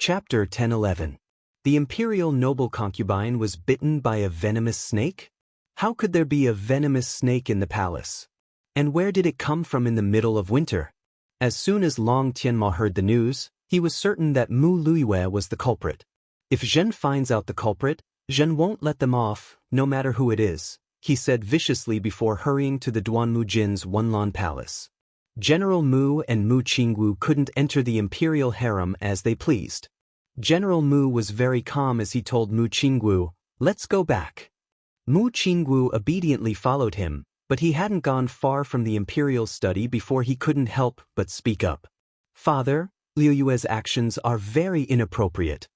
Chapter 10-11. The imperial noble concubine was bitten by a venomous snake? How could there be a venomous snake in the palace? And where did it come from in the middle of winter? As soon as Long Tianma heard the news, he was certain that Mu Luiyue was the culprit. If Zhen finds out the culprit, Zhen won't let them off, no matter who it is, he said viciously before hurrying to the Duanmu Jin's Wenlan palace. General Mu and Mu Qingwu couldn't enter the imperial harem as they pleased. General Mu was very calm as he told Mu Qingwu, "Let's go back." Mu Qingwu obediently followed him, but he hadn't gone far from the imperial study before he couldn't help but speak up. "Father, Liu Yue's actions are very inappropriate."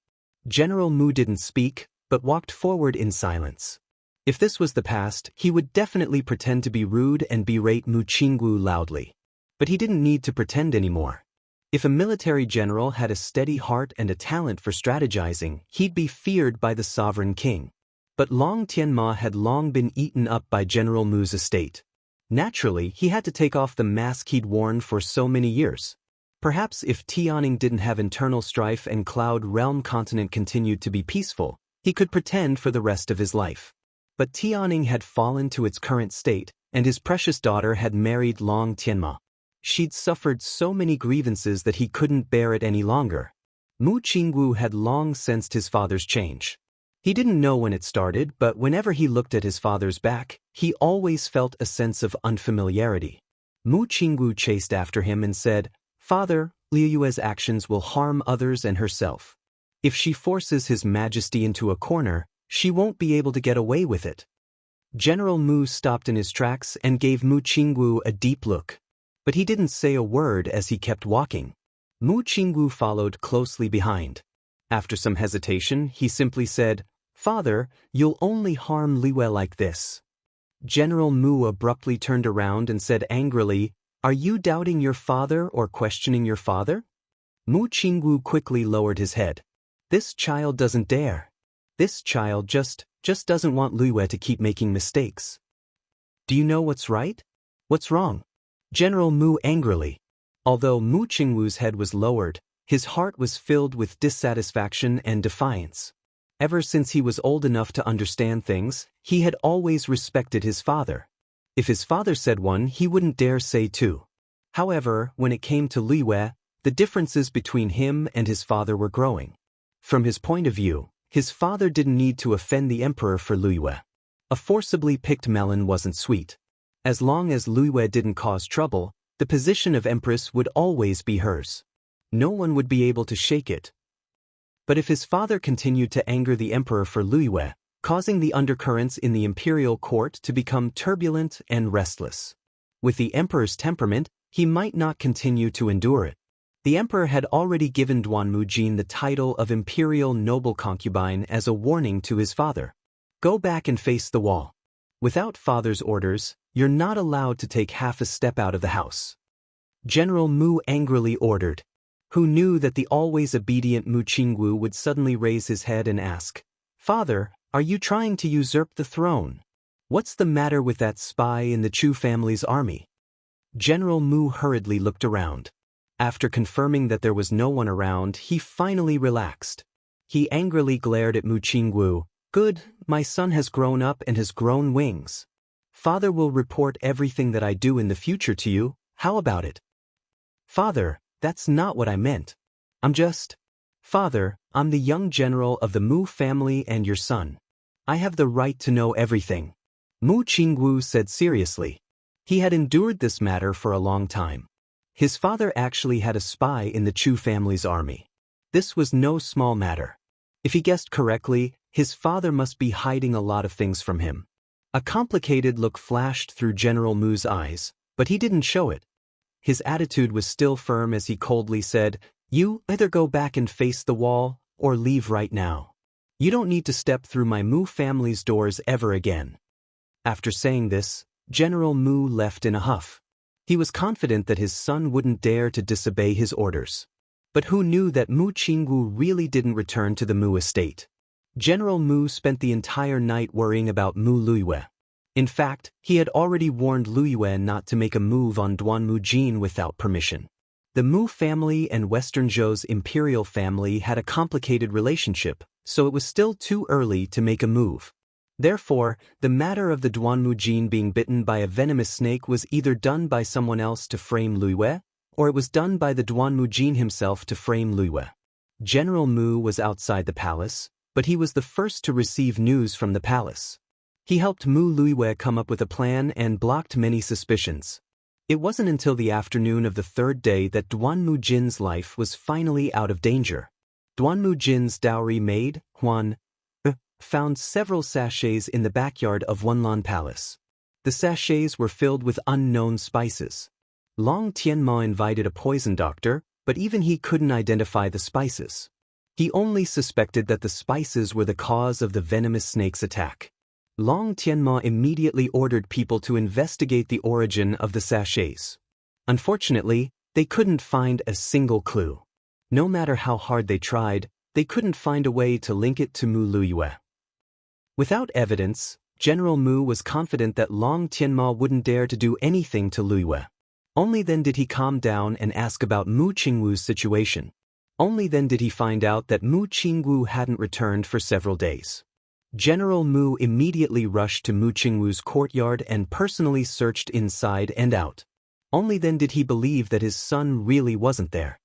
General Mu didn't speak, but walked forward in silence. If this was the past, he would definitely pretend to be rude and berate Mu Qingwu loudly. But he didn't need to pretend anymore. If a military general had a steady heart and a talent for strategizing, he'd be feared by the sovereign king. But Long Tianma had long been eaten up by General Mu's estate. Naturally, he had to take off the mask he'd worn for so many years. Perhaps if Tianning didn't have internal strife and Cloud Realm continent continued to be peaceful, he could pretend for the rest of his life. But Tianning had fallen to its current state, and his precious daughter had married Long Tianma. She'd suffered so many grievances that he couldn't bear it any longer. Mu Qingwu had long sensed his father's change. He didn't know when it started, but whenever he looked at his father's back, he always felt a sense of unfamiliarity. Mu Qingwu chased after him and said, "Father, Liu Yue's actions will harm others and herself. If she forces His Majesty into a corner, she won't be able to get away with it." General Mu stopped in his tracks and gave Mu Qingwu a deep look. But he didn't say a word as he kept walking. Mu Qingwu followed closely behind. After some hesitation, he simply said, "Father, you'll only harm Liwei like this." General Mu abruptly turned around and said angrily, "Are you doubting your father or questioning your father?" Mu Qingwu quickly lowered his head. "This child doesn't dare. This child just doesn't want Liwei to keep making mistakes. Do you know what's right? What's wrong?" General Mu angrily. Although Mu Qingwu's head was lowered, his heart was filled with dissatisfaction and defiance. Ever since he was old enough to understand things, he had always respected his father. If his father said one, he wouldn't dare say two. However, when it came to Liwei, the differences between him and his father were growing. From his point of view, his father didn't need to offend the emperor for Liwei. A forcibly picked melon wasn't sweet. As long as Liwei didn't cause trouble, the position of empress would always be hers. No one would be able to shake it. But if his father continued to anger the emperor for Liwei, causing the undercurrents in the imperial court to become turbulent and restless. With the emperor's temperament, he might not continue to endure it. The emperor had already given Duanmu Jin the title of imperial noble concubine as a warning to his father. Go back and face the wall. Without father's orders, you're not allowed to take half a step out of the house. General Mu angrily ordered. Who knew that the always obedient Mu Qingwu would suddenly raise his head and ask, "Father, are you trying to usurp the throne? What's the matter with that spy in the Chu family's army?" General Mu hurriedly looked around. After confirming that there was no one around, he finally relaxed. He angrily glared at Mu Qingwu. "Good, my son has grown up and has grown wings. Father will report everything that I do in the future to you, how about it?" "Father, that's not what I meant. Father, I'm the young general of the Mu family and your son. I have the right to know everything," Mu Qingwu said seriously. He had endured this matter for a long time. His father actually had a spy in the Chu family's army. This was no small matter. If he guessed correctly, his father must be hiding a lot of things from him. A complicated look flashed through General Mu's eyes, but he didn't show it. His attitude was still firm as he coldly said, "You either go back and face the wall, or leave right now. You don't need to step through my Mu family's doors ever again." After saying this, General Mu left in a huff. He was confident that his son wouldn't dare to disobey his orders. But who knew that Mu Qingwu really didn't return to the Mu estate? General Mu spent the entire night worrying about Mu Luiyue. In fact, he had already warned Liu Yue not to make a move on Duanmu Jin without permission. The Mu family and Western Zhou's imperial family had a complicated relationship, so it was still too early to make a move. Therefore, the matter of the Duanmu Jin being bitten by a venomous snake was either done by someone else to frame Luiyue, or it was done by the Duanmu Jin himself to frame Luiyue. General Mu was outside the palace, but he was the first to receive news from the palace. He helped Mu Luiyue come up with a plan and blocked many suspicions. It wasn't until the afternoon of the third day that Duanmu Jin's life was finally out of danger. Duanmu Jin's dowry maid, Huan, found several sachets in the backyard of Wenlan Palace. The sachets were filled with unknown spices. Long Tianma invited a poison doctor, but even he couldn't identify the spices. He only suspected that the spices were the cause of the venomous snake's attack. Long Tianma immediately ordered people to investigate the origin of the sachets. Unfortunately, they couldn't find a single clue. No matter how hard they tried, they couldn't find a way to link it to Mu Luiyue. Without evidence, General Mu was confident that Long Tianma wouldn't dare to do anything to Luiyue. Only then did he calm down and ask about Mu Qingwu's situation. Only then did he find out that Mu Qingwu hadn't returned for several days. General Mu immediately rushed to Mu Qingwu's courtyard and personally searched inside and out. Only then did he believe that his son really wasn't there.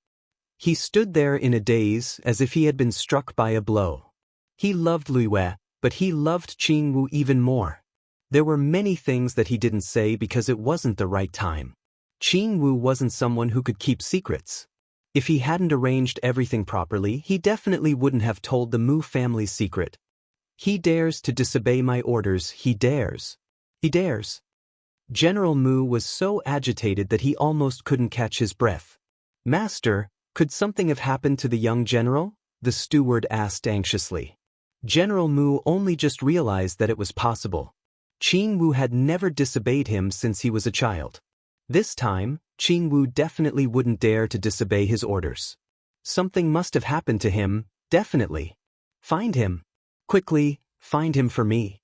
He stood there in a daze as if he had been struck by a blow. He loved Luiyue, but he loved Qingwu even more. There were many things that he didn't say because it wasn't the right time. Qingwu wasn't someone who could keep secrets. If he hadn't arranged everything properly, he definitely wouldn't have told the Mu family's secret. He dares to disobey my orders, he dares. He dares. General Mu was so agitated that he almost couldn't catch his breath. Master, could something have happened to the young general? The steward asked anxiously. General Mu only just realized that it was possible. Qingwu had never disobeyed him since he was a child. This time, Qingwu definitely wouldn't dare to disobey his orders. Something must have happened to him, definitely. Find him. Quickly, find him for me.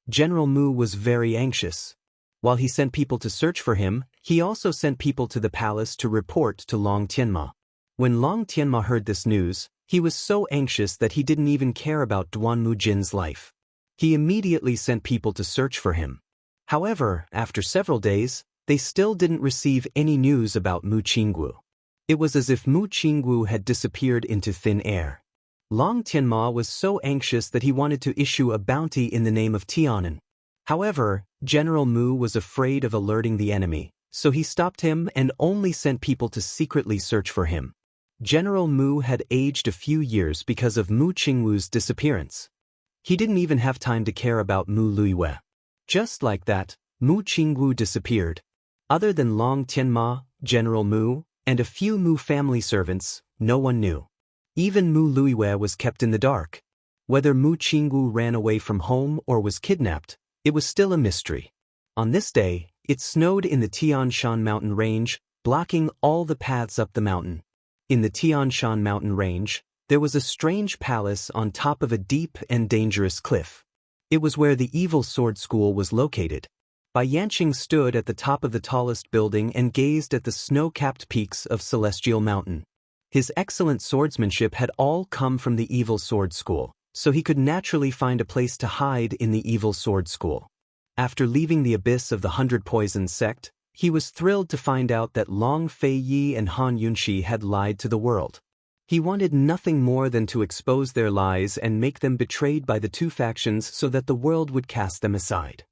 General Mu was very anxious. While he sent people to search for him, he also sent people to the palace to report to Long Tianma. When Long Tianma heard this news, he was so anxious that he didn't even care about Duanmu Jin's life. He immediately sent people to search for him. However, after several days, they still didn't receive any news about Mu Qingwu. It was as if Mu Qingwu had disappeared into thin air. Long Tianma was so anxious that he wanted to issue a bounty in the name of Tianan. However, General Mu was afraid of alerting the enemy, so he stopped him and only sent people to secretly search for him. General Mu had aged a few years because of Mu Qingwu's disappearance. He didn't even have time to care about Mu Luiyue. Just like that, Mu Qingwu disappeared. Other than Long Tianma, General Mu, and a few Mu family servants, no one knew. Even Mu Luiyue was kept in the dark. Whether Mu Qingwu ran away from home or was kidnapped, it was still a mystery. On this day, it snowed in the Tian Shan mountain range, blocking all the paths up the mountain. In the Tian Shan mountain range, there was a strange palace on top of a deep and dangerous cliff. It was where the evil sword school was located. Bai Yanqing stood at the top of the tallest building and gazed at the snow-capped peaks of Celestial Mountain. His excellent swordsmanship had all come from the evil sword school, so he could naturally find a place to hide in the evil sword school. After leaving the abyss of the 100 Poison sect, he was thrilled to find out that Long Fei Yi and Han Yunxi had lied to the world. He wanted nothing more than to expose their lies and make them betrayed by the two factions so that the world would cast them aside.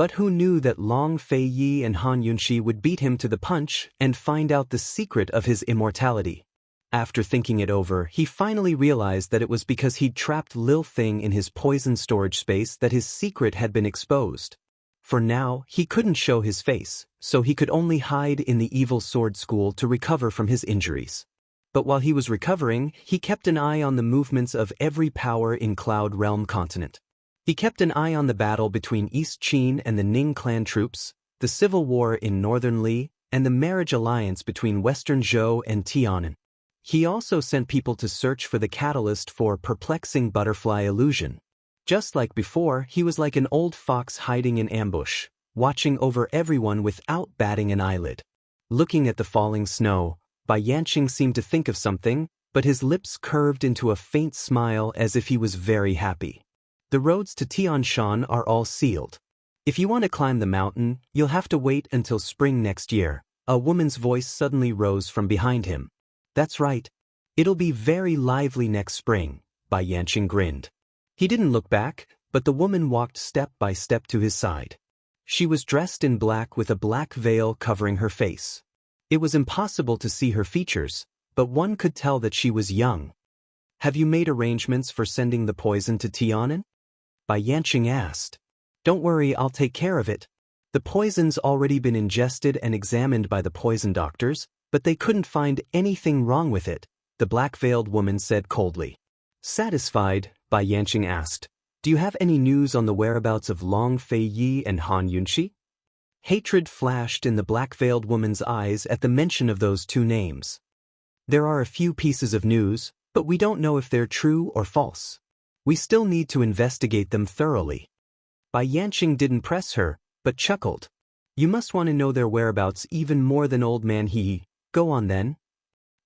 But who knew that Long Fei Yi and Han Yunxi would beat him to the punch and find out the secret of his immortality? After thinking it over, he finally realized that it was because he'd trapped Lil Thing in his poison storage space that his secret had been exposed. For now, he couldn't show his face, so he could only hide in the evil sword school to recover from his injuries. But while he was recovering, he kept an eye on the movements of every power in Cloud Realm continent. He kept an eye on the battle between East Qin and the Ning clan troops, the civil war in northern Li, and the marriage alliance between Western Zhou and Tianan. He also sent people to search for the catalyst for perplexing butterfly illusion. Just like before, he was like an old fox hiding in ambush, watching over everyone without batting an eyelid. Looking at the falling snow, Bai Yanqing seemed to think of something, but his lips curved into a faint smile as if he was very happy. The roads to Tianshan are all sealed. If you want to climb the mountain, you'll have to wait until spring next year. A woman's voice suddenly rose from behind him. That's right. It'll be very lively next spring, Bai Yanqing grinned. He didn't look back, but the woman walked step by step to his side. She was dressed in black with a black veil covering her face. It was impossible to see her features, but one could tell that she was young. Have you made arrangements for sending the poison to Tianan? Bai Yanqing asked. Don't worry, I'll take care of it. The poison's already been ingested and examined by the poison doctors, but they couldn't find anything wrong with it, the black-veiled woman said coldly. Satisfied, Bai Yanqing asked, do you have any news on the whereabouts of Long Fei Yi and Han Yunqi? Hatred flashed in the black-veiled woman's eyes at the mention of those two names. There are a few pieces of news, but we don't know if they're true or false. We still need to investigate them thoroughly. Bai Yanqing didn't press her, but chuckled. You must want to know their whereabouts even more than old man He. Go on then.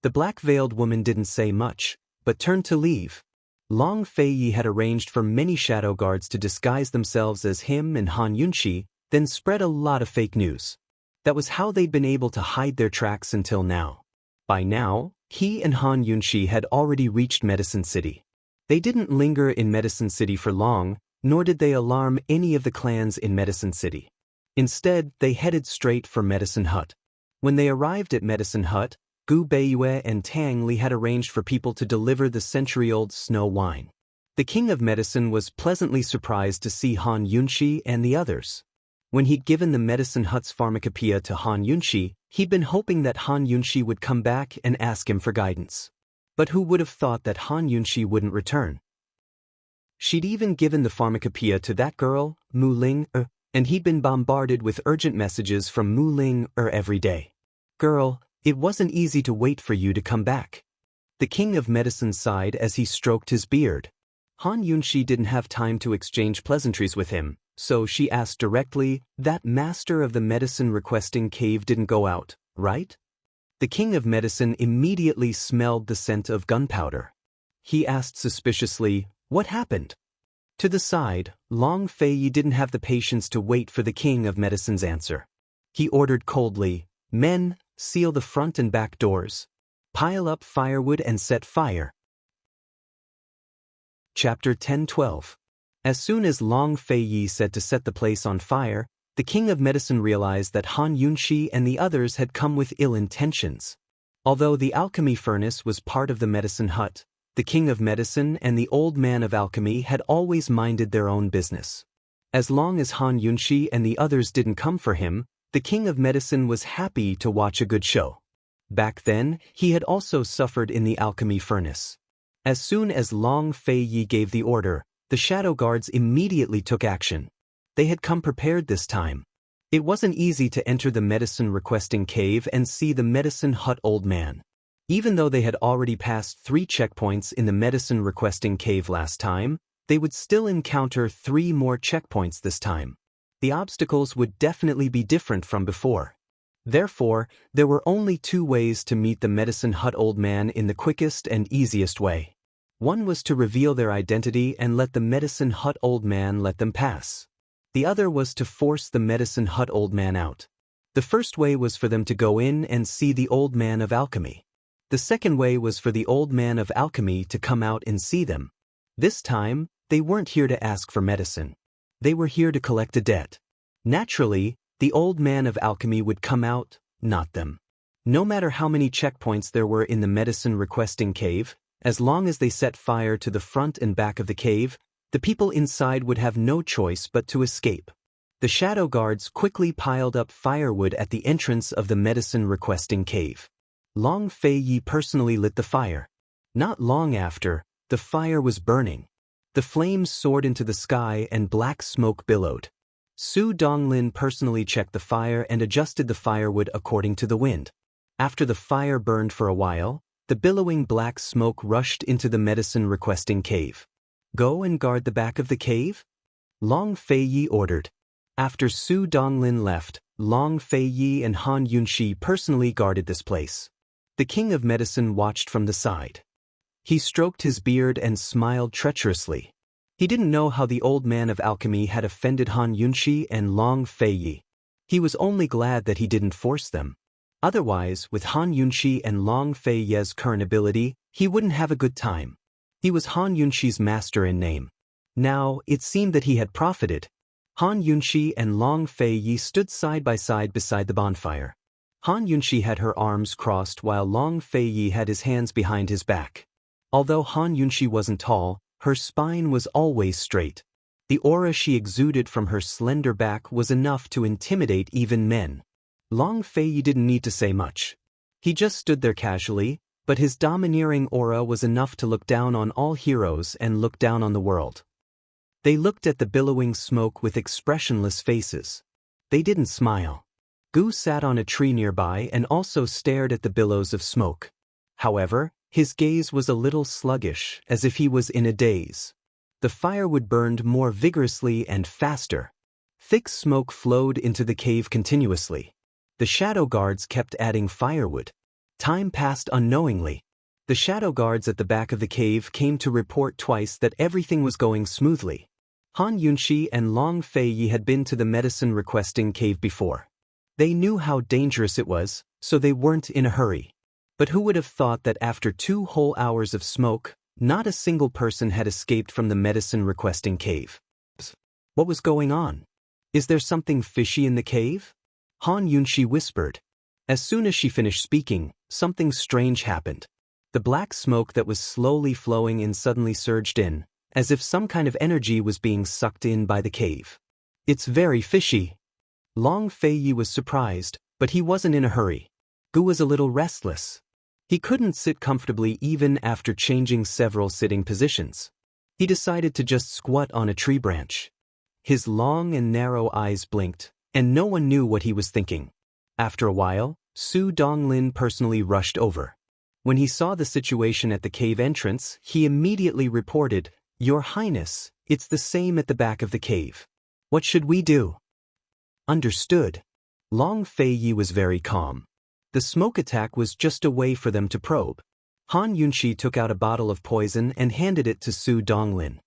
The black-veiled woman didn't say much, but turned to leave. Long Fei Yi had arranged for many shadow guards to disguise themselves as him and Han Yunqi, then spread a lot of fake news. That was how they'd been able to hide their tracks until now. By now, he and Han Yunqi had already reached Medicine City. They didn't linger in Medicine City for long, nor did they alarm any of the clans in Medicine City. Instead, they headed straight for Medicine Hut. When they arrived at Medicine Hut, Gu Beiyue and Tang Li had arranged for people to deliver the century-old snow wine. The king of medicine was pleasantly surprised to see Han Yunqi and the others. When he'd given the Medicine Hut's pharmacopoeia to Han Yunqi, he'd been hoping that Han Yunqi would come back and ask him for guidance. But who would have thought that Han Yunqi wouldn't return? She'd even given the pharmacopoeia to that girl, Mu Ling, and he'd been bombarded with urgent messages from Mu Ling every day. Girl, it wasn't easy to wait for you to come back. The king of medicine sighed as he stroked his beard. Han Yunqi didn't have time to exchange pleasantries with him, so she asked directly, that master of the medicine requesting cave didn't go out, right? The king of medicine immediately smelled the scent of gunpowder. He asked suspiciously, what happened? To the side, Long Fei Yi didn't have the patience to wait for the king of medicine's answer. He ordered coldly, men, seal the front and back doors. Pile up firewood and set fire. Chapter 10-12. As soon as Long Fei Yi said to set the place on fire, the king of medicine realized that Han Yunqi and the others had come with ill intentions. Although the alchemy furnace was part of the medicine hut, the king of medicine and the old man of alchemy had always minded their own business. As long as Han Yunqi and the others didn't come for him, the king of medicine was happy to watch a good show. Back then, he had also suffered in the alchemy furnace. As soon as Long Fei Yi gave the order, the shadow guards immediately took action. They had come prepared this time. It wasn't easy to enter the medicine requesting cave and see the medicine hut old man. Even though they had already passed 3 checkpoints in the medicine requesting cave last time, they would still encounter 3 more checkpoints this time. The obstacles would definitely be different from before. Therefore, there were only 2 ways to meet the medicine hut old man in the quickest and easiest way. One was to reveal their identity and let the medicine hut old man let them pass. The other was to force the medicine hut old man out. The first way was for them to go in and see the old man of alchemy. The second way was for the old man of alchemy to come out and see them. This time, they weren't here to ask for medicine. They were here to collect a debt. Naturally, the old man of alchemy would come out, not them. No matter how many checkpoints there were in the medicine requesting cave, as long as they set fire to the front and back of the cave, the people inside would have no choice but to escape. The shadow guards quickly piled up firewood at the entrance of the medicine requesting cave. Long Fei Yi personally lit the fire. Not long after, the fire was burning. The flames soared into the sky and black smoke billowed. Su Donglin personally checked the fire and adjusted the firewood according to the wind. After the fire burned for a while, the billowing black smoke rushed into the medicine requesting cave. Go and guard the back of the cave? Long Fei Yi ordered. After Su Donglin left, Long Fei Yi and Han Yunqi personally guarded this place. The king of medicine watched from the side. He stroked his beard and smiled treacherously. He didn't know how the old man of alchemy had offended Han Yunxi and Long Feiyi. He was only glad that he didn't force them. Otherwise, with Han Yunxi and Long Feiyi's current ability, he wouldn't have a good time. He was Han Yunxi's master in name. Now, it seemed that he had profited. Han Yunxi and Long Feiyi stood side by side beside the bonfire. Han Yunxi had her arms crossed while Long Feiyi had his hands behind his back. Although Han Yunxi wasn't tall, her spine was always straight. The aura she exuded from her slender back was enough to intimidate even men. Long Feiyi didn't need to say much. He just stood there casually, but his domineering aura was enough to look down on all heroes and look down on the world. They looked at the billowing smoke with expressionless faces. They didn't smile. Gu sat on a tree nearby and also stared at the billows of smoke. However, his gaze was a little sluggish, as if he was in a daze. The firewood burned more vigorously and faster. Thick smoke flowed into the cave continuously. The shadow guards kept adding firewood. Time passed unknowingly. The shadow guards at the back of the cave came to report twice that everything was going smoothly. Han Yunxi and Long Feiyi had been to the medicine-requesting cave before. They knew how dangerous it was, so they weren't in a hurry. But who would have thought that after 2 whole hours of smoke, not a single person had escaped from the medicine-requesting cave? What was going on? Is there something fishy in the cave? Han Yunxi whispered. As soon as she finished speaking, something strange happened. The black smoke that was slowly flowing in suddenly surged in, as if some kind of energy was being sucked in by the cave. It's very fishy. Long Feiyi was surprised, but he wasn't in a hurry. Gu was a little restless. He couldn't sit comfortably even after changing several sitting positions. He decided to just squat on a tree branch. His long and narrow eyes blinked, and no one knew what he was thinking. After a while, Su Donglin personally rushed over. When he saw the situation at the cave entrance, he immediately reported, "Your Highness, it's the same at the back of the cave. What should we do?" Understood. Long Feiyi was very calm. The smoke attack was just a way for them to probe. Han Yunxi took out a bottle of poison and handed it to Su Donglin.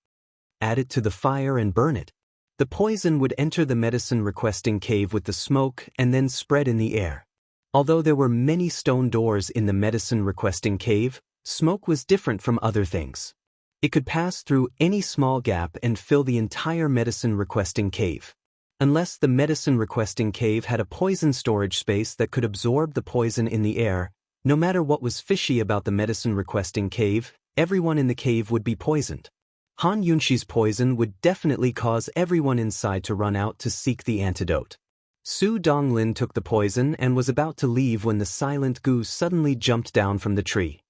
Add it to the fire and burn it. The poison would enter the medicine-requesting cave with the smoke and then spread in the air. Although there were many stone doors in the medicine-requesting cave, smoke was different from other things. It could pass through any small gap and fill the entire medicine-requesting cave. Unless the medicine-requesting cave had a poison storage space that could absorb the poison in the air, no matter what was fishy about the medicine-requesting cave, everyone in the cave would be poisoned. Han Yunxi's poison would definitely cause everyone inside to run out to seek the antidote. Su Donglin took the poison and was about to leave when the silent Gu suddenly jumped down from the tree.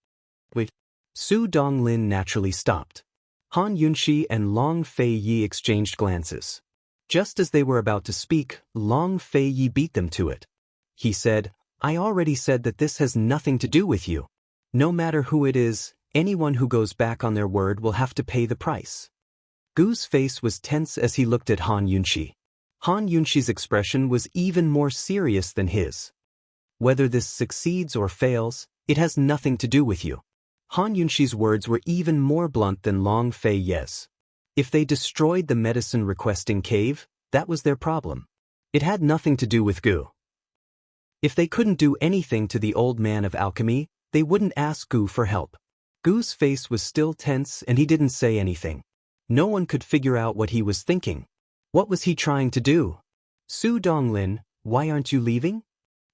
Wait. Su Donglin naturally stopped. Han Yunxi and Long Feiyi exchanged glances. Just as they were about to speak, Long Feiyi beat them to it. He said, "I already said that this has nothing to do with you. No matter who it is, anyone who goes back on their word will have to pay the price." Gu's face was tense as he looked at Han Yunxi. Han Yunxi's expression was even more serious than his. "Whether this succeeds or fails, it has nothing to do with you." Han Yunxi's words were even more blunt than Long Feiyi's. If they destroyed the medicine-requesting cave, that was their problem. It had nothing to do with Gu. If they couldn't do anything to the old man of alchemy, they wouldn't ask Gu for help. Gu's face was still tense and he didn't say anything. No one could figure out what he was thinking. What was he trying to do? "Su Donglin, why aren't you leaving?"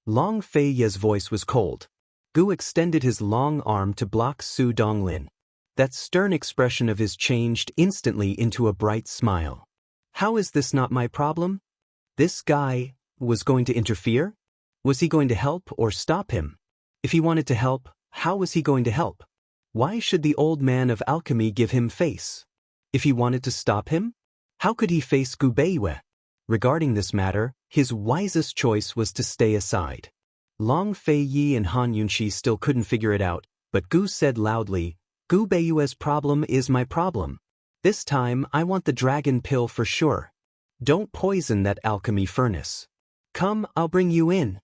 Long Feiyi's voice was cold. Gu extended his long arm to block Su Donglin. That stern expression of his changed instantly into a bright smile. "How is this not my problem? This guy was going to interfere? Was he going to help or stop him? If he wanted to help, how was he going to help? Why should the old man of alchemy give him face? If he wanted to stop him, how could he face Gu Beiyue?" Regarding this matter, his wisest choice was to stay aside. Long Feiyi and Han Yunxi still couldn't figure it out, but Gu said loudly, "Gu Beiyue's problem is my problem. This time I want the dragon pill for sure. Don't poison that alchemy furnace. Come, I'll bring you in."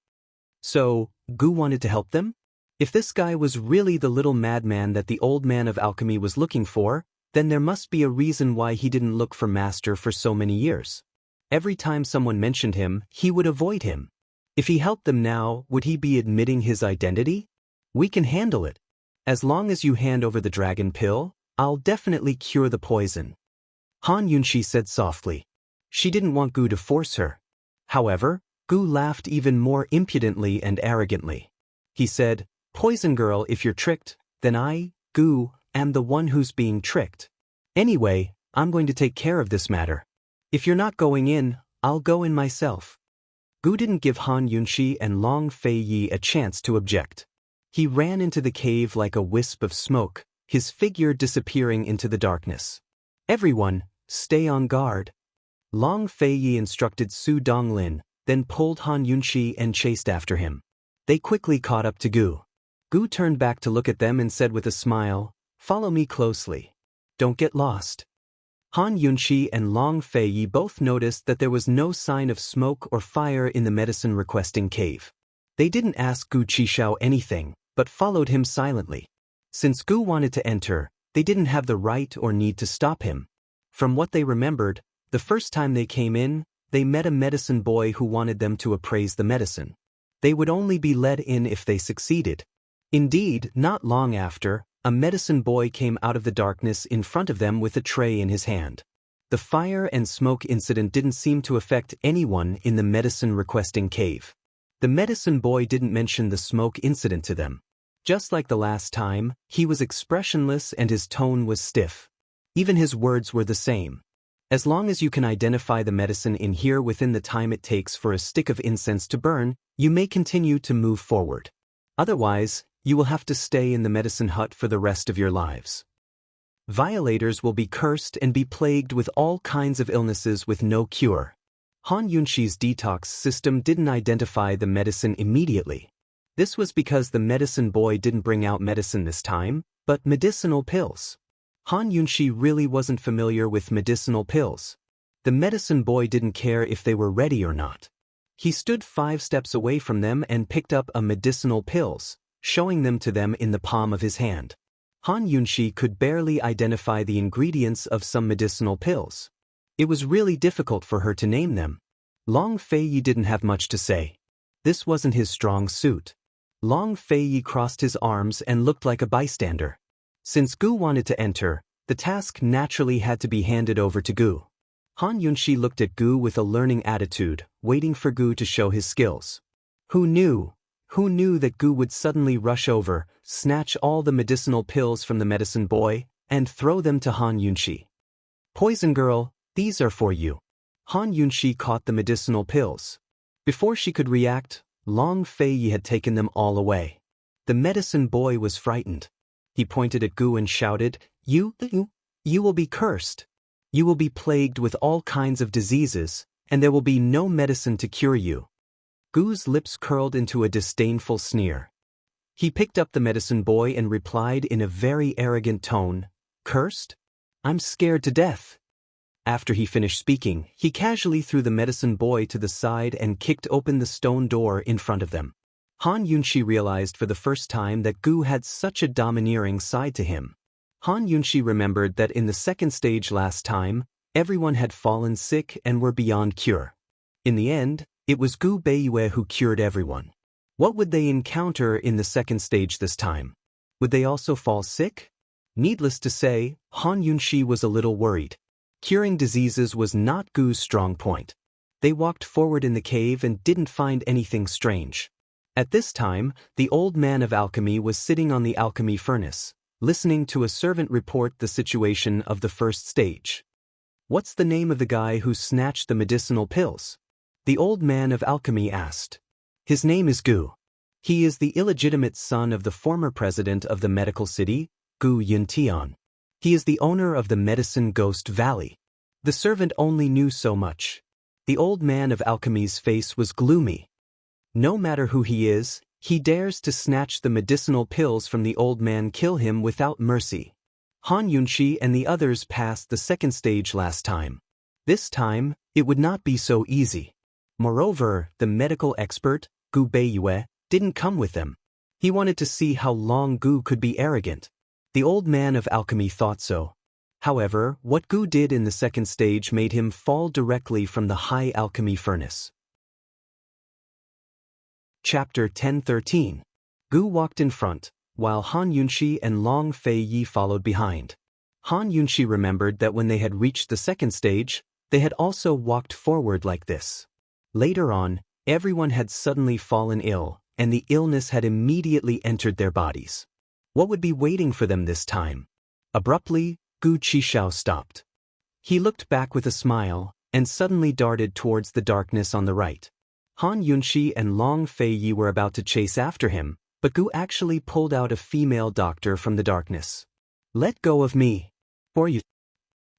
So, Gu wanted to help them? If this guy was really the little madman that the old man of alchemy was looking for, then there must be a reason why he didn't look for Master for so many years. Every time someone mentioned him, he would avoid him. If he helped them now, would he be admitting his identity? We can handle it. As long as you hand over the dragon pill, I'll definitely cure the poison. Han Yunshi said softly. She didn't want Gu to force her. However, Gu laughed even more impudently and arrogantly. He said, "Poison girl, if you're tricked, then I, Gu, am the one who's being tricked. Anyway, I'm going to take care of this matter. If you're not going in, I'll go in myself." Gu didn't give Han Yunshi and Long Fei Yi a chance to object. He ran into the cave like a wisp of smoke, his figure disappearing into the darkness. "Everyone, stay on guard." Long Fei Yi instructed Su Donglin, then pulled Han Yunshi and chased after him. They quickly caught up to Gu. Gu turned back to look at them and said with a smile, "Follow me closely. Don't get lost." Han Yunshi and Long Fei Yi both noticed that there was no sign of smoke or fire in the medicine-requesting cave. They didn't ask Gu Qishao anything, but followed him silently. Since Gu wanted to enter, they didn't have the right or need to stop him. From what they remembered, the first time they came in, they met a medicine boy who wanted them to appraise the medicine. They would only be let in if they succeeded. Indeed, not long after, a medicine boy came out of the darkness in front of them with a tray in his hand. The fire and smoke incident didn't seem to affect anyone in the medicine-requesting cave. The medicine boy didn't mention the smoke incident to them. Just like the last time, he was expressionless and his tone was stiff. Even his words were the same. "As long as you can identify the medicine in here within the time it takes for a stick of incense to burn, you may continue to move forward. Otherwise, you will have to stay in the medicine hut for the rest of your lives. Violators will be cursed and be plagued with all kinds of illnesses with no cure." Han Yunshi's detox system didn't identify the medicine immediately. This was because the medicine boy didn't bring out medicine this time, but medicinal pills. Han Yunshi really wasn't familiar with medicinal pills. The medicine boy didn't care if they were ready or not. He stood 5 steps away from them and picked up a medicinal pills, showing them to them in the palm of his hand. Han Yunshi could barely identify the ingredients of some medicinal pills. It was really difficult for her to name them. Long Fei Yi didn't have much to say. This wasn't his strong suit. Long Fei Yi crossed his arms and looked like a bystander. Since Gu wanted to enter, the task naturally had to be handed over to Gu. Han Yunshi looked at Gu with a learning attitude, waiting for Gu to show his skills. Who knew that Gu would suddenly rush over, snatch all the medicinal pills from the medicine boy, and throw them to Han Yunshi. "Poison girl, these are for you." Han Yunshi caught the medicinal pills. Before she could react, Long Fei Yi had taken them all away. The medicine boy was frightened. He pointed at Gu and shouted, You will be cursed. You will be plagued with all kinds of diseases, and there will be no medicine to cure you." Gu's lips curled into a disdainful sneer. He picked up the medicine boy and replied in a very arrogant tone, "Cursed? I'm scared to death." After he finished speaking, he casually threw the medicine boy to the side and kicked open the stone door in front of them. Han Yunshi realized for the first time that Gu had such a domineering side to him. Han Yunshi remembered that in the second stage last time, everyone had fallen sick and were beyond cure. In the end, it was Gu Beiyue who cured everyone. What would they encounter in the second stage this time? Would they also fall sick? Needless to say, Han Yunshi was a little worried. Curing diseases was not Gu's strong point. They walked forward in the cave and didn't find anything strange. At this time, the old man of alchemy was sitting on the alchemy furnace, listening to a servant report the situation of the first stage. "What's the name of the guy who snatched the medicinal pills?" the old man of alchemy asked. "His name is Gu. He is the illegitimate son of the former president of the medical city, Gu Yuntian. He is the owner of the Medicine Ghost Valley." The servant only knew so much. The old man of alchemy's face was gloomy. No matter who he is, he dares to snatch the medicinal pills from the old man, kill him without mercy. Han Yunshi and the others passed the second stage last time. This time, it would not be so easy. Moreover, the medical expert, Gu Beiyue, didn't come with them. He wanted to see how long Gu could be arrogant. The old man of alchemy thought so. However, what Gu did in the second stage made him fall directly from the high alchemy furnace. Chapter 10:13. Gu walked in front, while Han Yunxi and Long Fei Yi followed behind. Han Yunxi remembered that when they had reached the second stage, they had also walked forward like this. Later on, everyone had suddenly fallen ill, and the illness had immediately entered their bodies. What would be waiting for them this time? Abruptly, Gu Qishao stopped. He looked back with a smile, and suddenly darted towards the darkness on the right. Han Yunxi and Long Fei Yi were about to chase after him, but Gu actually pulled out a female doctor from the darkness. "Let go of me. For you.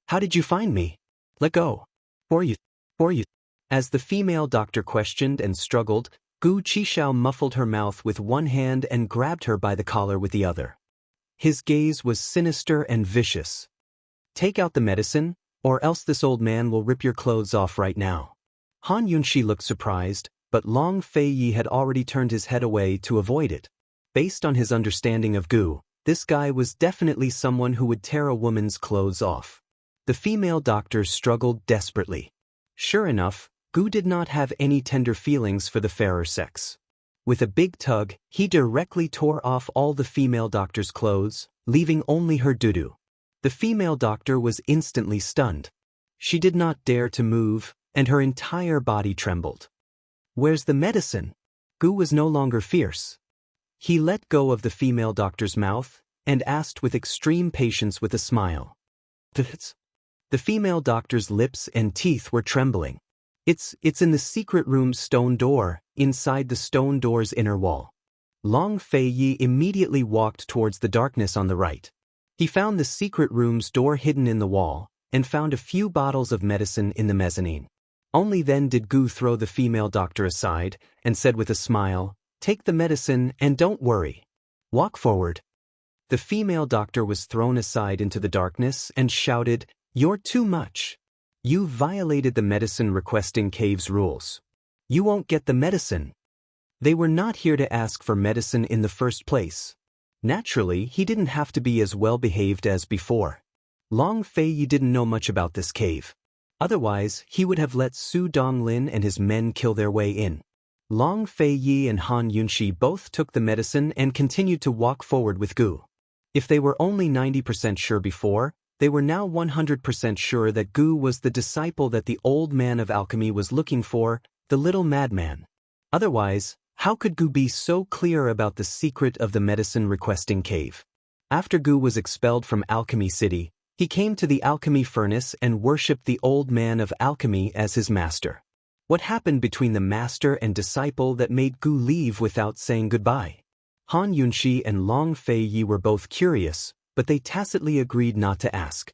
How did you find me? Let go. For you. For you." As the female doctor questioned and struggled, Gu Qishao muffled her mouth with one hand and grabbed her by the collar with the other. His gaze was sinister and vicious. "Take out the medicine, or else this old man will rip your clothes off right now." Han Yunxi looked surprised, but Long Fei Yi had already turned his head away to avoid it. Based on his understanding of Gu, this guy was definitely someone who would tear a woman's clothes off. The female doctor struggled desperately. Sure enough, Gu did not have any tender feelings for the fairer sex. With a big tug, he directly tore off all the female doctor's clothes, leaving only her doo-doo. The female doctor was instantly stunned. She did not dare to move, and her entire body trembled. "Where's the medicine?" Gu was no longer fierce. He let go of the female doctor's mouth, and asked with extreme patience with a smile. The female doctor's lips and teeth were trembling. It's in the secret room's stone door, inside the stone door's inner wall." Long Fei Yi immediately walked towards the darkness on the right. He found the secret room's door hidden in the wall, and found a few bottles of medicine in the mezzanine. Only then did Gu throw the female doctor aside, and said with a smile, "Take the medicine and don't worry. Walk forward." The female doctor was thrown aside into the darkness and shouted, "You're too much. You violated the medicine requesting cave's rules. You won't get the medicine." They were not here to ask for medicine in the first place. Naturally, he didn't have to be as well behaved as before. Long Fei Yi didn't know much about this cave. Otherwise, he would have let Su Donglin and his men kill their way in. Long Fei Yi and Han Yunxi both took the medicine and continued to walk forward with Gu. If they were only 90% sure before, they were now 100% sure that Gu was the disciple that the old man of alchemy was looking for, the little madman. Otherwise, how could Gu be so clear about the secret of the medicine-requesting cave? After Gu was expelled from Alchemy City, he came to the alchemy furnace and worshipped the old man of alchemy as his master. What happened between the master and disciple that made Gu leave without saying goodbye? Han Yunxi and Long Fei Yi were both curious, but they tacitly agreed not to ask.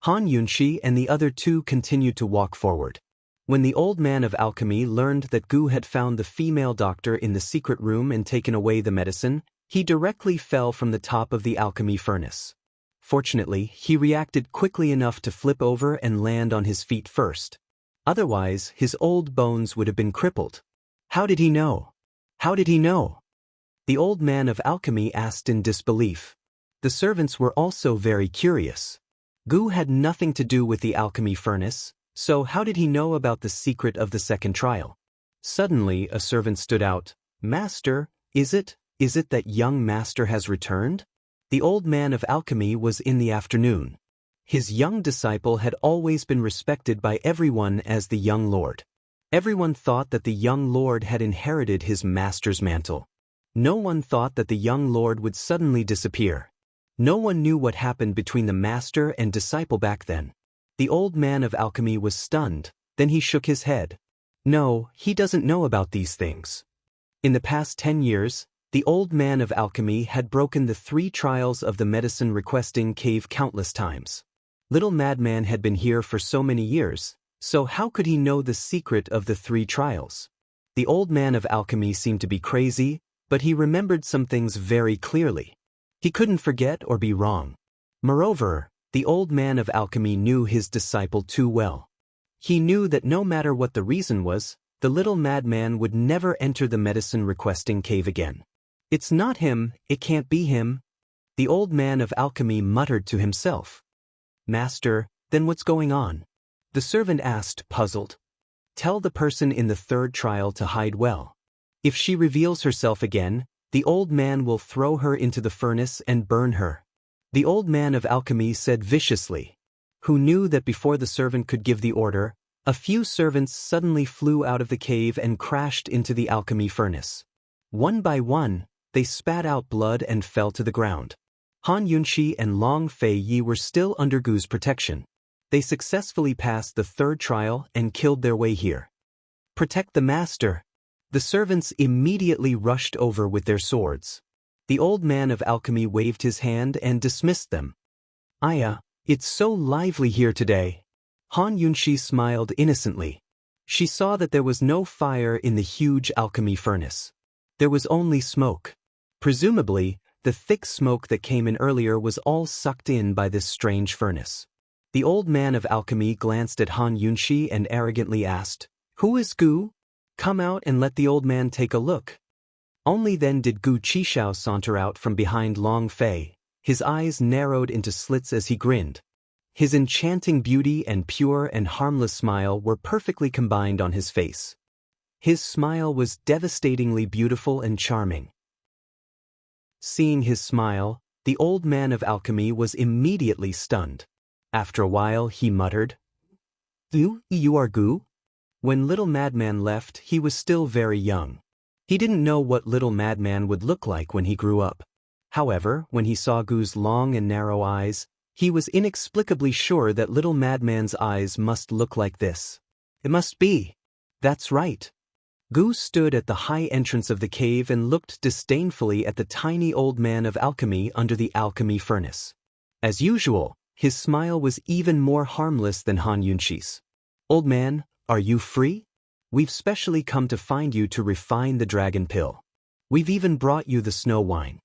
Han Yunxi and the other two continued to walk forward. When the old man of alchemy learned that Gu had found the female doctor in the secret room and taken away the medicine, he directly fell from the top of the alchemy furnace. Fortunately, he reacted quickly enough to flip over and land on his feet first. Otherwise, his old bones would have been crippled. How did he know? How did he know? The old man of alchemy asked in disbelief. The servants were also very curious. Gu had nothing to do with the alchemy furnace, so how did he know about the secret of the second trial? Suddenly, a servant stood out. "Master, is it that young master has returned?" The old man of alchemy was in the afternoon. His young disciple had always been respected by everyone as the young lord. Everyone thought that the young lord had inherited his master's mantle. No one thought that the young lord would suddenly disappear. No one knew what happened between the master and disciple back then. The old man of alchemy was stunned, then he shook his head. No, he doesn't know about these things. In the past 10 years, the old man of alchemy had broken the 3 trials of the medicine-requesting cave countless times. Little madman had been here for so many years, so how could he know the secret of the 3 trials? The old man of alchemy seemed to be crazy, but he remembered some things very clearly. He couldn't forget or be wrong. Moreover, the old man of alchemy knew his disciple too well. He knew that no matter what the reason was, the little madman would never enter the medicine-requesting cave again. "It's not him, it can't be him," the old man of alchemy muttered to himself. "Master, then what's going on?" the servant asked, puzzled. "Tell the person in the third trial to hide well. If she reveals herself again, the old man will throw her into the furnace and burn her," the old man of alchemy said viciously. Who knew that before the servant could give the order, a few servants suddenly flew out of the cave and crashed into the alchemy furnace. One by one, they spat out blood and fell to the ground. Han Yunxi and Long Fei Yi were still under Gu's protection. They successfully passed the third trial and killed their way here. "Protect the master." The servants immediately rushed over with their swords. The old man of alchemy waved his hand and dismissed them. "Aya, it's so lively here today." Han Yunxi smiled innocently. She saw that there was no fire in the huge alchemy furnace. There was only smoke. Presumably, the thick smoke that came in earlier was all sucked in by this strange furnace. The old man of alchemy glanced at Han Yunxi and arrogantly asked, "Who is Gu? Come out and let the old man take a look." Only then did Gu Qishao saunter out from behind Long Fei. His eyes narrowed into slits as he grinned. His enchanting beauty and pure and harmless smile were perfectly combined on his face. His smile was devastatingly beautiful and charming. Seeing his smile, the old man of alchemy was immediately stunned. After a while he muttered, You are Gu?" When Little Madman left, he was still very young. He didn't know what Little Madman would look like when he grew up. However, when he saw Gu's long and narrow eyes, he was inexplicably sure that Little Madman's eyes must look like this. It must be. That's right. Gu stood at the high entrance of the cave and looked disdainfully at the tiny old man of alchemy under the alchemy furnace. As usual, his smile was even more harmless than Han Yunxi's. "Old man, are you free? We've specially come to find you to refine the dragon pill. We've even brought you the snow wine."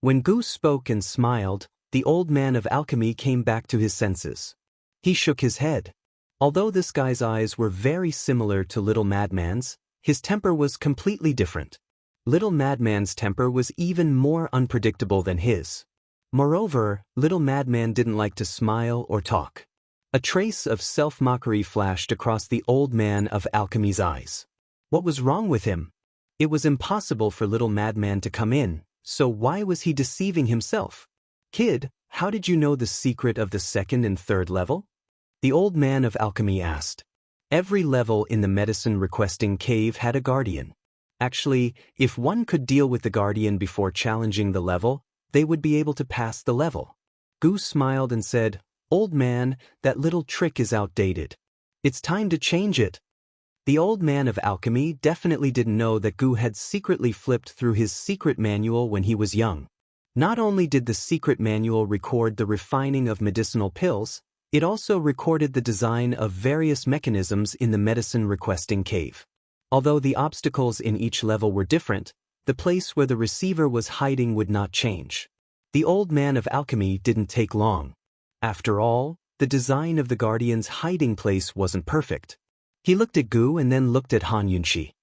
When Gu spoke and smiled, the old man of alchemy came back to his senses. He shook his head. Although this guy's eyes were very similar to Little Madman's, his temper was completely different. Little Madman's temper was even more unpredictable than his. Moreover, Little Madman didn't like to smile or talk. A trace of self-mockery flashed across the old man of alchemy's eyes. What was wrong with him? It was impossible for Little Madman to come in, so why was he deceiving himself? "Kid, how did you know the secret of the second and third level?" the old man of alchemy asked. Every level in the medicine-requesting cave had a guardian. Actually, if one could deal with the guardian before challenging the level, they would be able to pass the level. Gu smiled and said, "Old man, that little trick is outdated. It's time to change it." The old man of alchemy definitely didn't know that Gu had secretly flipped through his secret manual when he was young. Not only did the secret manual record the refining of medicinal pills, it also recorded the design of various mechanisms in the medicine-requesting cave. Although the obstacles in each level were different, the place where the receiver was hiding would not change. The old man of alchemy didn't take long. After all, the design of the guardian's hiding place wasn't perfect. He looked at Gu and then looked at Han Yunxi.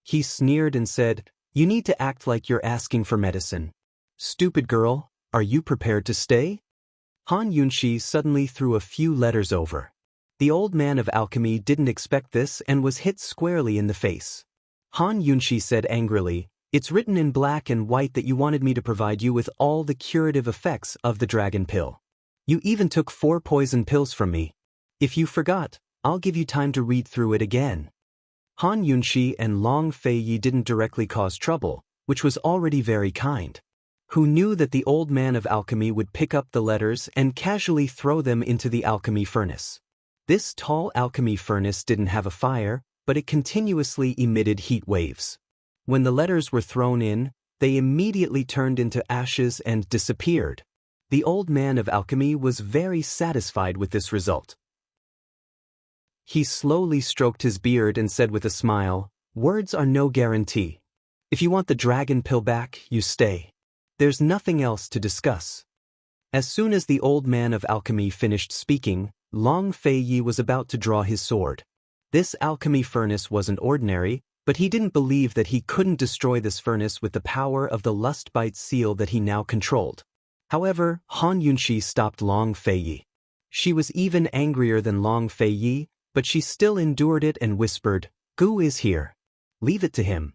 He sneered and said, "You need to act like you're asking for medicine. Stupid girl, are you prepared to stay?" Han Yunxi suddenly threw a few letters over. The old man of alchemy didn't expect this and was hit squarely in the face. Han Yunxi said angrily, "It's written in black and white that you wanted me to provide you with all the curative effects of the dragon pill. You even took 4 poison pills from me. If you forgot, I'll give you time to read through it again." Han Yunxi and Long Fei Yi didn't directly cause trouble, which was already very kind. Who knew that the old man of alchemy would pick up the letters and casually throw them into the alchemy furnace? This tall alchemy furnace didn't have a fire, but it continuously emitted heat waves. When the letters were thrown in, they immediately turned into ashes and disappeared. The old man of alchemy was very satisfied with this result. He slowly stroked his beard and said with a smile, "Words are no guarantee. If you want the dragon pill back, you stay. There's nothing else to discuss." As soon as the old man of alchemy finished speaking, Long Fei Yi was about to draw his sword. This alchemy furnace wasn't ordinary, But he didn't believe that he couldn't destroy this furnace with the power of the lust-bite seal that he now controlled. However, Han Yunxi stopped Long Feiyi. She was even angrier than Long Feiyi, but she still endured it and whispered, "Gu is here. Leave it to him."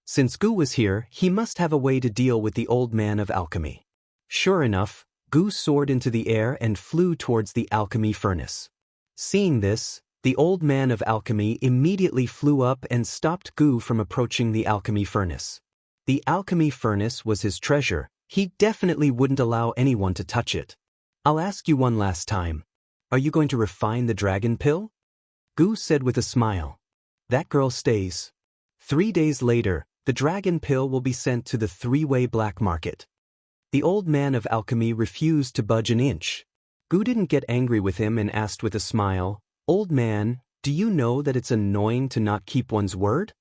Since Gu was here, he must have a way to deal with the old man of alchemy. Sure enough, Gu soared into the air and flew towards the alchemy furnace. Seeing this, the old man of alchemy immediately flew up and stopped Gu from approaching the alchemy furnace. The alchemy furnace was his treasure. He definitely wouldn't allow anyone to touch it. "I'll ask you one last time. Are you going to refine the dragon pill?" Gu said with a smile. "That girl stays." 3 days later, the dragon pill will be sent to the three-way black market. The old man of alchemy refused to budge an inch. Gu didn't get angry with him and asked with a smile, "Old man, do you know that it's annoying to not keep one's word?"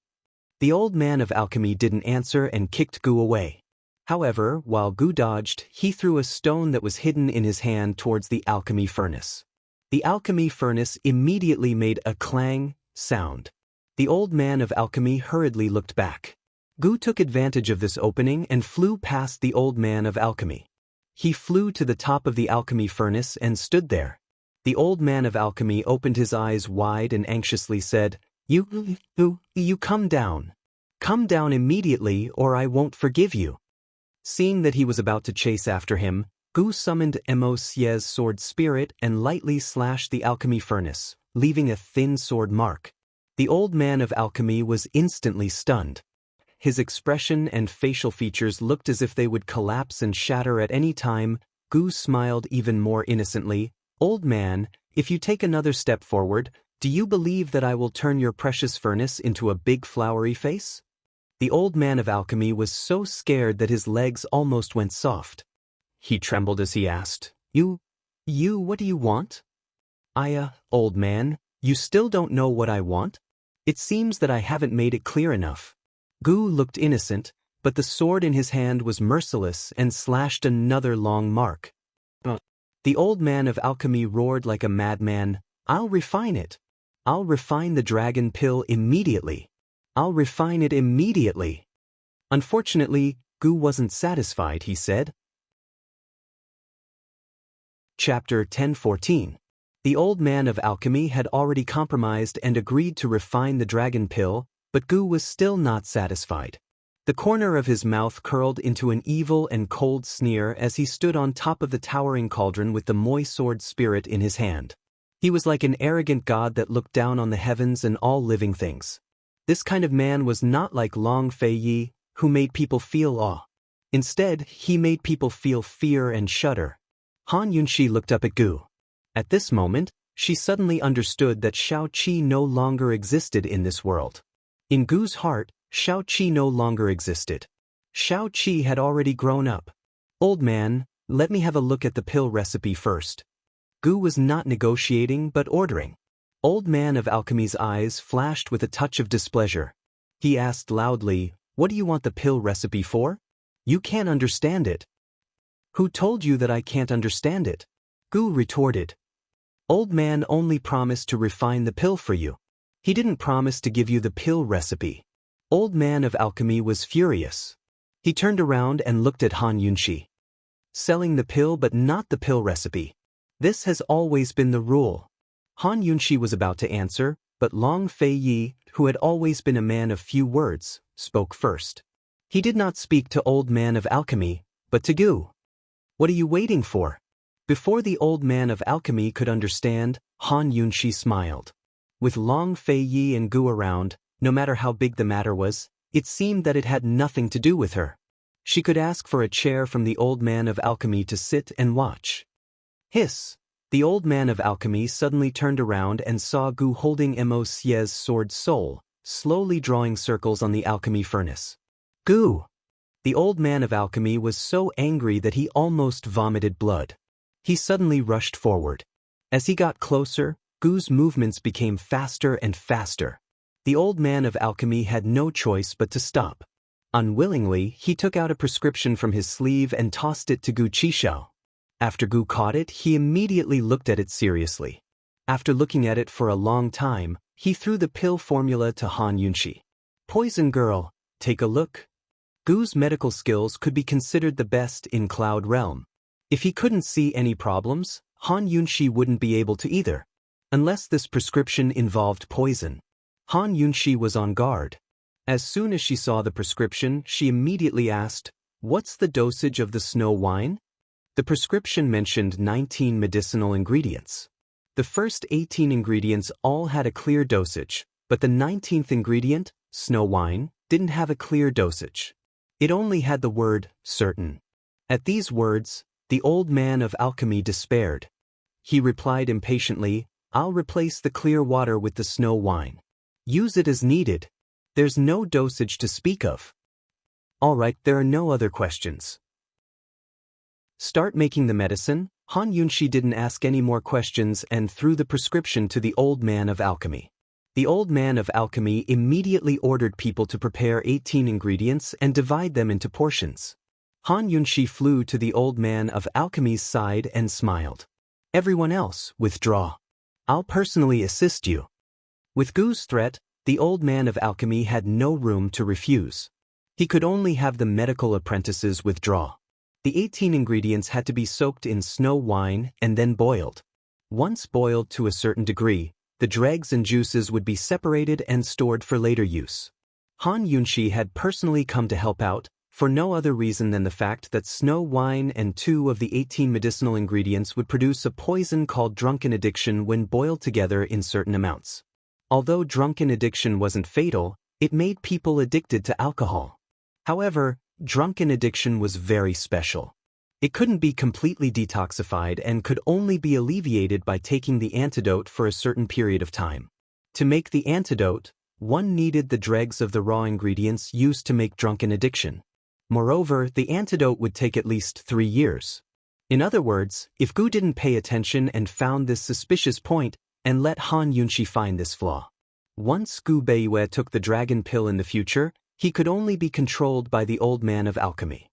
The old man of alchemy didn't answer and kicked Gu away. However, while Gu dodged, he threw a stone that was hidden in his hand towards the alchemy furnace. The alchemy furnace immediately made a clang sound. The old man of alchemy hurriedly looked back. Gu took advantage of this opening and flew past the old man of alchemy. He flew to the top of the alchemy furnace and stood there. The old man of alchemy opened his eyes wide and anxiously said, You come down. Come down immediately or I won't forgive you." Seeing that he was about to chase after him, Gu summoned Immerse's sword spirit and lightly slashed the alchemy furnace, leaving a thin sword mark. The old man of alchemy was instantly stunned. His expression and facial features looked as if they would collapse and shatter at any time. Gu smiled even more innocently. "Old man, if you take another step forward, do you believe that I will turn your precious furnace into a big flowery face?" The old man of alchemy was so scared that his legs almost went soft. He trembled as he asked, What do you want?" Old man, you still don't know what I want? It seems that I haven't made it clear enough." Gu looked innocent, but the sword in his hand was merciless and slashed another long mark. The old man of alchemy roared like a madman, "I'll refine it. I'll refine the dragon pill immediately. I'll refine it immediately." Unfortunately, Gu wasn't satisfied, he said. Chapter 10:14. The old man of alchemy had already compromised and agreed to refine the dragon pill, but Gu was still not satisfied. The corner of his mouth curled into an evil and cold sneer as he stood on top of the towering cauldron with the Moi sword spirit in his hand. He was like an arrogant god that looked down on the heavens and all living things. This kind of man was not like Long Feiyi, who made people feel awe. Instead, he made people feel fear and shudder. Han Yunxi looked up at Gu. At this moment, she suddenly understood that Shao-Chi no longer existed in this world. In Gu's heart, Shao-Chi no longer existed. Shao-Chi had already grown up. "Old man, let me have a look at the pill recipe first." Gu was not negotiating but ordering. Old man of alchemy's eyes flashed with a touch of displeasure. He asked loudly, "What do you want the pill recipe for? You can't understand it." "Who told you that I can't understand it?" Gu retorted. "Old man only promised to refine the pill for you. He didn't promise to give you the pill recipe." Old man of alchemy was furious. He turned around and looked at Han Yunxi. "Selling the pill but not the pill recipe. This has always been the rule." Han Yunxi was about to answer, but Long Feiyi, who had always been a man of few words, spoke first. He did not speak to old man of alchemy, but to Gu. "What are you waiting for?" Before the old man of alchemy could understand, Han Yunxi smiled. With Long Feiyi and Gu around, no matter how big the matter was, it seemed that it had nothing to do with her. She could ask for a chair from the old man of alchemy to sit and watch. Hiss! The old man of alchemy suddenly turned around and saw Gu holding Immerse's sword soul, slowly drawing circles on the alchemy furnace. "Gu!" The old man of alchemy was so angry that he almost vomited blood. He suddenly rushed forward. As he got closer, Gu's movements became faster and faster. The old man of alchemy had no choice but to stop. Unwillingly, he took out a prescription from his sleeve and tossed it to Gu Qishao. After Gu caught it, he immediately looked at it seriously. After looking at it for a long time, he threw the pill formula to Han Yunxi. Poison girl, take a look. Gu's medical skills could be considered the best in Cloud Realm. If he couldn't see any problems, Han Yunshi wouldn't be able to either. Unless this prescription involved poison. Han Yunshi was on guard. As soon as she saw the prescription, she immediately asked, "What's the dosage of the snow wine?" The prescription mentioned 19 medicinal ingredients. The first 18 ingredients all had a clear dosage, but the 19th ingredient, snow wine, didn't have a clear dosage. It only had the word, certain. At these words, the old man of alchemy despaired. He replied impatiently, "I'll replace the clear water with the snow wine. Use it as needed. There's no dosage to speak of." All right, there are no other questions. Start making the medicine. Han Yunshi didn't ask any more questions and threw the prescription to the old man of alchemy. The old man of alchemy immediately ordered people to prepare 18 ingredients and divide them into portions. Han Yunshi flew to the old man of alchemy's side and smiled. "Everyone else, withdraw. I'll personally assist you." With Gu's threat, the old man of alchemy had no room to refuse. He could only have the medical apprentices withdraw. The 18 ingredients had to be soaked in snow wine and then boiled. Once boiled to a certain degree, the dregs and juices would be separated and stored for later use. Han Yunshi had personally come to help out, for no other reason than the fact that snow wine and 2 of the 18 medicinal ingredients would produce a poison called drunken addiction when boiled together in certain amounts. Although drunken addiction wasn't fatal, it made people addicted to alcohol. However, drunken addiction was very special. It couldn't be completely detoxified and could only be alleviated by taking the antidote for a certain period of time. To make the antidote, one needed the dregs of the raw ingredients used to make drunken addiction. Moreover, the antidote would take at least 3 years. In other words, if Gu didn't pay attention and found this suspicious point and let Han Yunshi find this flaw. Once Gu Beiyue took the dragon pill in the future, he could only be controlled by the old man of alchemy.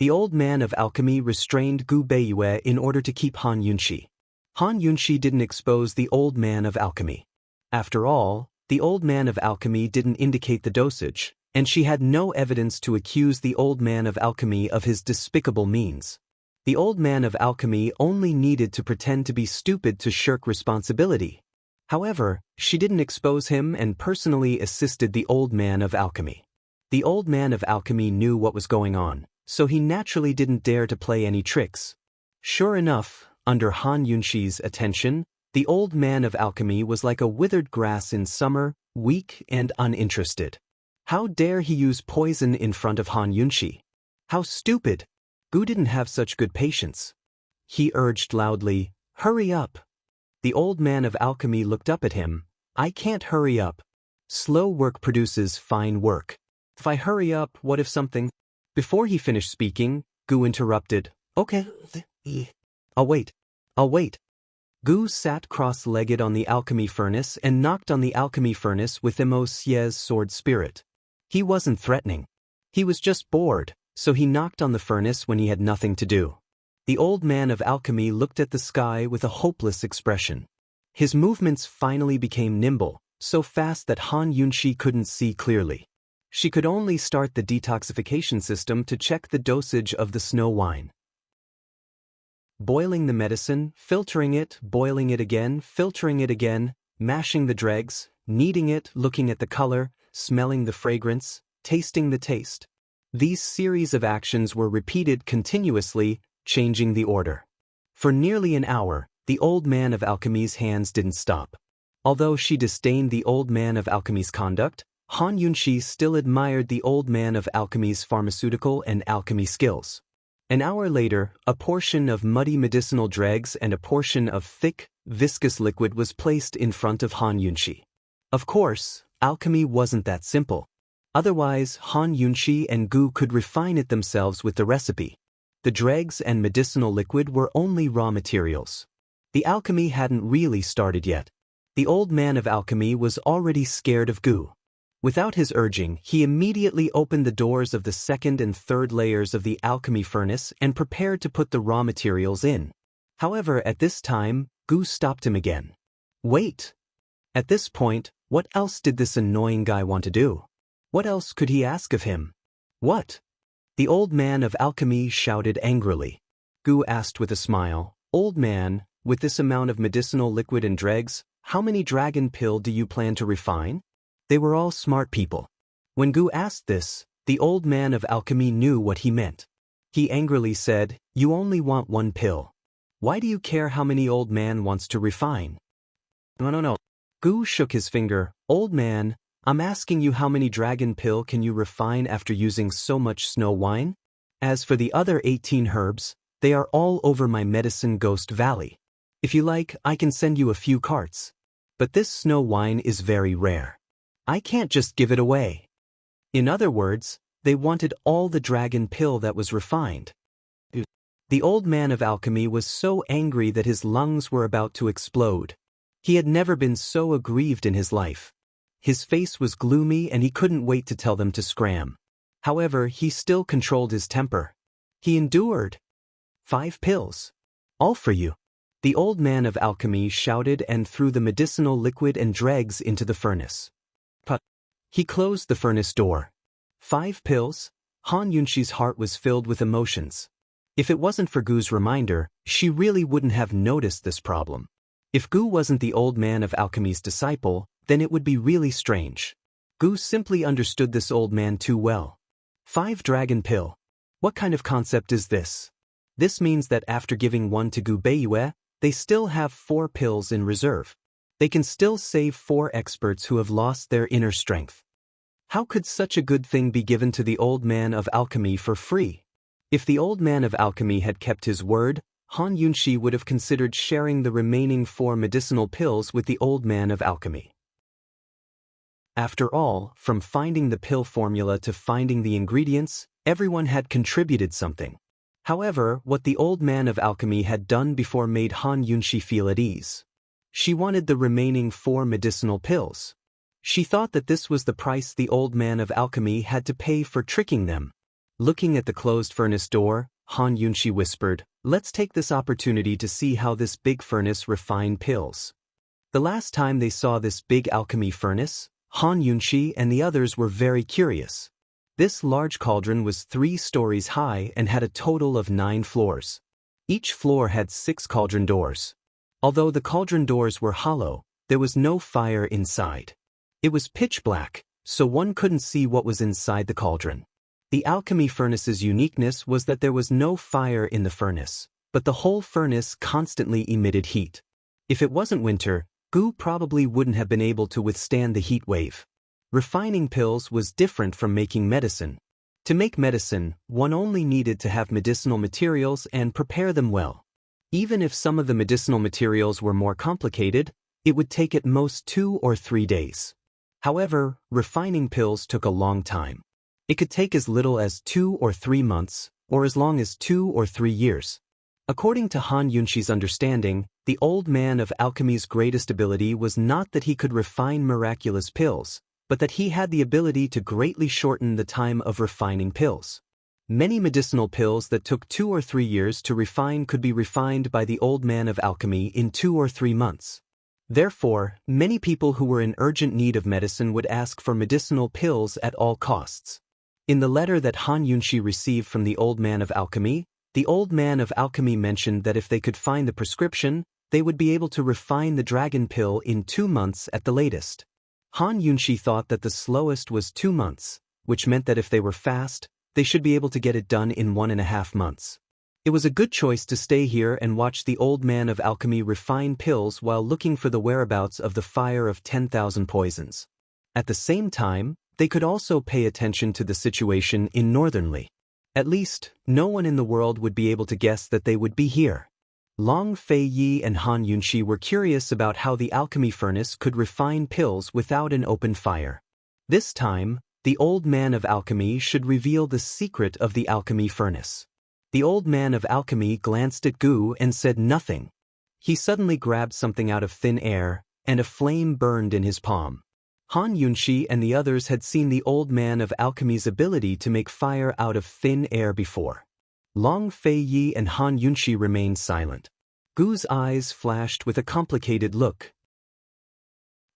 The old man of alchemy restrained Gu Beiyue in order to keep Han Yunshi. Han Yunshi didn't expose the old man of alchemy. After all, the old man of alchemy didn't indicate the dosage, and she had no evidence to accuse the old man of alchemy of his despicable means. The old man of alchemy only needed to pretend to be stupid to shirk responsibility. However, she didn't expose him and personally assisted the old man of alchemy. The old man of alchemy knew what was going on, so he naturally didn't dare to play any tricks. Sure enough, under Han Yunshi's attention, the old man of alchemy was like a withered grass in summer, weak and uninterested. How dare he use poison in front of Han Yunshi? How stupid! Gu didn't have such good patience. He urged loudly, "Hurry up!" The old man of alchemy looked up at him. "I can't hurry up. Slow work produces fine work. If I hurry up, what if something—" Before he finished speaking, Gu interrupted, "Okay. I'll wait. Gu sat cross-legged on the alchemy furnace and knocked on the alchemy furnace with Immerse's sword spirit. He wasn't threatening. He was just bored, so he knocked on the furnace when he had nothing to do. The old man of alchemy looked at the sky with a hopeless expression. His movements finally became nimble, so fast that Han Yunshi couldn't see clearly. She could only start the detoxification system to check the dosage of the snow wine. Boiling the medicine, filtering it, boiling it again, filtering it again, mashing the dregs, kneading it, looking at the color, smelling the fragrance, tasting the taste. These series of actions were repeated continuously, changing the order. For nearly an hour, the old man of alchemy's hands didn't stop. Although she disdained the old man of alchemy's conduct, Han Yunshi still admired the old man of alchemy's pharmaceutical and alchemy skills. An hour later, a portion of muddy medicinal dregs and a portion of thick, viscous liquid was placed in front of Han Yunshi. Of course, alchemy wasn't that simple. Otherwise, Han Yunshi and Gu could refine it themselves with the recipe. The dregs and medicinal liquid were only raw materials. The alchemy hadn't really started yet. The old man of alchemy was already scared of Gu. Without his urging, he immediately opened the doors of the second and third layers of the alchemy furnace and prepared to put the raw materials in. However, at this time, Gu stopped him again. "Wait!" At this point, what else did this annoying guy want to do? What else could he ask of him? What? The old man of alchemy shouted angrily. Gu asked with a smile, "Old man, with this amount of medicinal liquid and dregs, how many dragon pill do you plan to refine?" They were all smart people. When Gu asked this, the old man of alchemy knew what he meant. He angrily said, "You only want one pill. Why do you care how many old man wants to refine?" No. Gu shook his finger. "Old man, I'm asking you how many dragon pill can you refine after using so much snow wine? As for the other 18 herbs, they are all over my medicine Ghost Valley. If you like, I can send you a few carts. But this snow wine is very rare. I can't just give it away." In other words, they wanted all the dragon pill that was refined. The old man of alchemy was so angry that his lungs were about to explode. He had never been so aggrieved in his life. His face was gloomy and he couldn't wait to tell them to scram. However, he still controlled his temper. He endured. 5 pills. All for you. The old man of alchemy shouted and threw the medicinal liquid and dregs into the furnace. He closed the furnace door. 5 pills? Han Yunshi's heart was filled with emotions. If it wasn't for Gu's reminder, she really wouldn't have noticed this problem. If Gu wasn't the old man of alchemy's disciple, then it would be really strange. Gu simply understood this old man too well. 5 dragon pill. What kind of concept is this? This means that after giving one to Gu Beiyue, they still have 4 pills in reserve. They can still save 4 experts who have lost their inner strength. How could such a good thing be given to the old man of alchemy for free? If the old man of alchemy had kept his word, Han Yunshi would have considered sharing the remaining 4 medicinal pills with the old man of alchemy. After all, from finding the pill formula to finding the ingredients, everyone had contributed something. However, what the old man of alchemy had done before made Han Yunshi feel at ease. She wanted the remaining 4 medicinal pills. She thought that this was the price the old man of alchemy had to pay for tricking them. Looking at the closed furnace door, Han Yunshi whispered, "Let's take this opportunity to see how this big furnace refine pills." The last time they saw this big alchemy furnace, Han Yunshi and the others were very curious. This large cauldron was 3 stories high and had a total of 9 floors. Each floor had 6 cauldron doors. Although the cauldron doors were hollow, there was no fire inside. It was pitch black, so one couldn't see what was inside the cauldron. The alchemy furnace's uniqueness was that there was no fire in the furnace, but the whole furnace constantly emitted heat. If it wasn't winter, Gu probably wouldn't have been able to withstand the heat wave. Refining pills was different from making medicine. To make medicine, one only needed to have medicinal materials and prepare them well. Even if some of the medicinal materials were more complicated, it would take at most 2 or 3 days. However, refining pills took a long time. It could take as little as 2 or 3 months, or as long as 2 or 3 years. According to Han Yunshi's understanding, the old man of alchemy's greatest ability was not that he could refine miraculous pills, but that he had the ability to greatly shorten the time of refining pills. Many medicinal pills that took 2 or 3 years to refine could be refined by the old man of alchemy in 2 or 3 months. Therefore, many people who were in urgent need of medicine would ask for medicinal pills at all costs. In the letter that Han Yunshi received from the old man of alchemy, the old man of alchemy mentioned that if they could find the prescription, they would be able to refine the dragon pill in 2 months at the latest. Han Yunshi thought that the slowest was 2 months, which meant that if they were fast, they should be able to get it done in 1.5 months. It was a good choice to stay here and watch the old man of alchemy refine pills while looking for the whereabouts of the fire of 10,000 poisons. At the same time, they could also pay attention to the situation in Northernly. At least, no one in the world would be able to guess that they would be here. Long Fei Yi and Han Yunshi were curious about how the alchemy furnace could refine pills without an open fire. This time, the old man of alchemy should reveal the secret of the alchemy furnace. The old man of alchemy glanced at Gu and said nothing. He suddenly grabbed something out of thin air, and a flame burned in his palm. Han Yunshi and the others had seen the old man of alchemy's ability to make fire out of thin air before. Long Fei Yi and Han Yunshi remained silent. Gu's eyes flashed with a complicated look.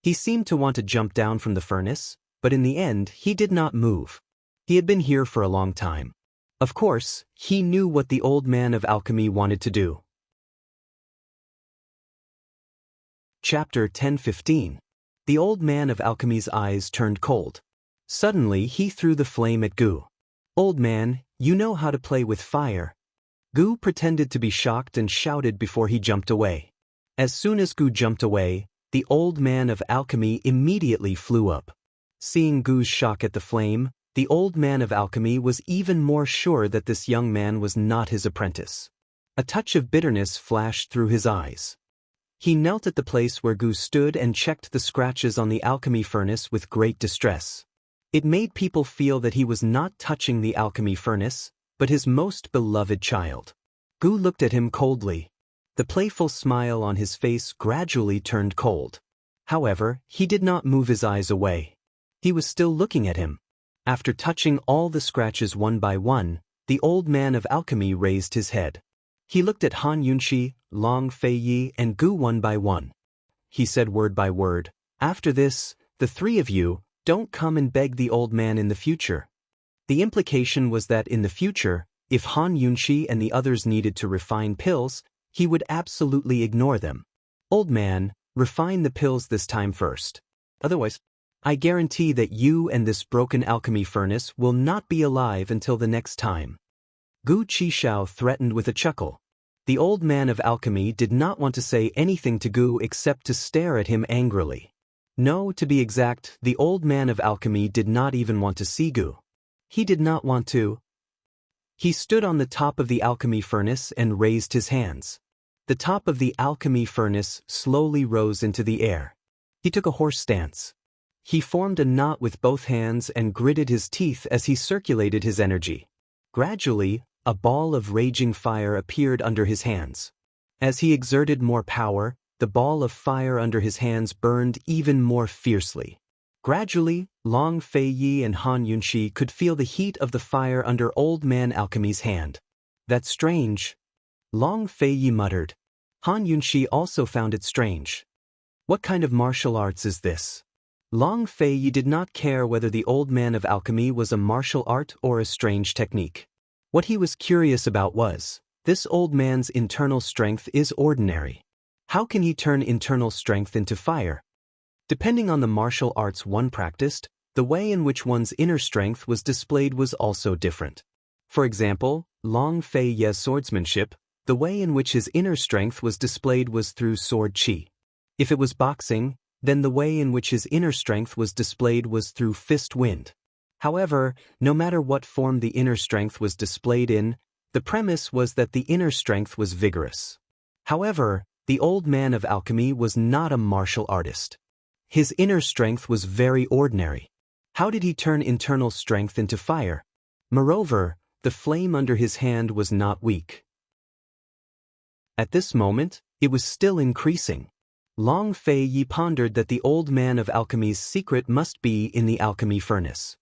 He seemed to want to jump down from the furnace, but in the end he did not move. He had been here for a long time. Of course, he knew what the old man of alchemy wanted to do. Chapter 10:15. The old man of alchemy's eyes turned cold. Suddenly he threw the flame at Gu. "Old man, you know how to play with fire." Gu pretended to be shocked and shouted before he jumped away. As soon as Gu jumped away, the old man of alchemy immediately flew up. Seeing Gu's shock at the flame, the old man of alchemy was even more sure that this young man was not his apprentice. A touch of bitterness flashed through his eyes. He knelt at the place where Gu stood and checked the scratches on the alchemy furnace with great distress. It made people feel that he was not touching the alchemy furnace, but his most beloved child. Gu looked at him coldly. The playful smile on his face gradually turned cold. However, he did not move his eyes away. He was still looking at him. After touching all the scratches one by one, the old man of alchemy raised his head. He looked at Han Yunxi, Long Feiyi, and Gu one by one. He said word by word, "After this, the three of you, don't come and beg the old man in the future." The implication was that in the future, if Han Yunxi and the others needed to refine pills, he would absolutely ignore them. "Old man, refine the pills this time first. Otherwise, I guarantee that you and this broken alchemy furnace will not be alive until the next time." Gu Qishao threatened with a chuckle. The old man of alchemy did not want to say anything to Gu except to stare at him angrily. No, to be exact, the old man of alchemy did not even want to see Gu. He did not want to. He stood on the top of the alchemy furnace and raised his hands. The top of the alchemy furnace slowly rose into the air. He took a horse stance. He formed a knot with both hands and gritted his teeth as he circulated his energy. Gradually, a ball of raging fire appeared under his hands. As he exerted more power, the ball of fire under his hands burned even more fiercely. Gradually, Long Feiyi and Han Yunxi could feel the heat of the fire under Old Man Alchemy's hand. "That's strange," Long Feiyi muttered. Han Yunxi also found it strange. "What kind of martial arts is this?" Long Feiyi did not care whether the Old Man of Alchemy was a martial art or a strange technique. What he was curious about was, this old man's internal strength is ordinary. How can he turn internal strength into fire? Depending on the martial arts one practiced, the way in which one's inner strength was displayed was also different. For example, Long Feiyi's swordsmanship, the way in which his inner strength was displayed was through sword qi. If it was boxing, then the way in which his inner strength was displayed was through fist wind. However, no matter what form the inner strength was displayed in, the premise was that the inner strength was vigorous. However, the Old Man of Alchemy was not a martial artist. His inner strength was very ordinary. How did he turn internal strength into fire? Moreover, the flame under his hand was not weak. At this moment, it was still increasing. Long Feiyi pondered that the Old Man of Alchemy's secret must be in the alchemy furnace.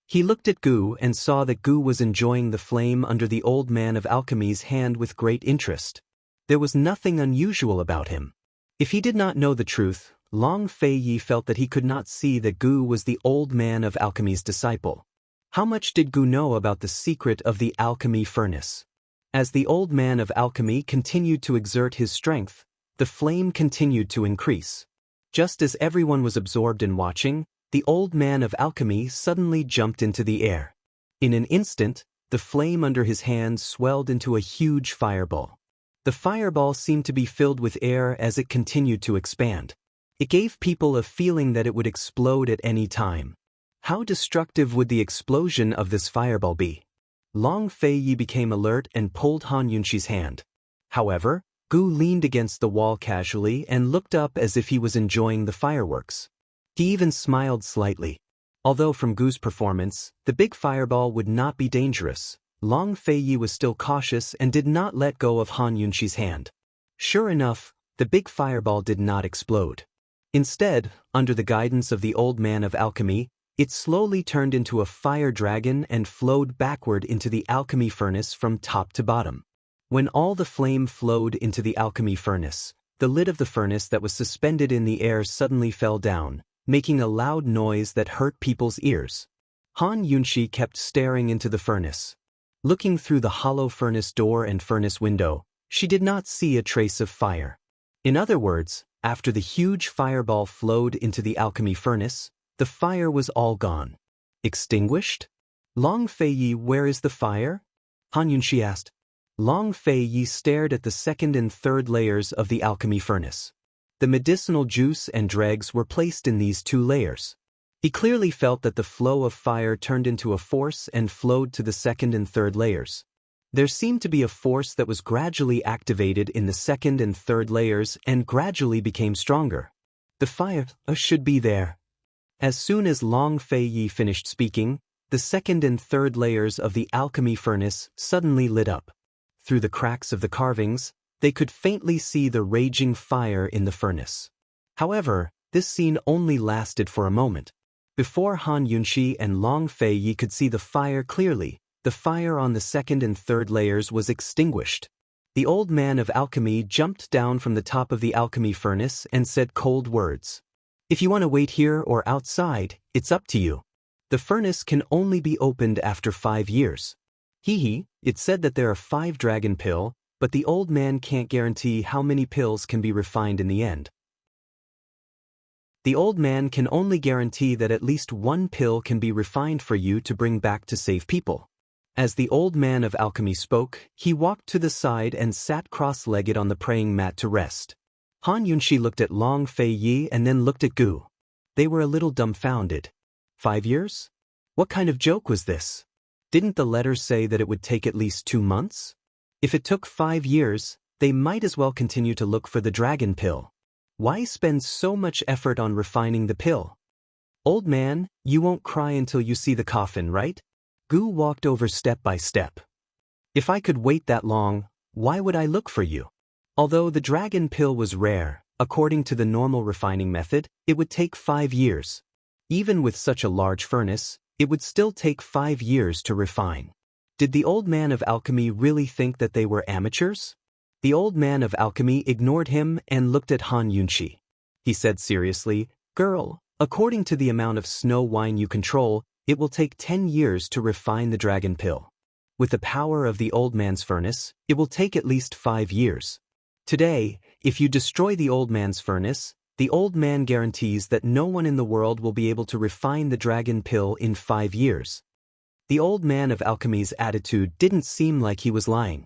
He looked at Gu and saw that Gu was enjoying the flame under the Old Man of Alchemy's hand with great interest. There was nothing unusual about him. If he did not know the truth, Long Feiyi felt that he could not see that Gu was the Old Man of Alchemy's disciple. How much did Gu know about the secret of the alchemy furnace? As the Old Man of Alchemy continued to exert his strength, the flame continued to increase. Just as everyone was absorbed in watching, the Old Man of Alchemy suddenly jumped into the air. In an instant, the flame under his hand swelled into a huge fireball. The fireball seemed to be filled with air as it continued to expand. It gave people a feeling that it would explode at any time. How destructive would the explosion of this fireball be? Long Feiyi became alert and pulled Han Yunxi's hand. However, Gu leaned against the wall casually and looked up as if he was enjoying the fireworks. He even smiled slightly. Although from Gu's performance, the big fireball would not be dangerous, Long Feiyi was still cautious and did not let go of Han Yunxi's hand. Sure enough, the big fireball did not explode. Instead, under the guidance of the Old Man of Alchemy, it slowly turned into a fire dragon and flowed backward into the alchemy furnace from top to bottom. When all the flame flowed into the alchemy furnace, the lid of the furnace that was suspended in the air suddenly fell down, making a loud noise that hurt people's ears. Han Yunshi kept staring into the furnace. Looking through the hollow furnace door and furnace window, she did not see a trace of fire. In other words, after the huge fireball flowed into the alchemy furnace, the fire was all gone. Extinguished? Long Feiyi, where is the fire? Han Yunshi asked. Long Feiyi stared at the second and third layers of the alchemy furnace. The medicinal juice and dregs were placed in these two layers. He clearly felt that the flow of fire turned into a force and flowed to the second and third layers. There seemed to be a force that was gradually activated in the second and third layers and gradually became stronger. The fire should be there. As soon as Long Feiyi finished speaking, the second and third layers of the alchemy furnace suddenly lit up. Through the cracks of the carvings, they could faintly see the raging fire in the furnace. However, this scene only lasted for a moment. Before Han Yunshi and Long Feiyi could see the fire clearly, the fire on the second and third layers was extinguished. The old man of alchemy jumped down from the top of the alchemy furnace and said cold words. If you want to wait here or outside, it's up to you. The furnace can only be opened after 5 years. It said that there are 5 dragon pill, but the old man can't guarantee how many pills can be refined in the end. The old man can only guarantee that at least 1 pill can be refined for you to bring back to save people. As the old man of alchemy spoke, he walked to the side and sat cross-legged on the praying mat to rest. Han Yunshi looked at Long Feiyi and then looked at Gu. They were a little dumbfounded. 5 years? What kind of joke was this? Didn't the letter say that it would take at least 2 months? If it took 5 years, they might as well continue to look for the dragon pill. Why spend so much effort on refining the pill? Old man, you won't cry until you see the coffin, right? Gu walked over step by step. If I could wait that long, why would I look for you? Although the dragon pill was rare, according to the normal refining method, it would take 5 years. Even with such a large furnace, it would still take 5 years to refine. Did the old man of alchemy really think that they were amateurs? The old man of alchemy ignored him and looked at Han Yunshi. He said seriously, "Girl, according to the amount of snow wine you control, it will take 10 years to refine the dragon pill. With the power of the old man's furnace, it will take at least 5 years. Today, if you destroy the old man's furnace, the old man guarantees that no one in the world will be able to refine the dragon pill in 5 years." The old man of alchemy's attitude didn't seem like he was lying.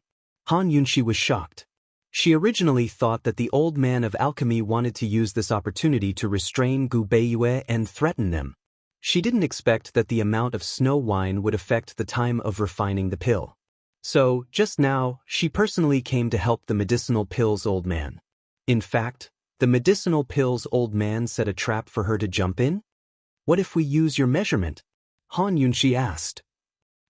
Han Yunshi was shocked. She originally thought that the old man of alchemy wanted to use this opportunity to restrain Gu Beiyue and threaten them. She didn't expect that the amount of snow wine would affect the time of refining the pill. So, just now, she personally came to help the medicinal pill's old man. In fact, the medicinal pill's old man set a trap for her to jump in? What if we use your measurement? Han Yunshi asked.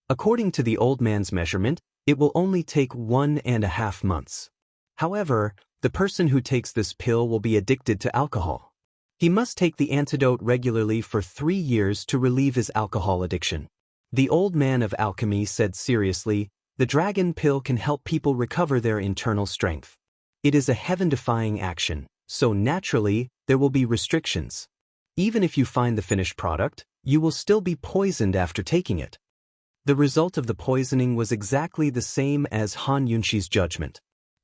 According to the old man's measurement, it will only take 1.5 months. However, the person who takes this pill will be addicted to alcohol. He must take the antidote regularly for 3 years to relieve his alcohol addiction. The old man of alchemy said seriously, "The dragon pill can help people recover their internal strength. It is a heaven-defying action, so naturally, there will be restrictions. Even if you find the finished product, you will still be poisoned after taking it." The result of the poisoning was exactly the same as Han Yunshi's judgment.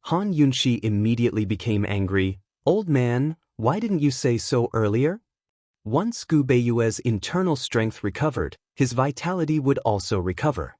Han Yunshi immediately became angry. "Old man, why didn't you say so earlier?" Once Gu Beiyue's internal strength recovered, his vitality would also recover.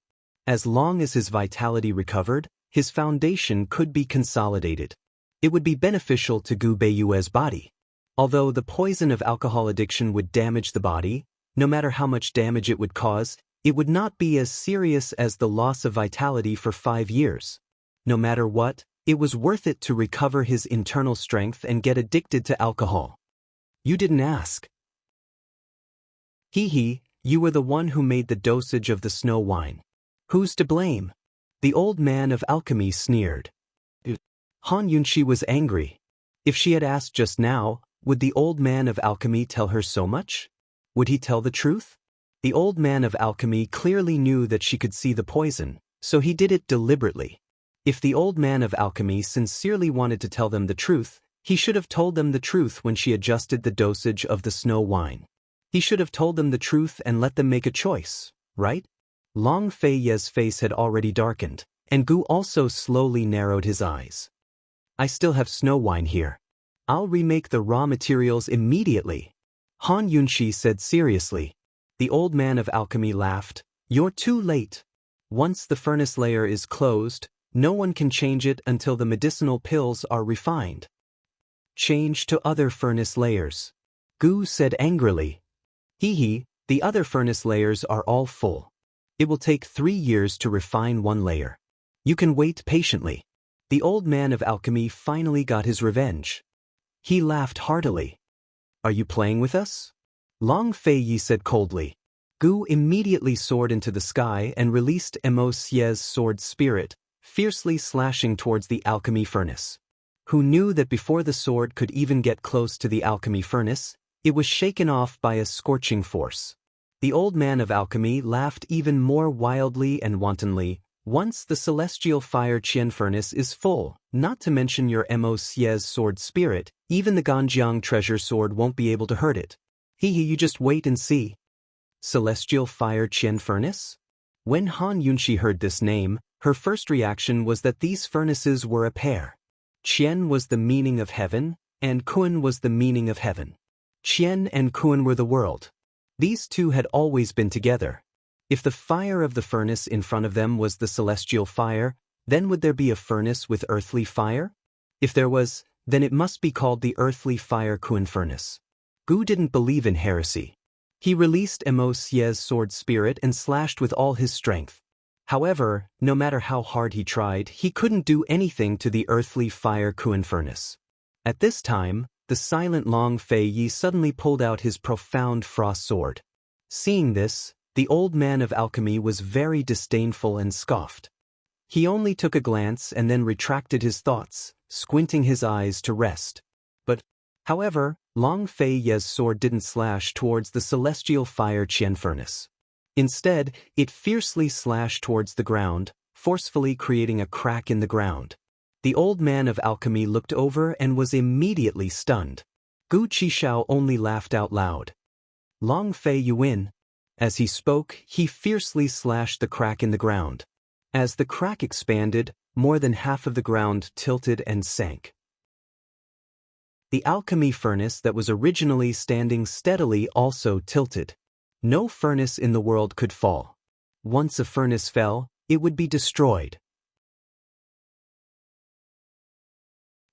As long as his vitality recovered, his foundation could be consolidated. It would be beneficial to Gu Beiyue's body. Although the poison of alcohol addiction would damage the body, no matter how much damage it would cause, it would not be as serious as the loss of vitality for 5 years. No matter what, it was worth it to recover his internal strength and get addicted to alcohol. "You didn't ask." You were the one who made the dosage of the snow wine. Who's to blame?" The old man of alchemy sneered. Han Yunshi was angry. If she had asked just now, would the old man of alchemy tell her so much? Would he tell the truth? The old man of alchemy clearly knew that she could see the poison, so he did it deliberately. If the old man of alchemy sincerely wanted to tell them the truth, He should have told them the truth when she adjusted the dosage of the snow wine. He should have told them the truth and let them make a choice, right? Long Fei Ye's face had already darkened, and Gu also slowly narrowed his eyes. I still have snow wine here. I'll remake the raw materials immediately. Han Yunshi said seriously. The old man of alchemy laughed. You're too late. Once the furnace layer is closed, no one can change it until the medicinal pills are refined. Change to other furnace layers. Gu said angrily. Hee, the other furnace layers are all full. It will take 3 years to refine one layer. You can wait patiently. The old man of alchemy finally got his revenge. He laughed heartily. Are you playing with us? Long Fei Yi said coldly. Gu immediately soared into the sky and released Immerse's sword spirit, fiercely slashing towards the alchemy furnace. Who knew that before the sword could even get close to the alchemy furnace, it was shaken off by a scorching force. The old man of alchemy laughed even more wildly and wantonly. Once the celestial fire Qian furnace is full, not to mention your Immerse's sword spirit, even the Ganjiang treasure sword won't be able to hurt it. You just wait and see. Celestial fire Qian furnace? When Han Yunshi heard this name, her first reaction was that these furnaces were a pair. Qian was the meaning of heaven, and Kun was the meaning of heaven. Qian and Kun were the world. These two had always been together. If the fire of the furnace in front of them was the celestial fire, then would there be a furnace with earthly fire? If there was, then it must be called the earthly fire Kun furnace. Gu didn't believe in heresy. He released Immerse's sword spirit and slashed with all his strength. However, no matter how hard he tried, he couldn't do anything to the earthly fire Kun furnace. At this time, the silent Long Fei Yi suddenly pulled out his profound frost sword. Seeing this, the old man of alchemy was very disdainful and scoffed. He only took a glance and then retracted his thoughts, squinting his eyes to rest. However, Long Fei Ye's sword didn't slash towards the celestial fire Qian furnace. Instead, it fiercely slashed towards the ground, forcefully creating a crack in the ground. The old man of alchemy looked over and was immediately stunned. Gu Qishao only laughed out loud. Long Fei, you win. As he spoke, he fiercely slashed the crack in the ground. As the crack expanded, more than half of the ground tilted and sank. The alchemy furnace that was originally standing steadily also tilted. No furnace in the world could fall. Once a furnace fell, it would be destroyed.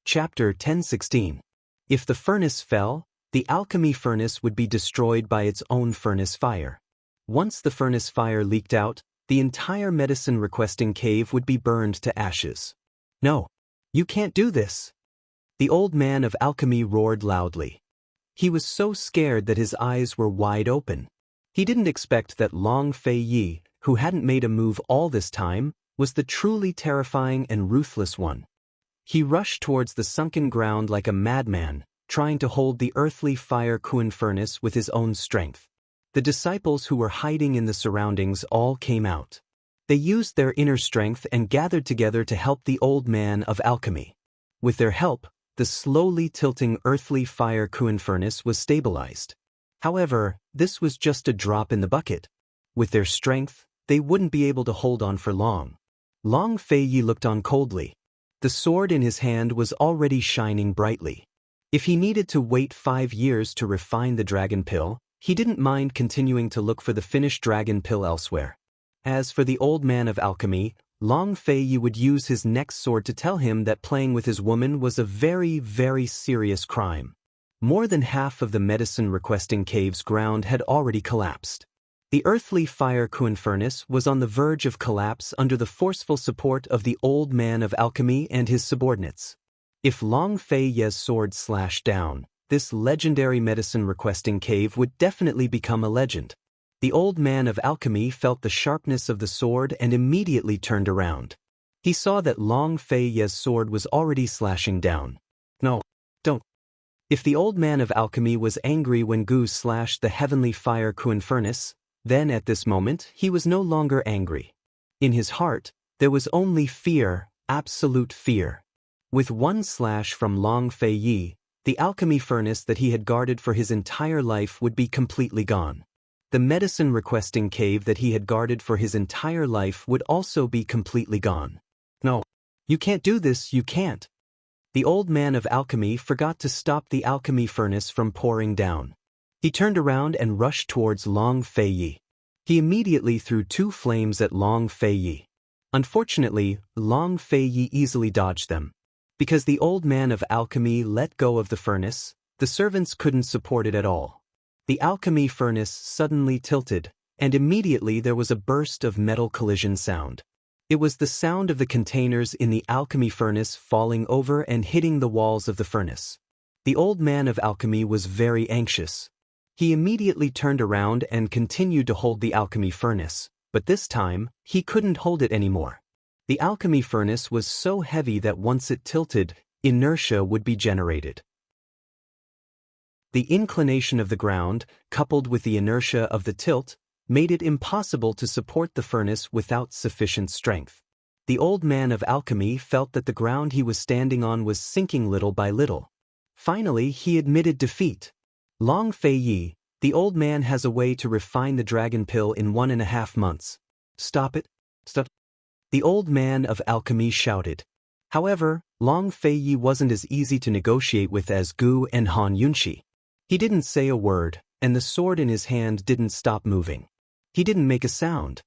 Chapter 10:16. If the furnace fell, the alchemy furnace would be destroyed by its own furnace fire. Once the furnace fire leaked out, the entire medicine-requesting cave would be burned to ashes. No, you can't do this. The old man of alchemy roared loudly. He was so scared that his eyes were wide open. He didn't expect that Long Fei Yi, who hadn't made a move all this time, was the truly terrifying and ruthless one. He rushed towards the sunken ground like a madman, trying to hold the earthly fire Kun furnace with his own strength. The disciples who were hiding in the surroundings all came out. They used their inner strength and gathered together to help the old man of alchemy. With their help, the slowly tilting earthly fire Kun furnace was stabilized. However, this was just a drop in the bucket. With their strength, they wouldn't be able to hold on for long. Long Fei Yi looked on coldly. The sword in his hand was already shining brightly. If he needed to wait 5 years to refine the dragon pill, he didn't mind continuing to look for the finished dragon pill elsewhere. As for the old man of alchemy, Long Fei Yi would use his next sword to tell him that playing with his woman was a very, very serious crime. More than half of the medicine-requesting cave's ground had already collapsed. The earthly fire Kun furnace was on the verge of collapse under the forceful support of the old man of alchemy and his subordinates. If Long Fei Ye's sword slashed down, this legendary medicine-requesting cave would definitely become a legend. The old man of alchemy felt the sharpness of the sword and immediately turned around. He saw that Long Fei Ye's sword was already slashing down. No, don't. If the old man of alchemy was angry when Gu slashed the heavenly fire Kun furnace, then at this moment he was no longer angry. In his heart, there was only fear, absolute fear. With one slash from Long Fei Yi, the alchemy furnace that he had guarded for his entire life would be completely gone. The medicine-requesting cave that he had guarded for his entire life would also be completely gone. No. You can't do this, you can't. The old man of alchemy forgot to stop the alchemy furnace from pouring down. He turned around and rushed towards Long Fei Yi. He immediately threw 2 flames at Long Fei Yi. Unfortunately, Long Fei Yi easily dodged them. Because the old man of alchemy let go of the furnace, the servants couldn't support it at all. The alchemy furnace suddenly tilted, and immediately there was a burst of metal collision sound. It was the sound of the containers in the alchemy furnace falling over and hitting the walls of the furnace. The old man of alchemy was very anxious. He immediately turned around and continued to hold the alchemy furnace, but this time, he couldn't hold it anymore. The alchemy furnace was so heavy that once it tilted, inertia would be generated. The inclination of the ground, coupled with the inertia of the tilt, made it impossible to support the furnace without sufficient strength. The old man of alchemy felt that the ground he was standing on was sinking little by little. Finally, he admitted defeat. Long Fei Yi, the old man has a way to refine the dragon pill in 1.5 months. Stop it. Stop. The old man of alchemy shouted. However, Long Fei Yi wasn't as easy to negotiate with as Gu and Han Yunxi. He didn't say a word, and the sword in his hand didn't stop moving. He didn't make a sound.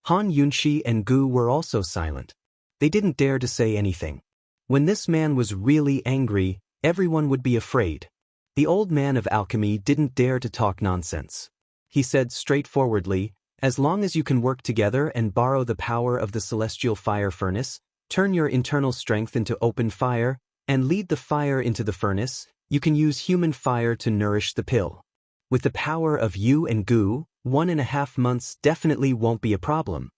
Han Yunxi and Gu were also silent. They didn't dare to say anything. When this man was really angry, everyone would be afraid. The old man of alchemy didn't dare to talk nonsense. He said straightforwardly, "As long as you can work together and borrow the power of the celestial fire furnace, turn your internal strength into open fire, and lead the fire into the furnace, you can use human fire to nourish the pill. With the power of you and Gu, 1.5 months definitely won't be a problem."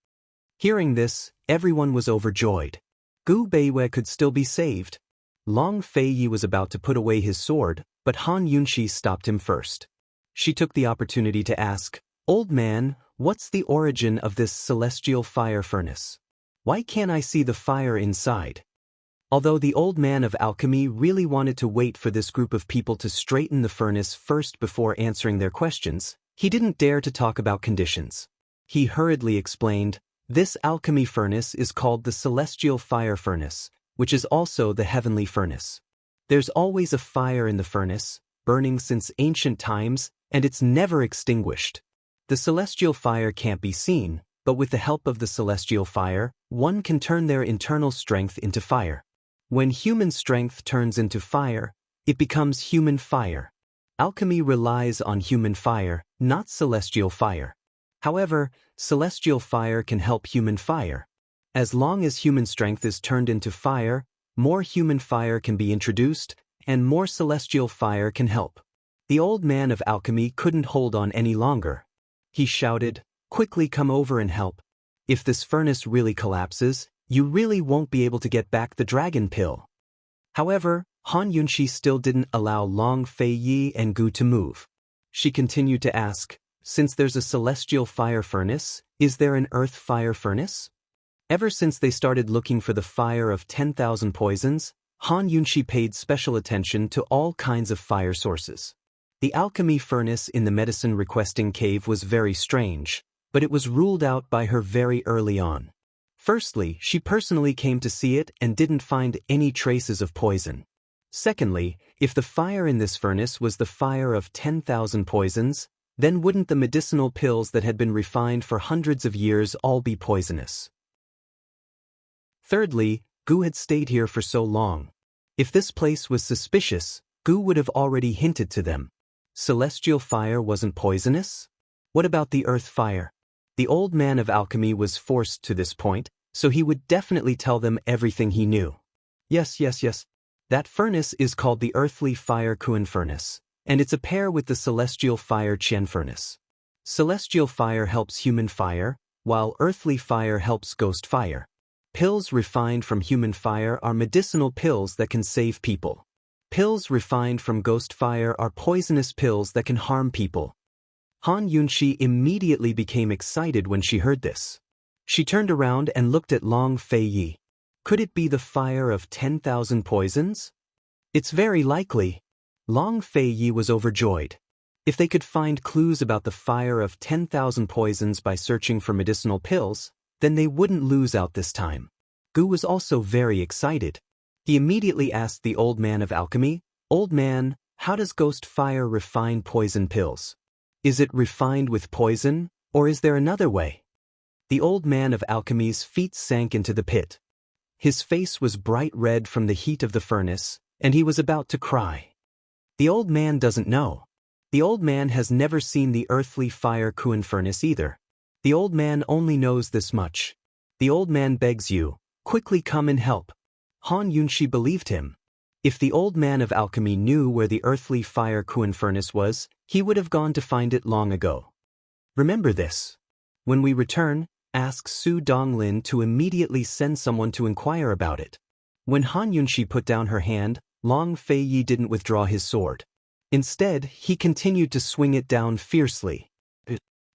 Hearing this, everyone was overjoyed. Gu Beiwei could still be saved. Long Fei Yi was about to put away his sword, but Han Yunxi stopped him first. She took the opportunity to ask, "Old man, what's the origin of this celestial fire furnace? Why can't I see the fire inside?" Although the old man of alchemy really wanted to wait for this group of people to straighten the furnace first before answering their questions, he didn't dare to talk about conditions. He hurriedly explained, "This alchemy furnace is called the celestial fire furnace, which is also the heavenly furnace. There's always a fire in the furnace, burning since ancient times, and it's never extinguished. The celestial fire can't be seen, but with the help of the celestial fire, one can turn their internal strength into fire. When human strength turns into fire, it becomes human fire. Alchemy relies on human fire, not celestial fire. However, celestial fire can help human fire. As long as human strength is turned into fire, more human fire can be introduced, and more celestial fire can help." The old man of alchemy couldn't hold on any longer. He shouted, "Quickly come over and help. If this furnace really collapses, you really won't be able to get back the dragon pill." However, Han Yunxi still didn't allow Long Fei Yi and Gu to move. She continued to ask, "Since there's a celestial fire furnace, is there an earth fire furnace?" Ever since they started looking for the fire of 10,000 poisons, Han Yunxi paid special attention to all kinds of fire sources. The alchemy furnace in the medicine-requesting cave was very strange, but it was ruled out by her very early on. Firstly, she personally came to see it and didn't find any traces of poison. Secondly, if the fire in this furnace was the fire of 10,000 poisons, then wouldn't the medicinal pills that had been refined for hundreds of years all be poisonous? Thirdly, Gu had stayed here for so long. If this place was suspicious, Gu would have already hinted to them. Celestial fire wasn't poisonous? What about the earth fire? The old man of alchemy was forced to this point, so he would definitely tell them everything he knew. Yes. That furnace is called the earthly fire Kuan furnace, and it's a pair with the celestial fire Qian furnace. Celestial fire helps human fire, while earthly fire helps ghost fire. Pills refined from human fire are medicinal pills that can save people. Pills refined from ghost fire are poisonous pills that can harm people. Han Yunxi immediately became excited when she heard this. She turned around and looked at Long Fei Yi. Could it be the fire of 10,000 poisons? It's very likely. Long Fei Yi was overjoyed. If they could find clues about the fire of 10,000 poisons by searching for medicinal pills, then they wouldn't lose out this time. Gu was also very excited. He immediately asked the old man of alchemy, "Old man, how does ghost fire refine poison pills? Is it refined with poison, or is there another way?" The old man of alchemy's feet sank into the pit. His face was bright red from the heat of the furnace, and he was about to cry. The old man doesn't know. The old man has never seen the earthly fire Kuan furnace either. The old man only knows this much. The old man begs you, "Quickly come and help." Han Yunshi believed him. If the old man of alchemy knew where the earthly fire Kuan furnace was, he would have gone to find it long ago. Remember this. When we return, ask Su Donglin to immediately send someone to inquire about it. When Han Yunshi put down her hand, Long Fei Yi didn't withdraw his sword. Instead, he continued to swing it down fiercely.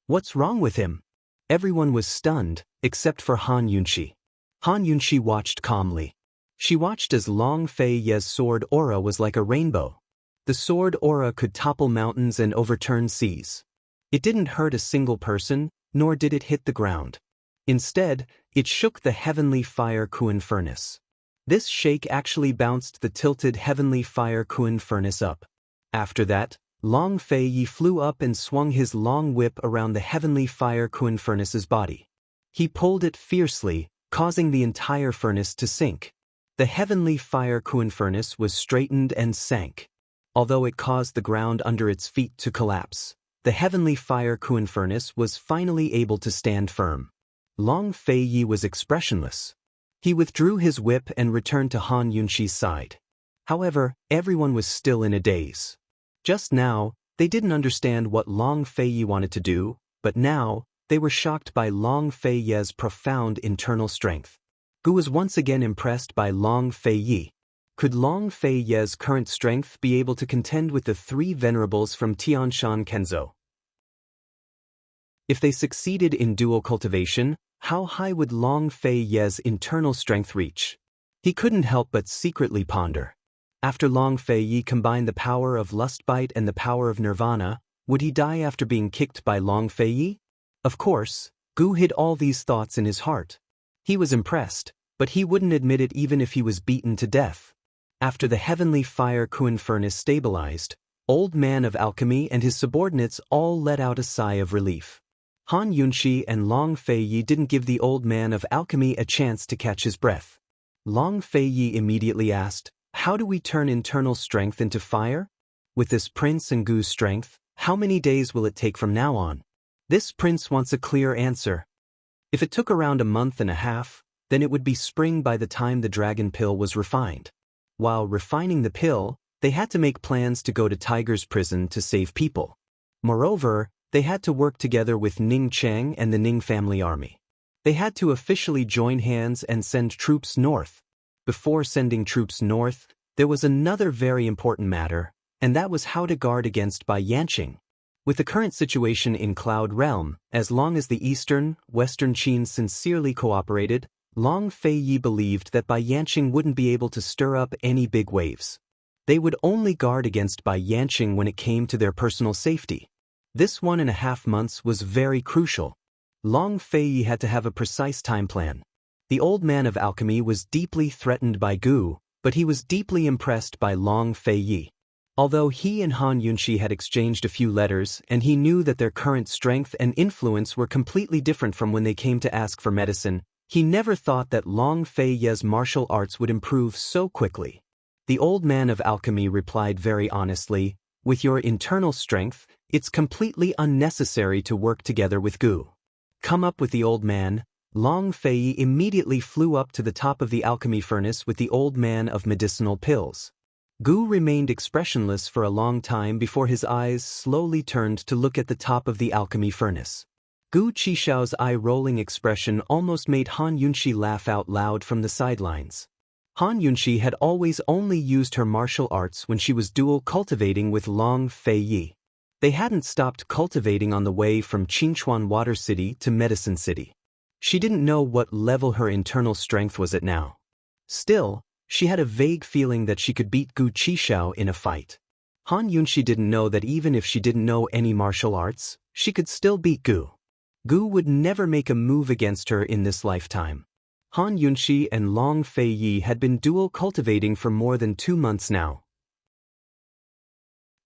What's wrong with him? Everyone was stunned, except for Han Yunshi. Han Yunshi watched calmly. She watched as Long Fei Ye's sword aura was like a rainbow. The sword aura could topple mountains and overturn seas. It didn't hurt a single person, nor did it hit the ground. Instead, it shook the heavenly fire Kuan furnace. This shake actually bounced the tilted heavenly fire Kuan furnace up. After that, Long Fei Yi flew up and swung his long whip around the heavenly fire Kuan furnace's body. He pulled it fiercely, causing the entire furnace to sink. The heavenly fire Kuan furnace was straightened and sank. Although it caused the ground under its feet to collapse, the heavenly fire Kuan furnace was finally able to stand firm. Long Fei Yi was expressionless. He withdrew his whip and returned to Han Yunshi's side. However, everyone was still in a daze. Just now, they didn't understand what Long Fei Yi wanted to do, but now, they were shocked by Long Fei Yi's profound internal strength. Gu was once again impressed by Long Fei Yi. Could Long Fei Yi's current strength be able to contend with the three venerables from Tianshan Kenzo? If they succeeded in dual cultivation, how high would Long Fei Yi's internal strength reach? He couldn't help but secretly ponder. After Long Fei Yi combined the power of Lustbite and the power of Nirvana, would he die after being kicked by Long Fei Yi? Of course, Gu hid all these thoughts in his heart. He was impressed, but he wouldn't admit it even if he was beaten to death. After the heavenly fire Kuan furnace stabilized, Old Man of Alchemy and his subordinates all let out a sigh of relief. Han Yunshi and Long Fei Yi didn't give the Old Man of Alchemy a chance to catch his breath. Long Fei Yi immediately asked, "How do we turn internal strength into fire? With this prince and Gu's strength, how many days will it take from now on?" This prince wants a clear answer. If it took around a month and a half, then it would be spring by the time the dragon pill was refined. While refining the pill, they had to make plans to go to Tiger's prison to save people. Moreover, they had to work together with Ning Cheng and the Ning family army. They had to officially join hands and send troops north. Before sending troops north, there was another very important matter, and that was how to guard against Bai Yanqing. With the current situation in Cloud Realm, as long as the Eastern, Western Qin sincerely cooperated, Long Fei Yi believed that Bai Yanqing wouldn't be able to stir up any big waves. They would only guard against Bai Yanqing when it came to their personal safety. This 1.5 months was very crucial. Long Fei Yi had to have a precise time plan. The Old Man of Alchemy was deeply threatened by Gu, but he was deeply impressed by Long Fei Yi. Although he and Han Yunshi had exchanged a few letters and he knew that their current strength and influence were completely different from when they came to ask for medicine, he never thought that Long Fei Yi's martial arts would improve so quickly. The Old Man of Alchemy replied very honestly, "With your internal strength, it's completely unnecessary to work together with Gu." Come up with the old man. Long Fei Yi immediately flew up to the top of the alchemy furnace with the Old Man of medicinal pills. Gu remained expressionless for a long time before his eyes slowly turned to look at the top of the alchemy furnace. Gu Qixiao's eye-rolling expression almost made Han Yunshi laugh out loud from the sidelines. Han Yunshi had always only used her martial arts when she was dual cultivating with Long Fei Yi. They hadn't stopped cultivating on the way from Qinchuan Water City to Medicine City. She didn't know what level her internal strength was at now. Still, she had a vague feeling that she could beat Gu Qishao in a fight. Han Yunxi didn't know that even if she didn't know any martial arts, she could still beat Gu. Gu would never make a move against her in this lifetime. Han Yunxi and Long Fei Yi had been dual cultivating for more than 2 months now.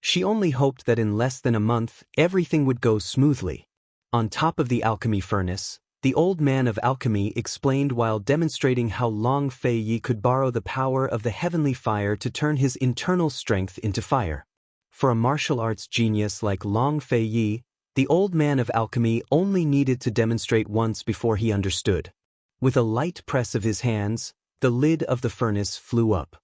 She only hoped that in less than a month, everything would go smoothly. On top of the alchemy furnace, the old man of alchemy explained while demonstrating how Long Fei Yi could borrow the power of the heavenly fire to turn his internal strength into fire. For a martial arts genius like Long Fei Yi, the old man of alchemy only needed to demonstrate once before he understood. With a light press of his hands, the lid of the furnace flew up.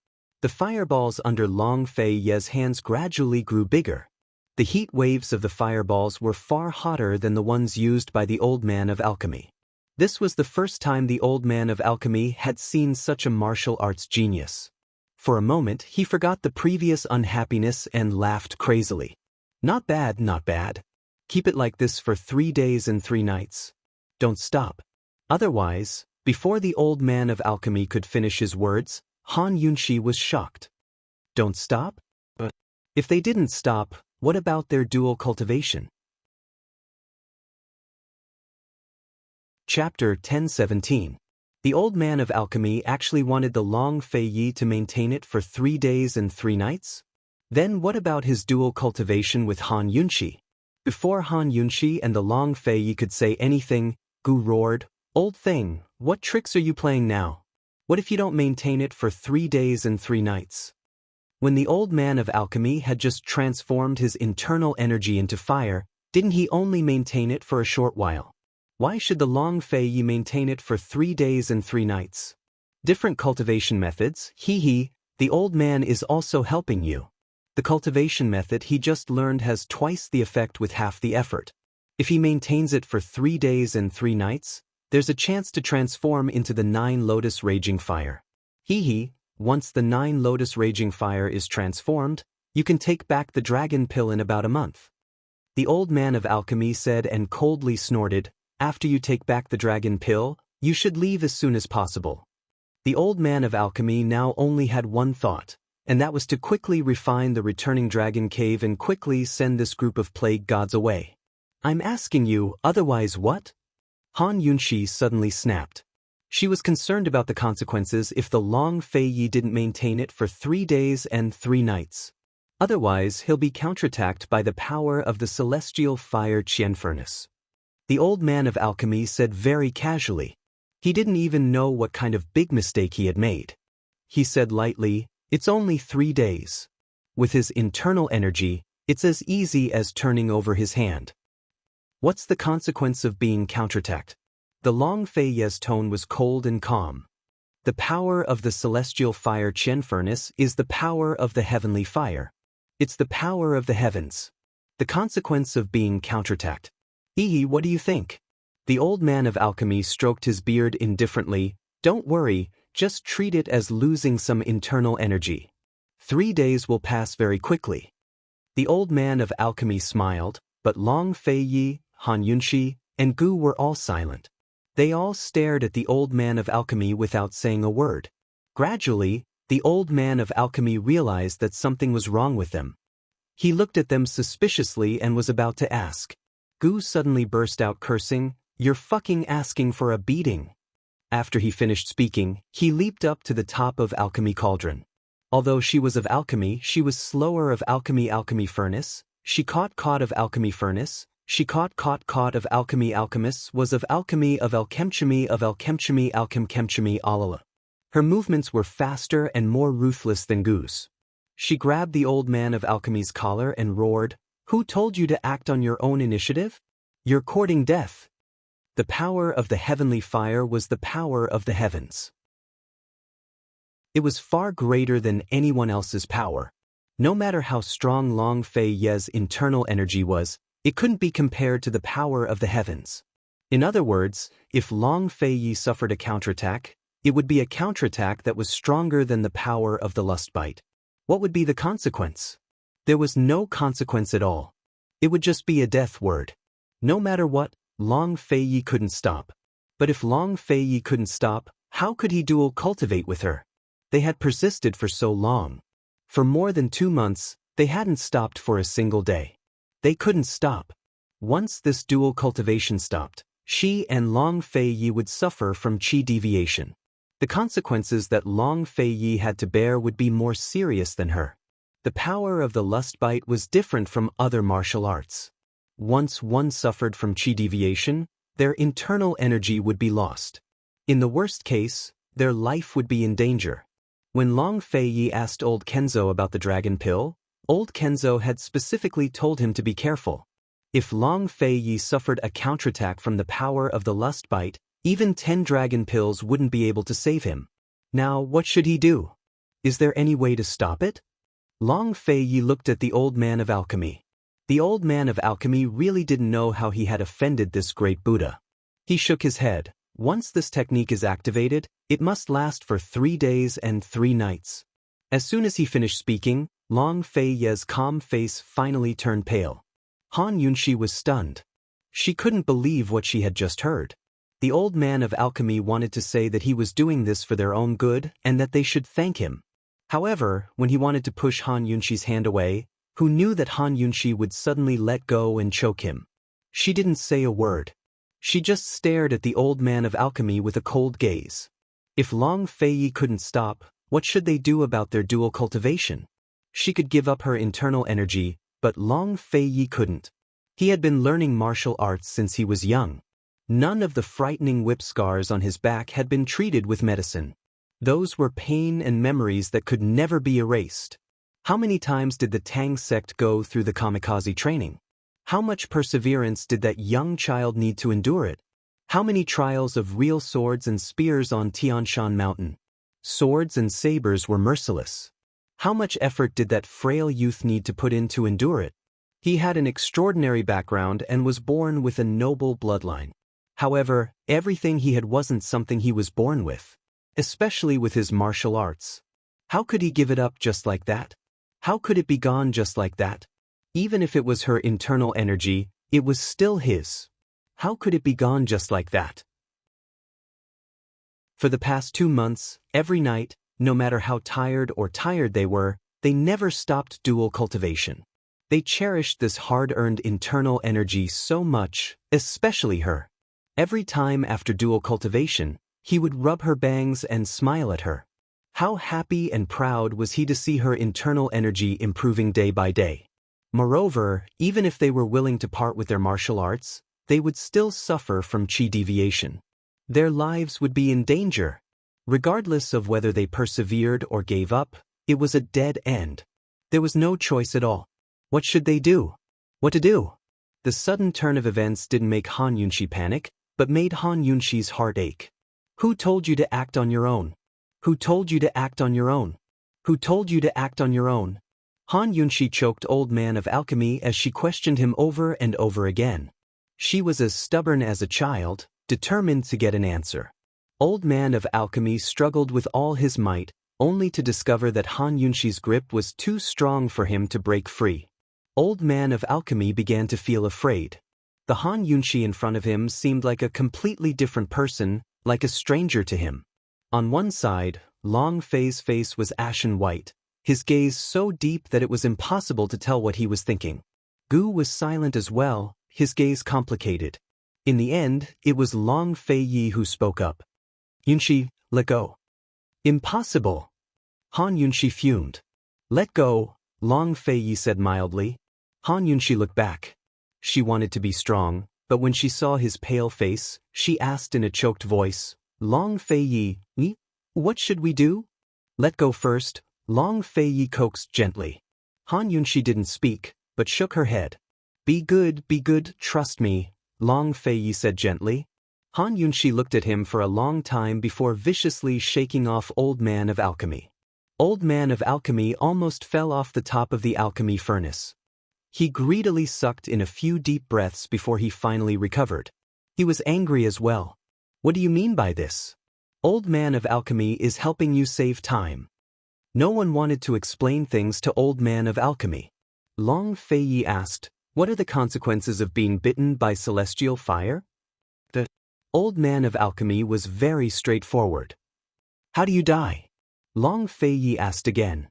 The fireballs under Long Fei Yi's hands gradually grew bigger. The heat waves of the fireballs were far hotter than the ones used by the old man of alchemy. This was the first time the old man of alchemy had seen such a martial arts genius. For a moment, he forgot the previous unhappiness and laughed crazily. Not bad, not bad. Keep it like this for 3 days and 3 nights. Don't stop. Otherwise, before the old man of alchemy could finish his words, Han Yunxi was shocked. Don't stop? But if they didn't stop, what about their dual cultivation? Chapter 10:17. The old man of alchemy actually wanted the Long Fei Yi to maintain it for 3 days and 3 nights? Then what about his dual cultivation with Han Yunxi? Before Han Yunxi and the Long Fei Yi could say anything, Gu roared, "Old thing, what tricks are you playing now? What if you don't maintain it for 3 days and 3 nights? When the old man of alchemy had just transformed his internal energy into fire, didn't he only maintain it for a short while? Why should the Long Fei Yi maintain it for 3 days and 3 nights? Different cultivation methods, the old man is also helping you. The cultivation method he just learned has twice the effect with half the effort. If he maintains it for 3 days and 3 nights, there's a chance to transform into the 9 Lotus Raging Fire. Once the 9 Lotus Raging Fire is transformed, you can take back the dragon pill in about a month." The old man of alchemy said and coldly snorted, "After you take back the dragon pill, you should leave as soon as possible." The old man of alchemy now only had one thought, and that was to quickly refine the returning dragon cave and quickly send this group of plague gods away. "I'm asking you, otherwise what?" Han Yunxi suddenly snapped. She was concerned about the consequences if the Long Fei Yi didn't maintain it for 3 days and 3 nights. Otherwise, he'll be counterattacked by the power of the celestial fire Qian furnace. The old man of alchemy said very casually. He didn't even know what kind of big mistake he had made. He said lightly, "It's only 3 days. With his internal energy, it's as easy as turning over his hand. What's the consequence of being counterattacked?" The Long Fei Yi's tone was cold and calm. "The power of the celestial fire Qian furnace is the power of the heavenly fire. It's the power of the heavens. The consequence of being counterattacked. What do you think?" The old man of alchemy stroked his beard indifferently. "Don't worry, just treat it as losing some internal energy. 3 days will pass very quickly." The old man of alchemy smiled, but Long Fei Yi, Han Yunxi, and Gu were all silent. They all stared at the old man of alchemy without saying a word. Gradually, the old man of alchemy realized that something was wrong with them. He looked at them suspiciously and was about to ask. Gu suddenly burst out cursing, "You're fucking asking for a beating." After he finished speaking, he leaped up to the top of alchemy cauldron. Although she was of alchemy, she was slower of alchemy furnace. She caught of alchemy furnace. She caught of alchemy alchemists was of alchemy alchemchemy alala. Her movements were faster and more ruthless than Gu's. She grabbed the old man of alchemy's collar and roared, "Who told you to act on your own initiative? You're courting death." The power of the heavenly fire was the power of the heavens. It was far greater than anyone else's power. No matter how strong Long Fei Yi's internal energy was, it couldn't be compared to the power of the heavens. In other words, if Long Fei Yi suffered a counterattack, it would be a counterattack that was stronger than the power of the lust bite. What would be the consequence? There was no consequence at all. It would just be a death word. No matter what, Long Fei Yi couldn't stop. But if Long Fei Yi couldn't stop, how could he dual cultivate with her? They had persisted for so long. For more than 2 months, they hadn't stopped for a single day. They couldn't stop. Once this dual cultivation stopped, she and Long Fei Yi would suffer from qi deviation. The consequences that Long Fei Yi had to bear would be more serious than her. The power of the lust bite was different from other martial arts. Once one suffered from qi deviation, their internal energy would be lost. In the worst case, their life would be in danger. When Long Fei Yi asked old Kenzo about the dragon pill, old Kenzo had specifically told him to be careful. If Long Fei Yi suffered a counterattack from the power of the lust bite, even 10 dragon pills wouldn't be able to save him. Now, what should he do? Is there any way to stop it? Long Fei Yi looked at the old man of alchemy. The old man of alchemy really didn't know how he had offended this great Buddha. He shook his head. Once this technique is activated, it must last for 3 days and 3 nights. As soon as he finished speaking, Long Fei Yi's calm face finally turned pale. Han Yunxi was stunned. She couldn't believe what she had just heard. The old man of alchemy wanted to say that he was doing this for their own good and that they should thank him. However, when he wanted to push Han Yunxi's hand away, who knew that Han Yunxi would suddenly let go and choke him? She didn't say a word. She just stared at the old man of alchemy with a cold gaze. If Long Fei Yi couldn't stop, what should they do about their dual cultivation? She could give up her internal energy, but Long Fei Yi couldn't. He had been learning martial arts since he was young. None of the frightening whip scars on his back had been treated with medicine. Those were pain and memories that could never be erased. How many times did the Tang sect go through the kamikaze training? How much perseverance did that young child need to endure it? How many trials of real swords and spears on Tianshan Mountain? Swords and sabers were merciless. How much effort did that frail youth need to put in to endure it? He had an extraordinary background and was born with a noble bloodline. However, everything he had wasn't something he was born with, especially with his martial arts. How could he give it up just like that? How could it be gone just like that? Even if it was her internal energy, it was still his. How could it be gone just like that? For the past 2 months, every night, no matter how tired they were, they never stopped dual cultivation. They cherished this hard-earned internal energy so much, especially her. Every time after dual cultivation, he would rub her bangs and smile at her. How happy and proud was he to see her internal energy improving day by day. Moreover, even if they were willing to part with their martial arts, they would still suffer from qi deviation. Their lives would be in danger. Regardless of whether they persevered or gave up, it was a dead end. There was no choice at all. What should they do? What to do? The sudden turn of events didn't make Han Yunxi panic, but made Han Yunxi's heart ache. Who told you to act on your own? Who told you to act on your own? Who told you to act on your own? Han Yunxi choked old man of alchemy as she questioned him over and over again. She was as stubborn as a child, determined to get an answer. Old man of alchemy struggled with all his might, only to discover that Han Yunxi's grip was too strong for him to break free. Old man of alchemy began to feel afraid. The Han Yunxi in front of him seemed like a completely different person, like a stranger to him. On one side, Long Fei's face was ashen white, his gaze so deep that it was impossible to tell what he was thinking. Gu was silent as well, his gaze complicated. In the end, it was Long Fei Yi who spoke up. Yunxi, let go. Impossible. Han Yunxi fumed. Let go, Long Fei Yi said mildly. Han Yunxi looked back. She wanted to be strong, but when she saw his pale face, she asked in a choked voice, Long Fei Yi, what should we do? Let go first, Long Fei Yi coaxed gently. Han Yunxi didn't speak, but shook her head. Be good, trust me, Long Fei Yi said gently. Han Yunxi looked at him for a long time before viciously shaking off Old Man of Alchemy. Old Man of Alchemy almost fell off the top of the alchemy furnace. He greedily sucked in a few deep breaths before he finally recovered. He was angry as well. What do you mean by this? Old Man of Alchemy is helping you save time. No one wanted to explain things to Old Man of Alchemy. Long Fei Yi asked, what are the consequences of being bitten by celestial fire? The Old Man of Alchemy was very straightforward. How do you die? Long Feiyi asked again.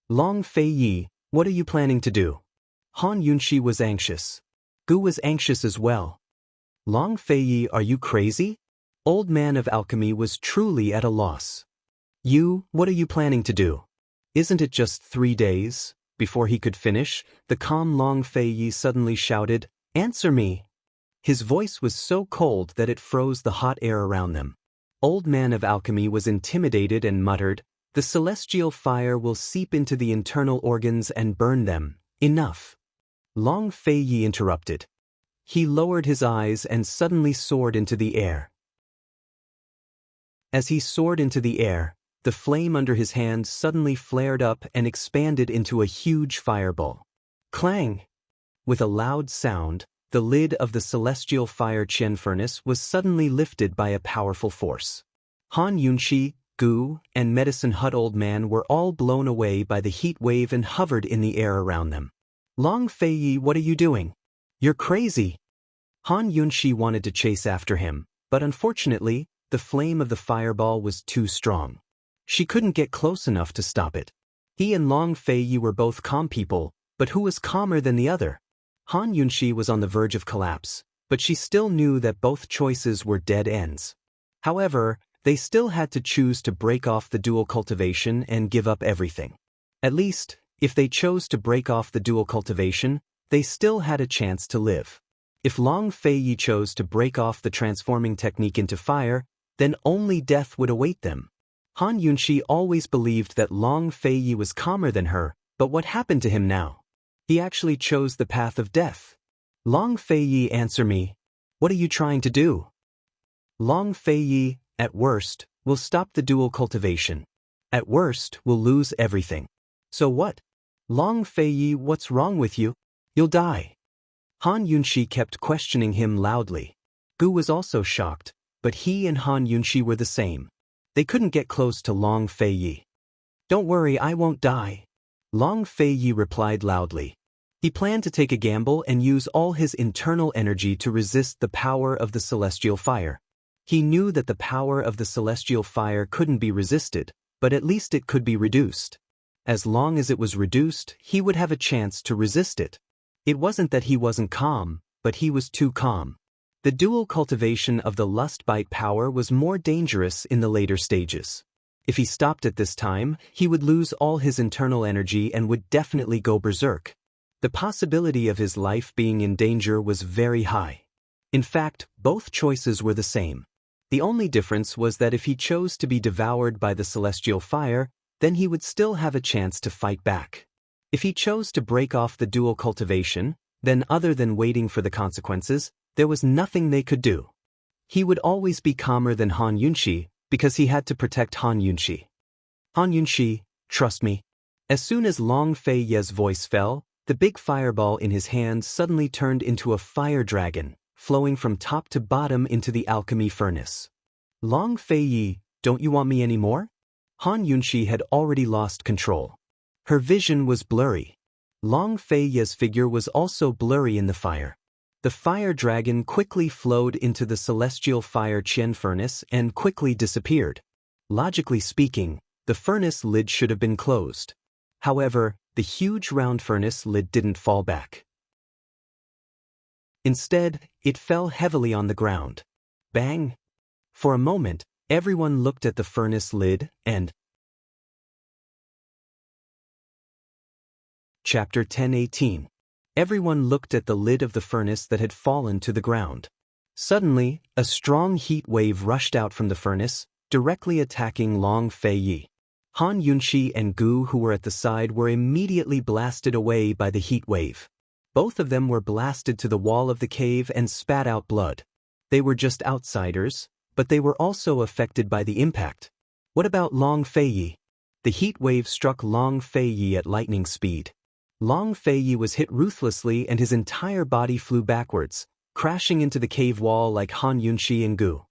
Long Feiyi, what are you planning to do? Han Yunshi was anxious. Gu was anxious as well. Long Feiyi, are you crazy? Old Man of Alchemy was truly at a loss. What are you planning to do? Isn't it just 3 days? Before he could finish, the calm Long Feiyi suddenly shouted, Answer me! His voice was so cold that it froze the hot air around them. Old Man of Alchemy was intimidated and muttered, The celestial fire will seep into the internal organs and burn them. Enough. Long Feiyi interrupted. He lowered his eyes and suddenly soared into the air. As he soared into the air, the flame under his hand suddenly flared up and expanded into a huge fireball. Clang! With a loud sound, the lid of the celestial fire Qian furnace was suddenly lifted by a powerful force. Han Yunshi, Gu, and Medicine Hut Old Man were all blown away by the heat wave and hovered in the air around them. Long Feiyi, what are you doing? You're crazy! Han Yunshi wanted to chase after him, but unfortunately, the flame of the fireball was too strong. She couldn't get close enough to stop it. He and Long Feiyi were both calm people, but who was calmer than the other? Han Yunshi was on the verge of collapse, but she still knew that both choices were dead ends. However, they still had to choose to break off the dual cultivation and give up everything. At least, if they chose to break off the dual cultivation, they still had a chance to live. If Long Feiyi chose to break off the transforming technique into fire, then only death would await them. Han Yunshi always believed that Long Feiyi was calmer than her, but what happened to him now? He actually chose the path of death. Long Feiyi, answer me. What are you trying to do? Long Feiyi, at worst, will stop the dual cultivation. At worst, we'll lose everything. So what? Long Feiyi, what's wrong with you? You'll die. Han Yunshi kept questioning him loudly. Gu was also shocked, but he and Han Yunshi were the same. They couldn't get close to Long Feiyi. Don't worry, I won't die. Long Feiyi replied loudly. He planned to take a gamble and use all his internal energy to resist the power of the celestial fire. He knew that the power of the celestial fire couldn't be resisted, but at least it could be reduced. As long as it was reduced, he would have a chance to resist it. It wasn't that he wasn't calm, but he was too calm. The dual cultivation of the lust bite power was more dangerous in the later stages. If he stopped at this time, he would lose all his internal energy and would definitely go berserk. The possibility of his life being in danger was very high. In fact, both choices were the same. The only difference was that if he chose to be devoured by the celestial fire, then he would still have a chance to fight back. If he chose to break off the dual cultivation, then other than waiting for the consequences, there was nothing they could do. He would always be calmer than Han Yunshi, because he had to protect Han Yunshi. Han Yunshi, trust me. As soon as Long Feiyi's voice fell, the big fireball in his hand suddenly turned into a fire dragon, flowing from top to bottom into the alchemy furnace. Long Feiyi, don't you want me anymore? Han Yunshi had already lost control. Her vision was blurry. Long Feiyi's figure was also blurry in the fire. The fire dragon quickly flowed into the celestial fire Qian furnace and quickly disappeared. Logically speaking, the furnace lid should have been closed. However, the huge round furnace lid didn't fall back. Instead, it fell heavily on the ground. Bang! For a moment, everyone looked at the furnace lid and... Chapter 10:18. Everyone looked at the lid of the furnace that had fallen to the ground. Suddenly, a strong heat wave rushed out from the furnace, directly attacking Long Feiyi. Han Yunshi and Gu, who were at the side, were immediately blasted away by the heat wave. Both of them were blasted to the wall of the cave and spat out blood. They were just outsiders, but they were also affected by the impact. What about Long Feiyi? The heat wave struck Long Feiyi at lightning speed. Long Feiyi was hit ruthlessly and his entire body flew backwards, crashing into the cave wall like Han Yunshi and Gu.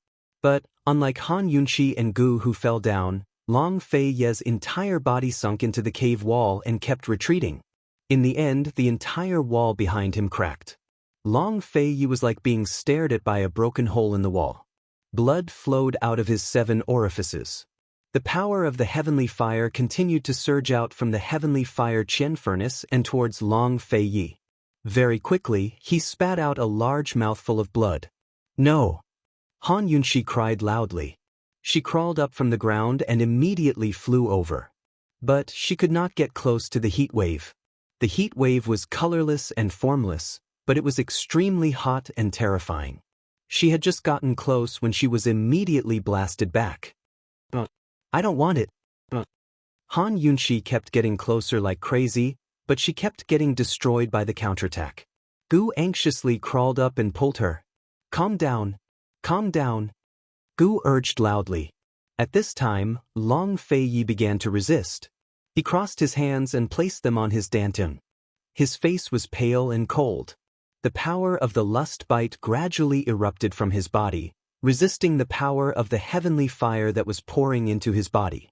But, unlike Han Yunshi and Gu who fell down, Long Feiyi's entire body sunk into the cave wall and kept retreating. In the end, the entire wall behind him cracked. Long Feiyi was like being stared at by a broken hole in the wall. Blood flowed out of his 7 orifices. The power of the heavenly fire continued to surge out from the heavenly fire Qian furnace and towards Long Fei Yi. Very quickly, he spat out a large mouthful of blood. No! Han Yunxi cried loudly. She crawled up from the ground and immediately flew over. But she could not get close to the heat wave. The heat wave was colorless and formless, but it was extremely hot and terrifying. She had just gotten close when she was immediately blasted back. I don't want it. Han Yunxi kept getting closer like crazy, but she kept getting destroyed by the counterattack. Gu anxiously crawled up and pulled her. Calm down. Calm down. Gu urged loudly. At this time, Long Fei Yi began to resist. He crossed his hands and placed them on his dantian. His face was pale and cold. The power of the lust bite gradually erupted from his body, resisting the power of the heavenly fire that was pouring into his body.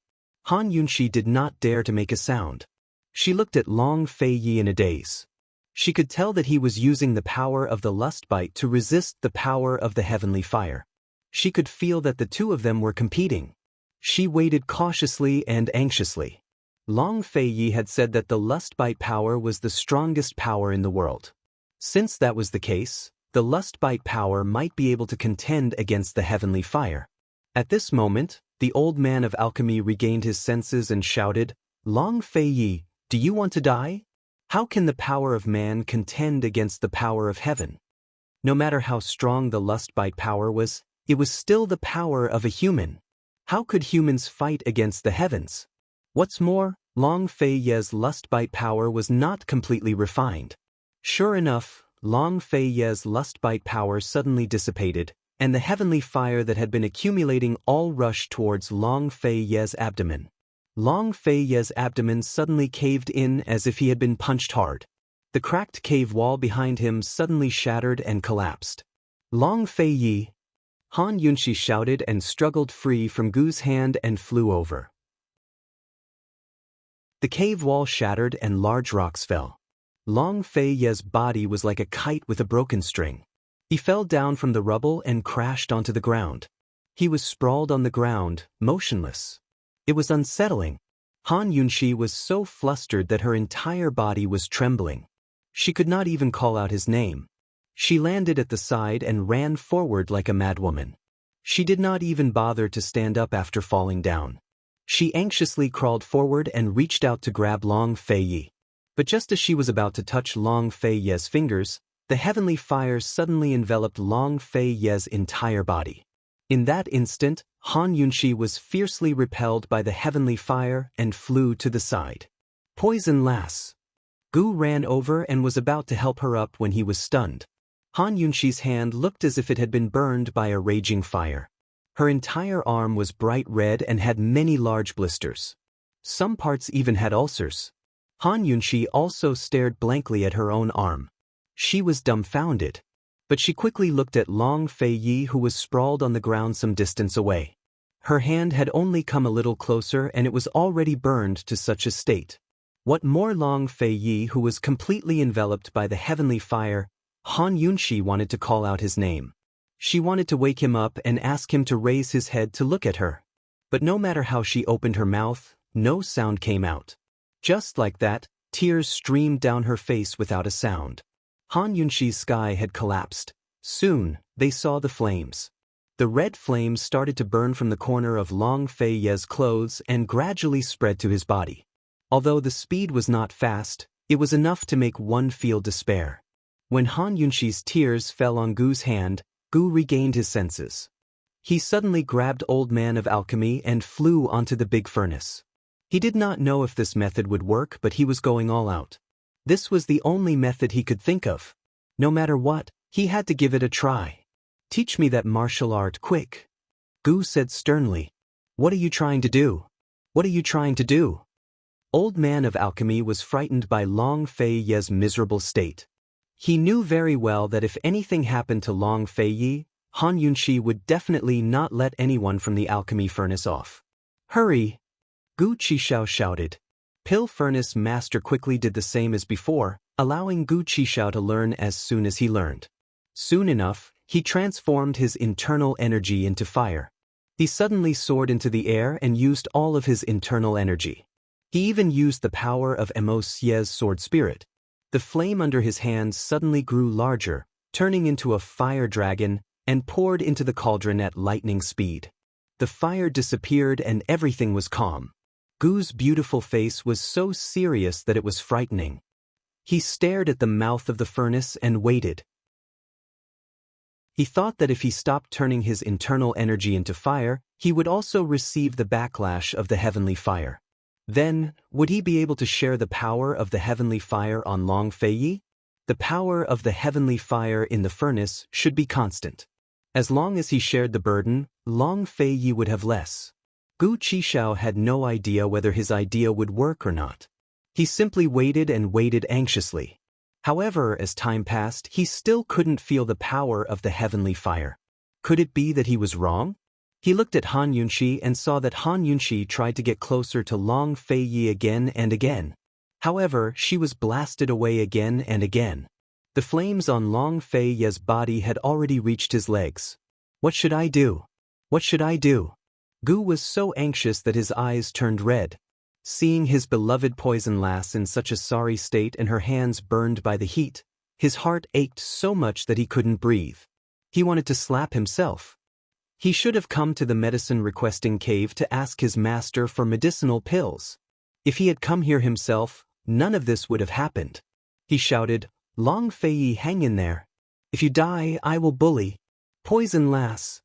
Han Yunxi did not dare to make a sound. She looked at Long Fei Yi in a daze. She could tell that he was using the power of the lust bite to resist the power of the heavenly fire. She could feel that the two of them were competing. She waited cautiously and anxiously. Long Fei Yi had said that the lust bite power was the strongest power in the world. Since that was the case, the lust bite power might be able to contend against the heavenly fire. At this moment, the old man of alchemy regained his senses and shouted, Long Fei Yi, do you want to die? How can the power of man contend against the power of heaven? No matter how strong the lust bite power was, it was still the power of a human. How could humans fight against the heavens? What's more, Long Fei Yi's lust bite power was not completely refined. Sure enough, Long Fei Yi's lust bite power suddenly dissipated, and the heavenly fire that had been accumulating all rushed towards Long Fei Yi's abdomen. Long Fei Yi's abdomen suddenly caved in as if he had been punched hard. The cracked cave wall behind him suddenly shattered and collapsed. Long Fei Yi! Han Yunxi shouted and struggled free from Gu's hand and flew over. The cave wall shattered and large rocks fell. Long Fei Yi's body was like a kite with a broken string. He fell down from the rubble and crashed onto the ground. He was sprawled on the ground, motionless. It was unsettling. Han Yunxi was so flustered that her entire body was trembling. She could not even call out his name. She landed at the side and ran forward like a madwoman. She did not even bother to stand up after falling down. She anxiously crawled forward and reached out to grab Long Fei Yi. But just as she was about to touch Long Fei Yi's fingers, the heavenly fire suddenly enveloped Long Fei Yi's entire body. In that instant, Han Yunxi was fiercely repelled by the heavenly fire and flew to the side. Poison lass! Gu ran over and was about to help her up when he was stunned. Han Yunxi's hand looked as if it had been burned by a raging fire. Her entire arm was bright red and had many large blisters. Some parts even had ulcers. Han Yunxi also stared blankly at her own arm. She was dumbfounded. But she quickly looked at Long Fei Yi, who was sprawled on the ground some distance away. Her hand had only come a little closer and it was already burned to such a state. What more, Long Fei Yi, who was completely enveloped by the heavenly fire, Han Yunxi wanted to call out his name. She wanted to wake him up and ask him to raise his head to look at her. But no matter how she opened her mouth, no sound came out. Just like that, tears streamed down her face without a sound. Han Yunxi's sky had collapsed. Soon, they saw the flames. The red flames started to burn from the corner of Long Fei Yi's clothes and gradually spread to his body. Although the speed was not fast, it was enough to make one feel despair. When Han Yunxi's tears fell on Gu's hand, Gu regained his senses. He suddenly grabbed Old Man of Alchemy and flew onto the big furnace. He did not know if this method would work, but he was going all out. This was the only method he could think of. No matter what, he had to give it a try. Teach me that martial art, quick. Gu said sternly. What are you trying to do? What are you trying to do? Old Man of Alchemy was frightened by Long Fei Yi's miserable state. He knew very well that if anything happened to Long Fei Yi, Han Yunxi would definitely not let anyone from the alchemy furnace off. Hurry! Gu Qishao shouted. Pill Furnace Master quickly did the same as before, allowing Gu Qishao to learn as soon as he learned. Soon enough, he transformed his internal energy into fire. He suddenly soared into the air and used all of his internal energy. He even used the power of Immerse's sword spirit. The flame under his hands suddenly grew larger, turning into a fire dragon, and poured into the cauldron at lightning speed. The fire disappeared and everything was calm. Gu's beautiful face was so serious that it was frightening. He stared at the mouth of the furnace and waited. He thought that if he stopped turning his internal energy into fire, he would also receive the backlash of the heavenly fire. Then, would he be able to share the power of the heavenly fire on Long Feiyi? The power of the heavenly fire in the furnace should be constant. As long as he shared the burden, Long Feiyi would have less. Gu Qishao had no idea whether his idea would work or not. He simply waited and waited anxiously. However, as time passed, he still couldn't feel the power of the heavenly fire. Could it be that he was wrong? He looked at Han Yunxi and saw that Han Yunxi tried to get closer to Long Feiyi again and again. However, she was blasted away again and again. The flames on Long Feiyi's body had already reached his legs. What should I do? What should I do? Gu was so anxious that his eyes turned red. Seeing his beloved poison lass in such a sorry state and her hands burned by the heat, his heart ached so much that he couldn't breathe. He wanted to slap himself. He should have come to the medicine-requesting cave to ask his master for medicinal pills. If he had come here himself, none of this would have happened. He shouted, "Long Feiyi, hang in there. If you die, I will bully. Poison lass."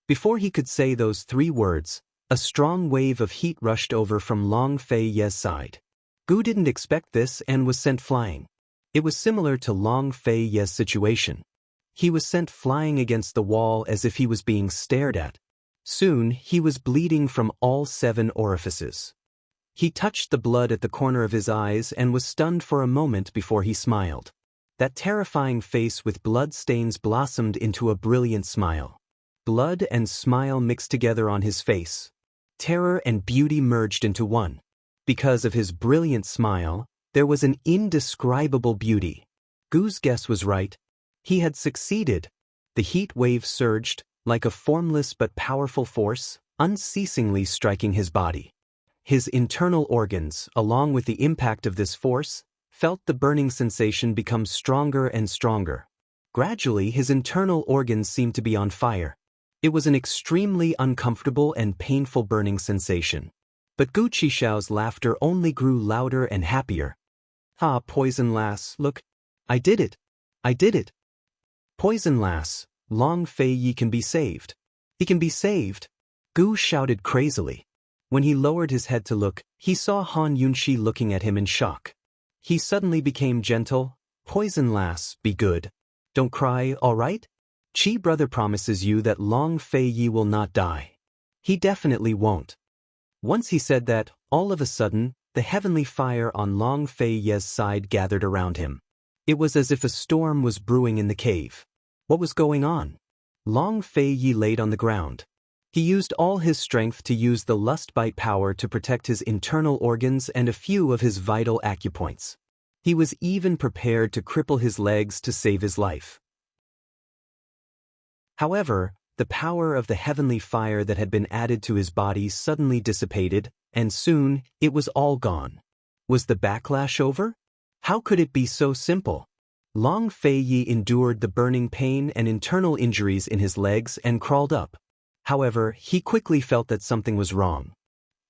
Before he could say those 3 words, a strong wave of heat rushed over from Long Feiyi's side. Gu didn't expect this and was sent flying. It was similar to Long Feiyi's situation. He was sent flying against the wall as if he was being stared at. Soon, he was bleeding from all 7 orifices. He touched the blood at the corner of his eyes and was stunned for a moment before he smiled. That terrifying face with blood stains blossomed into a brilliant smile. Blood and smile mixed together on his face. Terror and beauty merged into one. Because of his brilliant smile, there was an indescribable beauty. Gu's guess was right. He had succeeded. The heat wave surged, like a formless but powerful force, unceasingly striking his body. His internal organs, along with the impact of this force, felt the burning sensation become stronger and stronger. Gradually, his internal organs seemed to be on fire. It was an extremely uncomfortable and painful burning sensation. But Gu Qishao's laughter only grew louder and happier. "Ah, poison lass, look. I did it. I did it. Poison lass, Long Feiyi can be saved. He can be saved." Gu shouted crazily. When he lowered his head to look, he saw Han Yunxi looking at him in shock. He suddenly became gentle. "Poison lass, be good. Don't cry, all right? Chi brother promises you that Long Feiyi will not die. He definitely won't." Once he said that, all of a sudden, the heavenly fire on Long Feiyi's side gathered around him. It was as if a storm was brewing in the cave. What was going on? Long Feiyi laid on the ground. He used all his strength to use the lust bite power to protect his internal organs and a few of his vital acupoints. He was even prepared to cripple his legs to save his life. However, the power of the heavenly fire that had been added to his body suddenly dissipated, and soon, it was all gone. Was the backlash over? How could it be so simple? Long Feiyi endured the burning pain and internal injuries in his legs and crawled up. However, he quickly felt that something was wrong.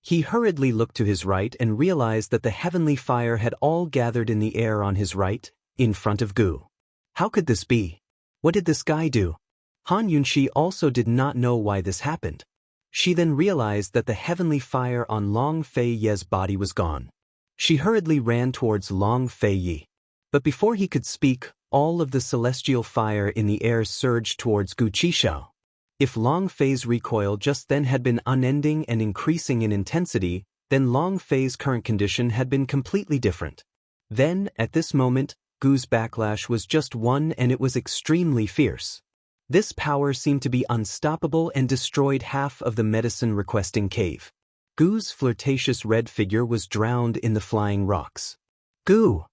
He hurriedly looked to his right and realized that the heavenly fire had all gathered in the air on his right, in front of Gu. How could this be? What did this guy do? Han Yunxi also did not know why this happened. She then realized that the heavenly fire on Long Feiyi's body was gone. She hurriedly ran towards Long Feiyi. But before he could speak, all of the celestial fire in the air surged towards Gu Qishao. If Long Fei's recoil just then had been unending and increasing in intensity, then Long Fei's current condition had been completely different. Then, at this moment, Gu's backlash was just one and it was extremely fierce. This power seemed to be unstoppable and destroyed half of the medicine-requesting cave. Gu's flirtatious red figure was drowned in the flying rocks. "Gu!"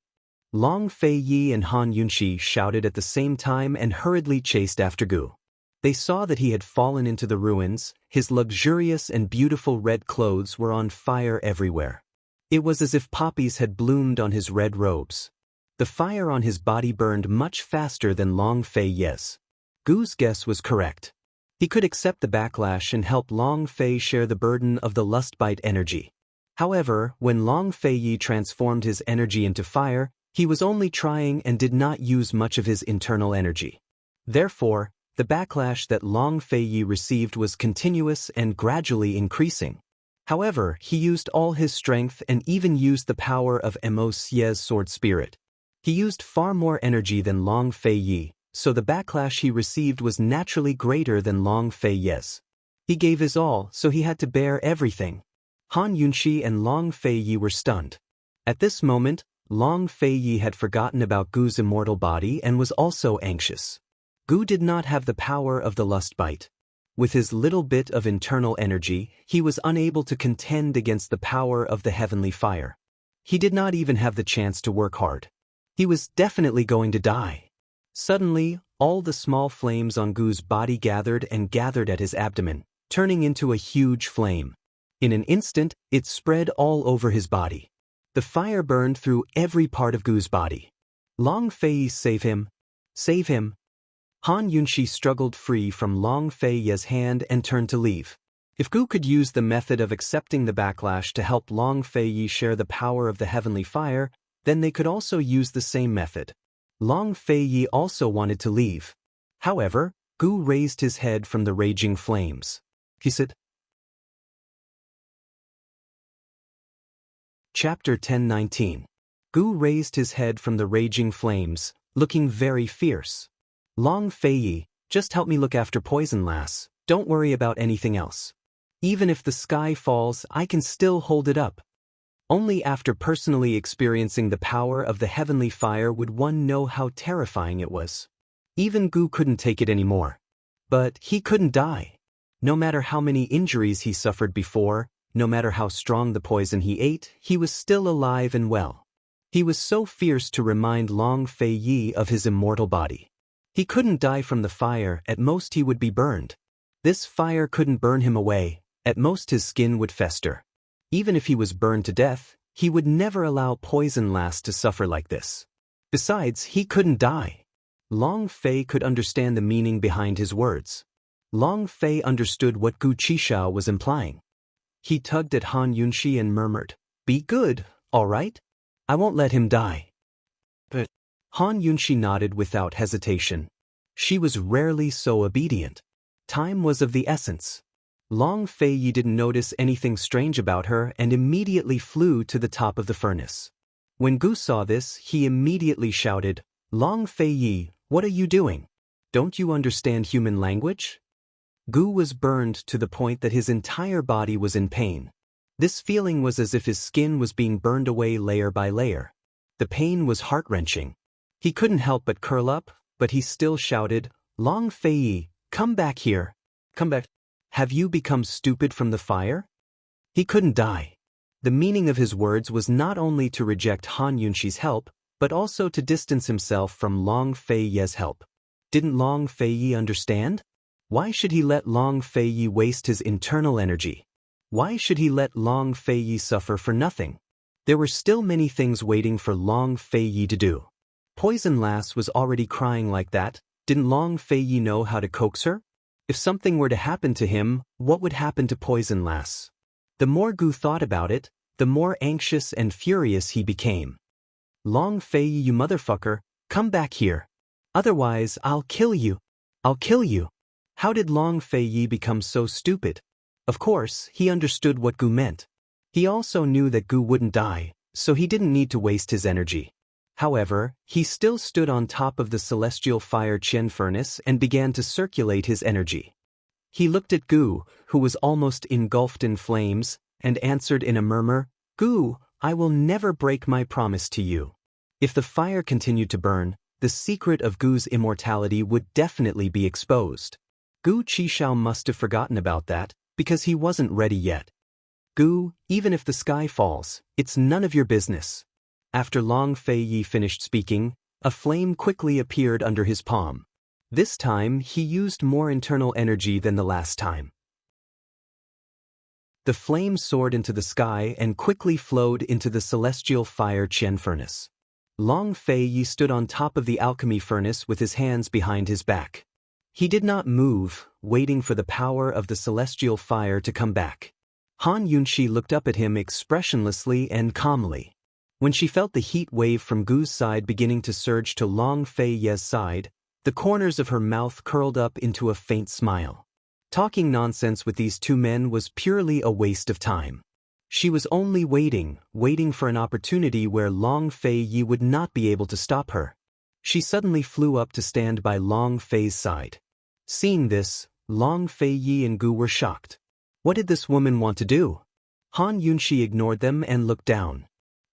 Long Feiyi and Han Yunxi shouted at the same time and hurriedly chased after Gu. They saw that he had fallen into the ruins, his luxurious and beautiful red clothes were on fire everywhere. It was as if poppies had bloomed on his red robes. The fire on his body burned much faster than Long Fei Ye's. Gu's guess was correct. He could accept the backlash and help Long Fei share the burden of the lustbite energy. However, when Long Fei Yi transformed his energy into fire, he was only trying and did not use much of his internal energy. Therefore, the backlash that Long Fei Yi received was continuous and gradually increasing. However, he used all his strength and even used the power of Immerse's sword spirit. He used far more energy than Long Fei Yi, so the backlash he received was naturally greater than Long Fei Ye's. He gave his all, so he had to bear everything. Han Yunxi and Long Fei Yi were stunned. At this moment, Long Fei Yi had forgotten about Gu's immortal body and was also anxious. Gu did not have the power of the lust bite. With his little bit of internal energy, he was unable to contend against the power of the heavenly fire. He did not even have the chance to work hard. He was definitely going to die. Suddenly, all the small flames on Gu's body gathered at his abdomen, turning into a huge flame. In an instant, it spread all over his body. The fire burned through every part of Gu's body. Long Fei, save him! Save him! Han Yunxi struggled free from Long Fei Ye's hand and turned to leave. If Gu could use the method of accepting the backlash to help Long Fei Yi share the power of the heavenly fire, then they could also use the same method. Long Fei Yi also wanted to leave. However, Gu raised his head from the raging flames. He said, Chapter 10:19. Gu raised his head from the raging flames, looking very fierce. Long Fei Yi, just help me look after Poison Lass, don't worry about anything else. Even if the sky falls, I can still hold it up. Only after personally experiencing the power of the heavenly fire would one know how terrifying it was. Even Gu couldn't take it anymore. But he couldn't die. No matter how many injuries he suffered before, no matter how strong the poison he ate, he was still alive and well. He was so fierce to remind Long Fei Yi of his immortal body. He couldn't die from the fire, at most he would be burned. This fire couldn't burn him away, at most his skin would fester. Even if he was burned to death, he would never allow Poison Lass to suffer like this. Besides, he couldn't die. Long Fei could understand the meaning behind his words. Long Fei understood what Gu Qishao was implying. He tugged at Han Yunxi and murmured, "Be good, all right? I won't let him die." But Han Yunxi nodded without hesitation. She was rarely so obedient. Time was of the essence. Long Fei Yi didn't notice anything strange about her and immediately flew to the top of the furnace. When Gu saw this, he immediately shouted, "Long Fei Yi, what are you doing? Don't you understand human language?" Gu was burned to the point that his entire body was in pain. This feeling was as if his skin was being burned away layer by layer. The pain was heart-wrenching. He couldn't help but curl up, but he still shouted, "Long Fei Yi, come back here. Come back. Have you become stupid from the fire?" He couldn't die. The meaning of his words was not only to reject Han Yunxi's help, but also to distance himself from Long Fei Ye's help. Didn't Long Fei Yi understand? Why should he let Long Fei Yi waste his internal energy? Why should he let Long Fei Yi suffer for nothing? There were still many things waiting for Long Fei Yi to do. Poison Lass was already crying like that. Didn't Long Fei Yi know how to coax her? If something were to happen to him, what would happen to Poison Lass? The more Gu thought about it, the more anxious and furious he became. "Long Fei Yi, you motherfucker, come back here. Otherwise, I'll kill you. I'll kill you." How did Long Fei Yi become so stupid? Of course, he understood what Gu meant. He also knew that Gu wouldn't die, so he didn't need to waste his energy. However, he still stood on top of the celestial fire Qian furnace and began to circulate his energy. He looked at Gu, who was almost engulfed in flames, and answered in a murmur, "Gu, I will never break my promise to you." If the fire continued to burn, the secret of Gu's immortality would definitely be exposed. Gu Qishao must have forgotten about that, because he wasn't ready yet. "Gu, even if the sky falls, it's none of your business." After Long Fei Yi finished speaking, a flame quickly appeared under his palm. This time, he used more internal energy than the last time. The flame soared into the sky and quickly flowed into the celestial fire Qian furnace. Long Fei Yi stood on top of the alchemy furnace with his hands behind his back. He did not move, waiting for the power of the celestial fire to come back. Han Yunxi looked up at him expressionlessly and calmly. When she felt the heat wave from Gu's side beginning to surge to Long Fei Ye's side, the corners of her mouth curled up into a faint smile. Talking nonsense with these two men was purely a waste of time. She was only waiting for an opportunity where Long Fei Yi would not be able to stop her. She suddenly flew up to stand by Long Fei's side. Seeing this, Long Fei Yi and Gu were shocked. What did this woman want to do? Han Yunxi ignored them and looked down.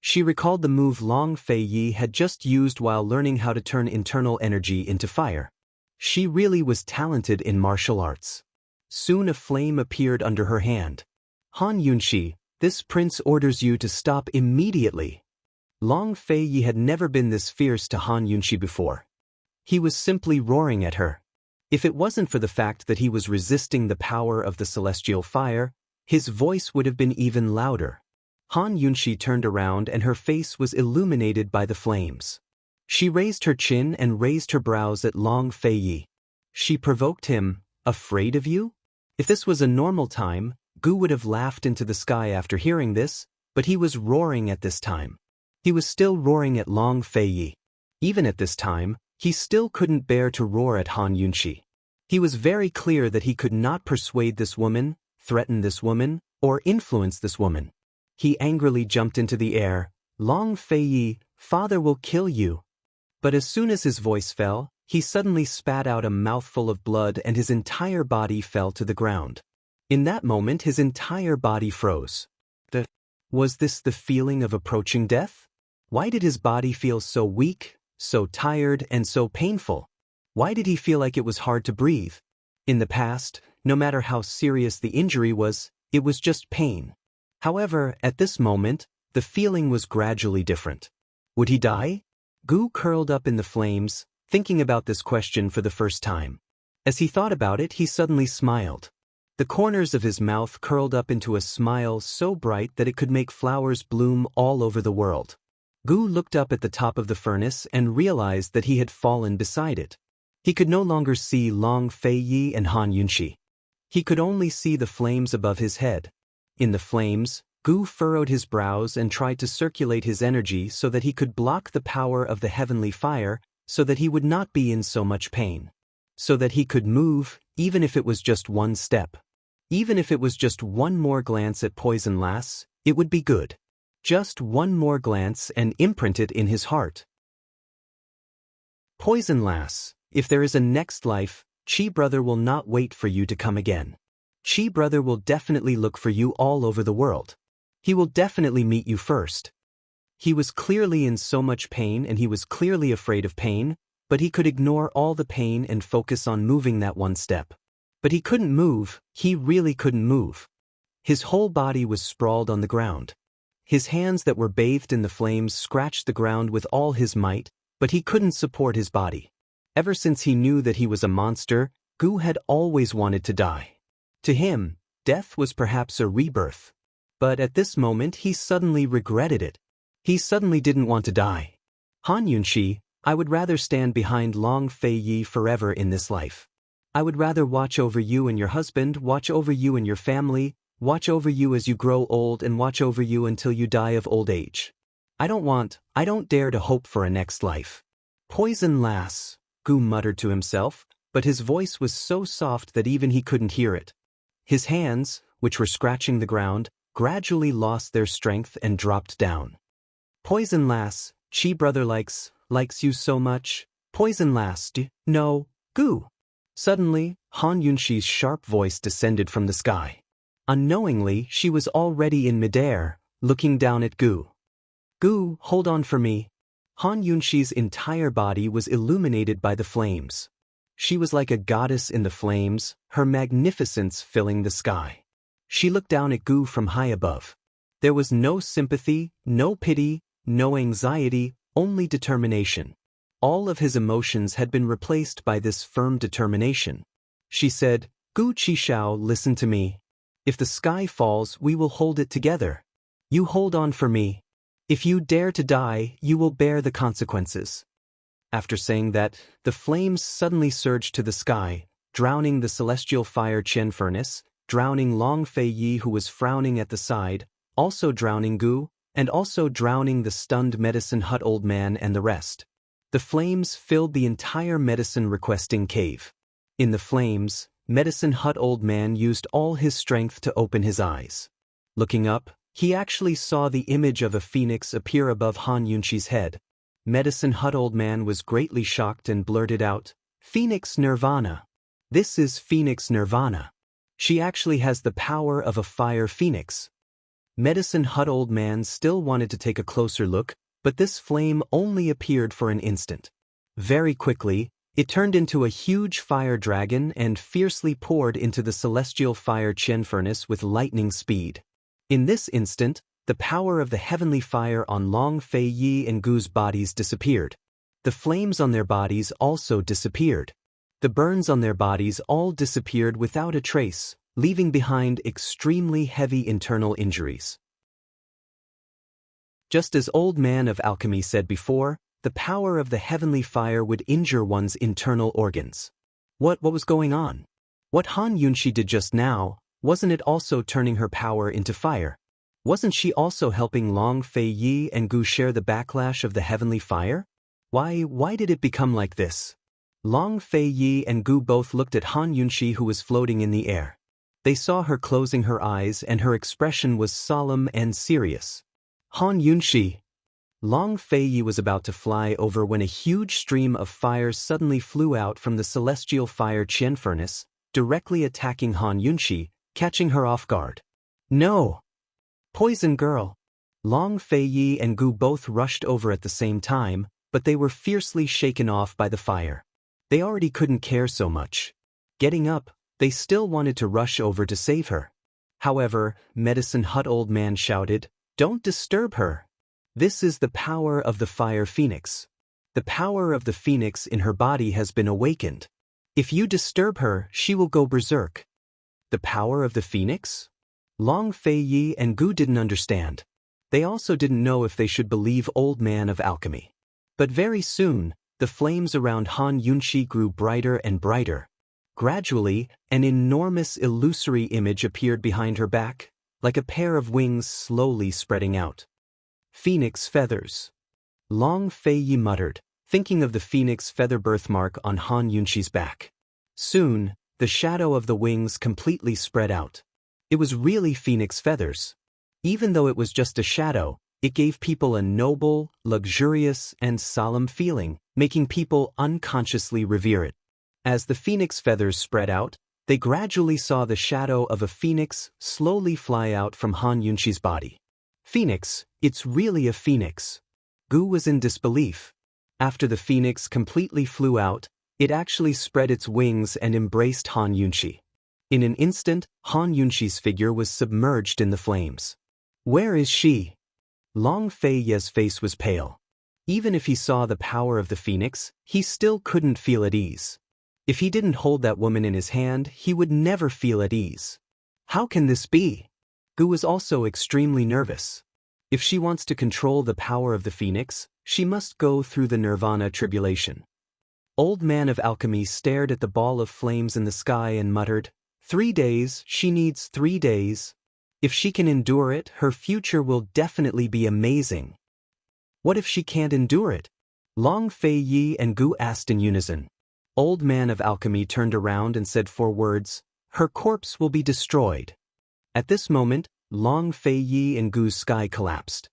She recalled the move Long Fei Yi had just used while learning how to turn internal energy into fire. She really was talented in martial arts. Soon a flame appeared under her hand. Han Yunxi, this prince orders you to stop immediately. Long Fei Yi had never been this fierce to Han Yunxi before. He was simply roaring at her. If it wasn't for the fact that he was resisting the power of the celestial fire, his voice would have been even louder. Han Yunxi turned around and her face was illuminated by the flames. She raised her chin and raised her brows at Long Fei Yi. She provoked him, afraid of you? If this was a normal time, Gu would have laughed into the sky after hearing this, but he was roaring at this time. He was still roaring at Long Fei Yi. Even at this time, he still couldn't bear to roar at Han Yunxi. He was very clear that he could not persuade this woman, threaten this woman, or influence this woman. He angrily jumped into the air. Long Fei Yi, father will kill you. But as soon as his voice fell, he suddenly spat out a mouthful of blood and his entire body fell to the ground. In that moment his entire body froze. Was this the feeling of approaching death? Why did his body feel so weak, so tired, and so painful? Why did he feel like it was hard to breathe? In the past, no matter how serious the injury was, it was just pain. However, at this moment, the feeling was gradually different. Would he die? Gu curled up in the flames, thinking about this question for the first time. As he thought about it, he suddenly smiled. The corners of his mouth curled up into a smile so bright that it could make flowers bloom all over the world. Gu looked up at the top of the furnace and realized that he had fallen beside it. He could no longer see Long Fei Yi and Han Yunxi. He could only see the flames above his head. In the flames, Gu furrowed his brows and tried to circulate his energy so that he could block the power of the heavenly fire, so that he would not be in so much pain. So that he could move, even if it was just one step. Even if it was just one more glance at Poison Lass, it would be good. Just one more glance and imprint it in his heart. Poison Lass, if there is a next life, Chi Brother will not wait for you to come again. Chi Brother will definitely look for you all over the world. He will definitely meet you first. He was clearly in so much pain and he was clearly afraid of pain, but he could ignore all the pain and focus on moving that one step. But he couldn't move, he really couldn't move. His whole body was sprawled on the ground. His hands that were bathed in the flames scratched the ground with all his might, but he couldn't support his body. Ever since he knew that he was a monster, Gu had always wanted to die. To him, death was perhaps a rebirth. But at this moment he suddenly regretted it. He suddenly didn't want to die. Han Yunxi, I would rather stand behind Long Fei Yi forever in this life. I would rather watch over you and your husband, watch over you and your family, watch over you as you grow old and watch over you until you die of old age. I don't dare to hope for a next life. Poison Lass, Gu muttered to himself, but his voice was so soft that even he couldn't hear it. His hands, which were scratching the ground, gradually lost their strength and dropped down. Poison Lass, Chi Brother likes you so much. Poison Lass, no, Gu. Suddenly, Han Yunxi's sharp voice descended from the sky. Unknowingly, she was already in midair, looking down at Gu. Gu, hold on for me. Han Yunxi's entire body was illuminated by the flames. She was like a goddess in the flames, her magnificence filling the sky. She looked down at Gu from high above. There was no sympathy, no pity, no anxiety, only determination. All of his emotions had been replaced by this firm determination. She said, "Gu Qishao, listen to me. If the sky falls, we will hold it together. You hold on for me. If you dare to die, you will bear the consequences." After saying that, the flames suddenly surged to the sky, drowning the celestial fire Qian furnace, drowning Long Fei Yi who was frowning at the side, also drowning Gu, and also drowning the stunned medicine hut old man and the rest. The flames filled the entire medicine requesting cave. In the flames, medicine hut old man used all his strength to open his eyes. Looking up, he actually saw the image of a phoenix appear above Han Yunqi's head. Medicine hut old man was greatly shocked and blurted out, "Phoenix Nirvana. This is Phoenix Nirvana. She actually has the power of a fire phoenix." Medicine hut old man still wanted to take a closer look, but this flame only appeared for an instant. Very quickly, it turned into a huge fire dragon and fiercely poured into the celestial fire Qian furnace with lightning speed. In this instant, the power of the heavenly fire on Long Fei Yi and Gu's bodies disappeared. The flames on their bodies also disappeared. The burns on their bodies all disappeared without a trace, leaving behind extremely heavy internal injuries. Just as Old Man of Alchemy said before, the power of the heavenly fire would injure one's internal organs. What was going on? What Han Yunqi did just now, wasn't it also turning her power into fire? Wasn't she also helping Long Fei Yi and Gu share the backlash of the heavenly fire? Why did it become like this? Long Fei Yi and Gu both looked at Han Yunqi who was floating in the air. They saw her closing her eyes and her expression was solemn and serious. Han Yunqi. Long Fei Yi was about to fly over when a huge stream of fire suddenly flew out from the celestial fire Qian furnace, directly attacking Han Yunqi, catching her off guard. "No! Poison girl!" Long Fei Yi and Gu both rushed over at the same time, but they were fiercely shaken off by the fire. They already couldn't care so much. Getting up, they still wanted to rush over to save her. However, Medicine Hut Old Man shouted, "Don't disturb her. This is the power of the fire phoenix. The power of the phoenix in her body has been awakened. If you disturb her, she will go berserk." The power of the phoenix? Long Fei Yi and Gu didn't understand. They also didn't know if they should believe Old Man of Alchemy. But very soon, the flames around Han Yunqi grew brighter and brighter. Gradually, an enormous illusory image appeared behind her back, like a pair of wings slowly spreading out. "Phoenix feathers." Long Fei Yi muttered, thinking of the phoenix feather birthmark on Han Yunqi's back. Soon, the shadow of the wings completely spread out. It was really phoenix feathers. Even though it was just a shadow, it gave people a noble, luxurious, and solemn feeling, making people unconsciously revere it. As the phoenix feathers spread out, they gradually saw the shadow of a phoenix slowly fly out from Han Yunqi's body. "Phoenix, it's really a phoenix." Gu was in disbelief. After the phoenix completely flew out, it actually spread its wings and embraced Han Yunqi. In an instant, Han Yunqi's figure was submerged in the flames. "Where is she?" Long Fei Yi's face was pale. Even if he saw the power of the phoenix, he still couldn't feel at ease. If he didn't hold that woman in his hand, he would never feel at ease. How can this be? Gu was also extremely nervous. If she wants to control the power of the phoenix, she must go through the nirvana tribulation. Old Man of Alchemy stared at the ball of flames in the sky and muttered, 3 days, she needs 3 days. If she can endure it, her future will definitely be amazing. What if she can't endure it? Long Fei Yi and Gu asked in unison. Old Man of Alchemy turned around and said 4 words, "Her corpse will be destroyed." At this moment, Long Fei Yi and Gu's sky collapsed.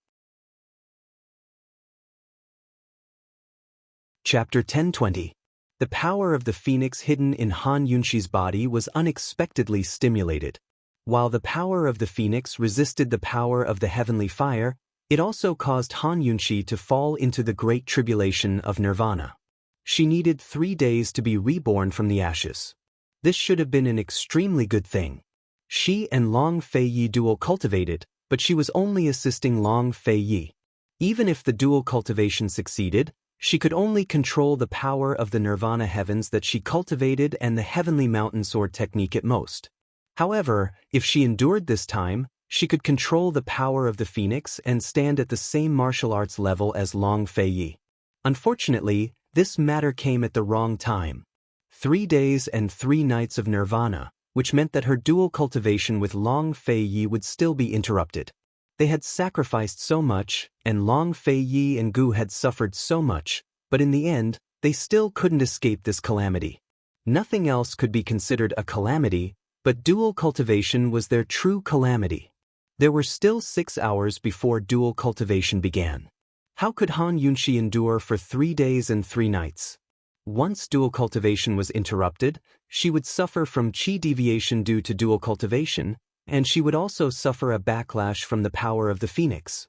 Chapter 10:20. The power of the phoenix hidden in Han Yunqi's body was unexpectedly stimulated. While the power of the phoenix resisted the power of the heavenly fire, it also caused Han Yunqi to fall into the great tribulation of nirvana. She needed 3 days to be reborn from the ashes. This should have been an extremely good thing. She and Long Fei Yi dual cultivated, but she was only assisting Long Fei Yi. Even if the dual cultivation succeeded, She could only control the power of the nirvana heavens that she cultivated and the heavenly mountain sword technique at most. However, if she endured this time, she could control the power of the phoenix and stand at the same martial arts level as Long Fei Yi. Unfortunately, this matter came at the wrong time. 3 days and 3 nights of nirvana, which meant that her dual cultivation with Long Fei Yi would still be interrupted. They had sacrificed so much, and Long Fei Yi and Gu had suffered so much, but in the end, they still couldn't escape this calamity. Nothing else could be considered a calamity, but dual cultivation was their true calamity. There were still 6 hours before dual cultivation began. How could Han Yunxi endure for 3 days and 3 nights? Once dual cultivation was interrupted, she would suffer from qi deviation due to dual cultivation, and she would also suffer a backlash from the power of the phoenix.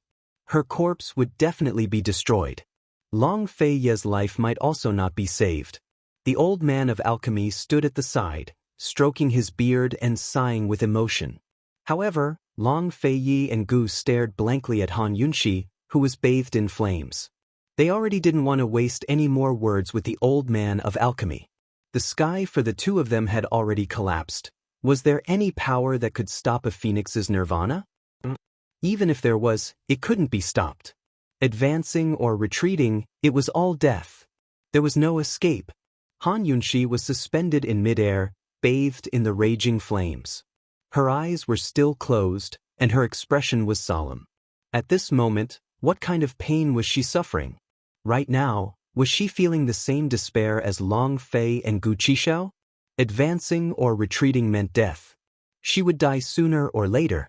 Her corpse would definitely be destroyed. Long Fei Ye's life might also not be saved. The old man of alchemy stood at the side, stroking his beard and sighing with emotion. However, Long Fei Yi and Gu stared blankly at Han Yunxi, who was bathed in flames. They already didn't want to waste any more words with the old man of alchemy. The sky for the two of them had already collapsed. Was there any power that could stop a phoenix's nirvana? Even if there was, it couldn't be stopped. Advancing or retreating, it was all death. There was no escape. Han Yunxi was suspended in midair, bathed in the raging flames. Her eyes were still closed, and her expression was solemn. At this moment, what kind of pain was she suffering? Right now, was she feeling the same despair as Long Fei and Gu Qishao? Advancing or retreating meant death. She would die sooner or later.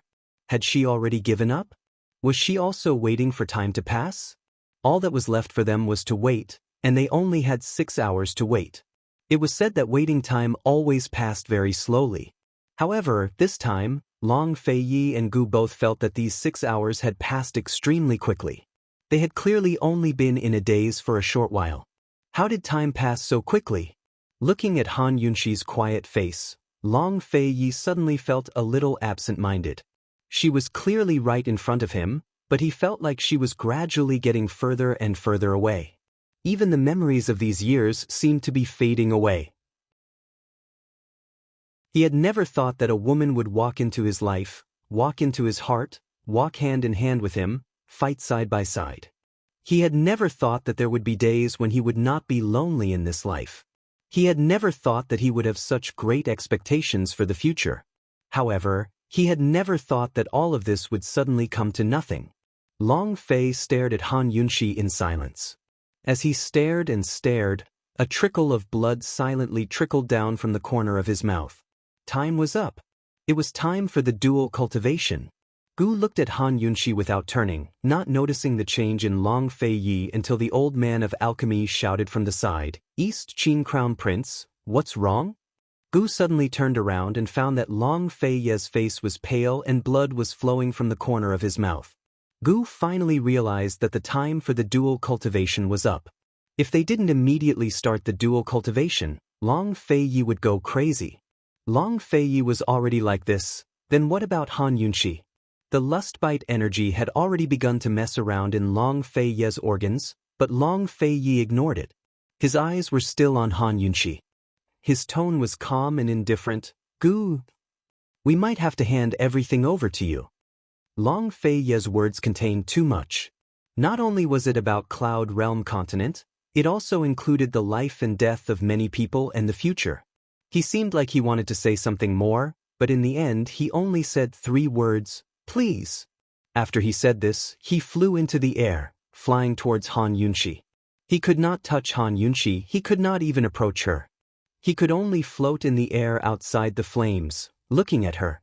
Had she already given up? Was she also waiting for time to pass? All that was left for them was to wait, and they only had 6 hours to wait. It was said that waiting time always passed very slowly. However, this time, Long Fei Yi and Gu both felt that these 6 hours had passed extremely quickly. They had clearly only been in a daze for a short while. How did time pass so quickly? Looking at Han Yunxi's quiet face, Long Fei Yi suddenly felt a little absent-minded. She was clearly right in front of him, but he felt like she was gradually getting further and further away. Even the memories of these years seemed to be fading away. He had never thought that a woman would walk into his life, walk into his heart, walk hand in hand with him, fight side by side. He had never thought that there would be days when he would not be lonely in this life. He had never thought that he would have such great expectations for the future. However, he had never thought that all of this would suddenly come to nothing. Long Fei stared at Han Yunxi in silence. As he stared and stared, a trickle of blood silently trickled down from the corner of his mouth. Time was up. It was time for the dual cultivation. Gu looked at Han Yunxi without turning, not noticing the change in Long Fei Yi until the old man of alchemy shouted from the side, "East Qin Crown Prince, what's wrong?" Gu suddenly turned around and found that Long Fei Yi's face was pale and blood was flowing from the corner of his mouth. Gu finally realized that the time for the dual cultivation was up. If they didn't immediately start the dual cultivation, Long Fei Yi would go crazy. Long Fei Yi was already like this, then what about Han Yunxi? The lust-bite energy had already begun to mess around in Long Fei Yi's organs, but Long Fei Yi ignored it. His eyes were still on Han Yunxi. His tone was calm and indifferent. "Gu, we might have to hand everything over to you." Long Fei Yi's words contained too much. Not only was it about Cloud Realm Continent, it also included the life and death of many people and the future. He seemed like he wanted to say something more, but in the end he only said 3 words, "Please." After he said this, he flew into the air, flying towards Han Yunxi. He could not touch Han Yunxi, he could not even approach her. He could only float in the air outside the flames, looking at her.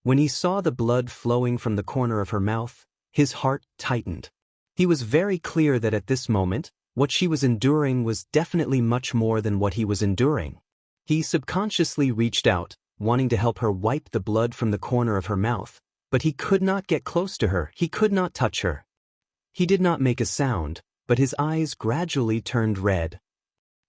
When he saw the blood flowing from the corner of her mouth, his heart tightened. He was very clear that at this moment, what she was enduring was definitely much more than what he was enduring. He subconsciously reached out, wanting to help her wipe the blood from the corner of her mouth, but he could not get close to her, he could not touch her. He did not make a sound, but his eyes gradually turned red.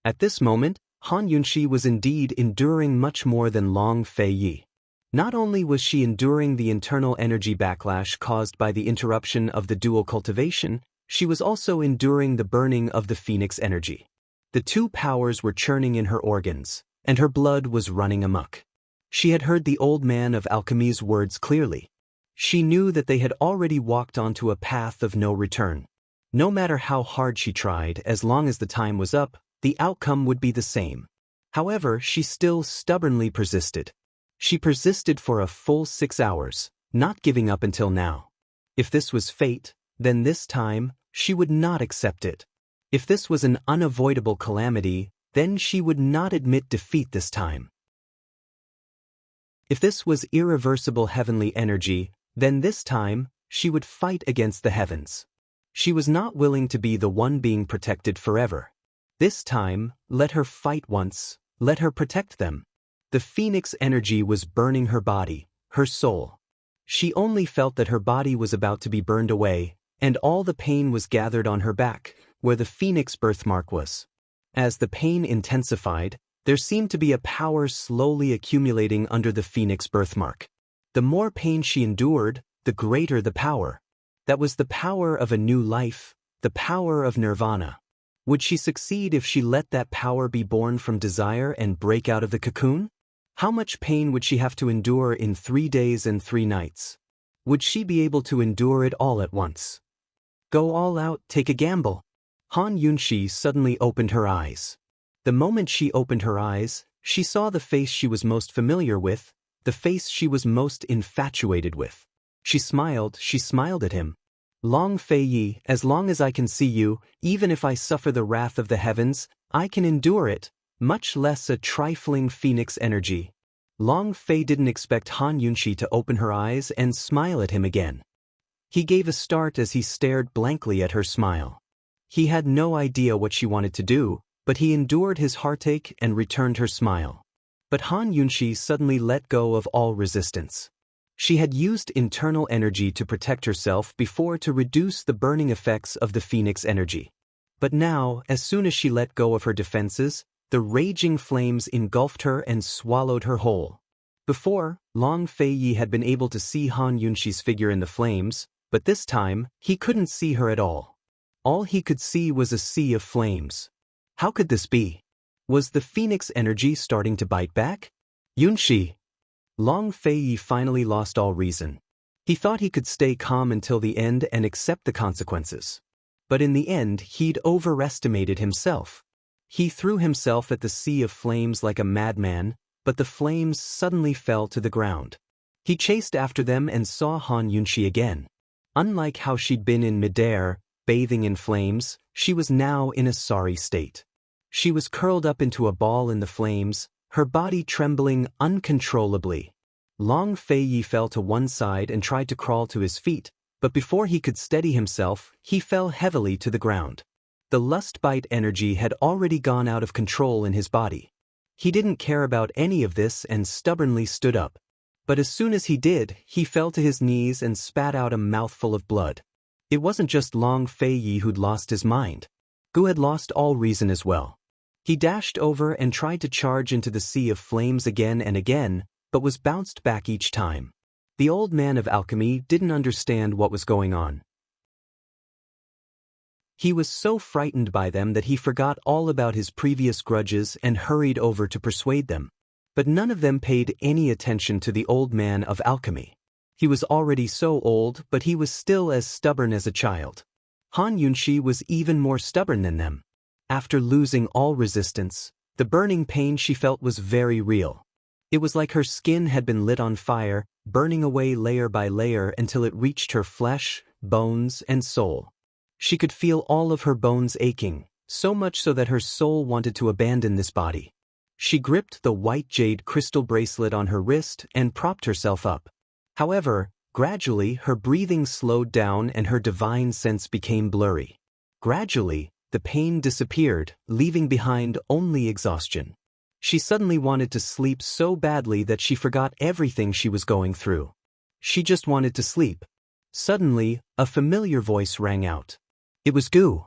At this moment, Han Yunxi was indeed enduring much more than Long Fei Yi. Not only was she enduring the internal energy backlash caused by the interruption of the dual cultivation, She was also enduring the burning of the phoenix energy. The two powers were churning in her organs, and her blood was running amok. She had heard the old man of alchemy's words clearly. She knew that they had already walked onto a path of no return. No matter how hard she tried, as long as the time was up, the outcome would be the same. However, she still stubbornly persisted. She persisted for a full 6 hours, not giving up until now. If this was fate, then this time, she would not accept it. If this was an unavoidable calamity, then she would not admit defeat this time. If this was irreversible heavenly energy, then this time, she would fight against the heavens. She was not willing to be the one being protected forever. This time, let her fight once, let her protect them. The phoenix energy was burning her body, her soul. She only felt that her body was about to be burned away, and all the pain was gathered on her back, where the phoenix birthmark was. As the pain intensified, there seemed to be a power slowly accumulating under the phoenix birthmark. The more pain she endured, the greater the power. That was the power of a new life, the power of nirvana. Would she succeed if she let that power be born from desire and break out of the cocoon? How much pain would she have to endure in 3 days and 3 nights? Would she be able to endure it all at once? Go all out, take a gamble. Han Yunxi suddenly opened her eyes. The moment she opened her eyes, she saw the face she was most familiar with, the face she was most infatuated with. She smiled at him. Long Fei Yi, as long as I can see you, even if I suffer the wrath of the heavens, I can endure it, much less a trifling phoenix energy. Long Fei didn't expect Han Yunxi to open her eyes and smile at him again. He gave a start as he stared blankly at her smile. He had no idea what she wanted to do, but he endured his heartache and returned her smile. But Han Yunxi suddenly let go of all resistance. She had used internal energy to protect herself before to reduce the burning effects of the phoenix energy. But now, as soon as she let go of her defenses, the raging flames engulfed her and swallowed her whole. Before, Long Fei Yi had been able to see Han Yunxi's figure in the flames, but this time, he couldn't see her at all. All he could see was a sea of flames. How could this be? Was the phoenix energy starting to bite back? Yunxi! Long Fei Yi finally lost all reason. He thought he could stay calm until the end and accept the consequences. But in the end, he'd overestimated himself. He threw himself at the sea of flames like a madman, but the flames suddenly fell to the ground. He chased after them and saw Han Yunxi again. Unlike how she'd been in midair, bathing in flames, she was now in a sorry state. She was curled up into a ball in the flames, her body trembling uncontrollably. Long Fei Yi fell to one side and tried to crawl to his feet, but before he could steady himself, he fell heavily to the ground. The lust-bite energy had already gone out of control in his body. He didn't care about any of this and stubbornly stood up. But as soon as he did, he fell to his knees and spat out a mouthful of blood. It wasn't just Long Fei Yi who'd lost his mind. Gu had lost all reason as well. He dashed over and tried to charge into the sea of flames again and again, but was bounced back each time. The old man of alchemy didn't understand what was going on. He was so frightened by them that he forgot all about his previous grudges and hurried over to persuade them. But none of them paid any attention to the old man of alchemy. He was already so old, but he was still as stubborn as a child. Han Yunxi was even more stubborn than them. After losing all resistance, the burning pain she felt was very real. It was like her skin had been lit on fire, burning away layer by layer until it reached her flesh, bones, and soul. She could feel all of her bones aching, so much so that her soul wanted to abandon this body. She gripped the white jade crystal bracelet on her wrist and propped herself up. However, gradually her breathing slowed down and her divine sense became blurry. Gradually, the pain disappeared, leaving behind only exhaustion. She suddenly wanted to sleep so badly that she forgot everything she was going through. She just wanted to sleep. Suddenly, a familiar voice rang out. It was Gu.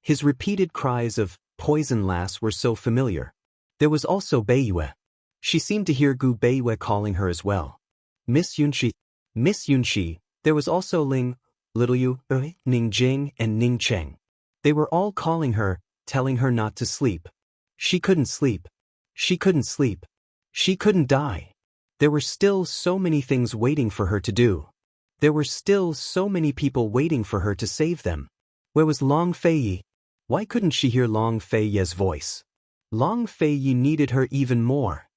His repeated cries of "poison lass" were so familiar. There was also Beiyue. She seemed to hear Gu Beiyue calling her as well. Miss Yunxi. There was also Ling. Little Yu, Ning Jing, and Ning Cheng. They were all calling her, telling her not to sleep. She couldn't sleep. She couldn't sleep. She couldn't die. There were still so many things waiting for her to do. There were still so many people waiting for her to save them. Where was Long Feiyi? Why couldn't she hear Long Feiyi's voice? Long Feiyi needed her even more.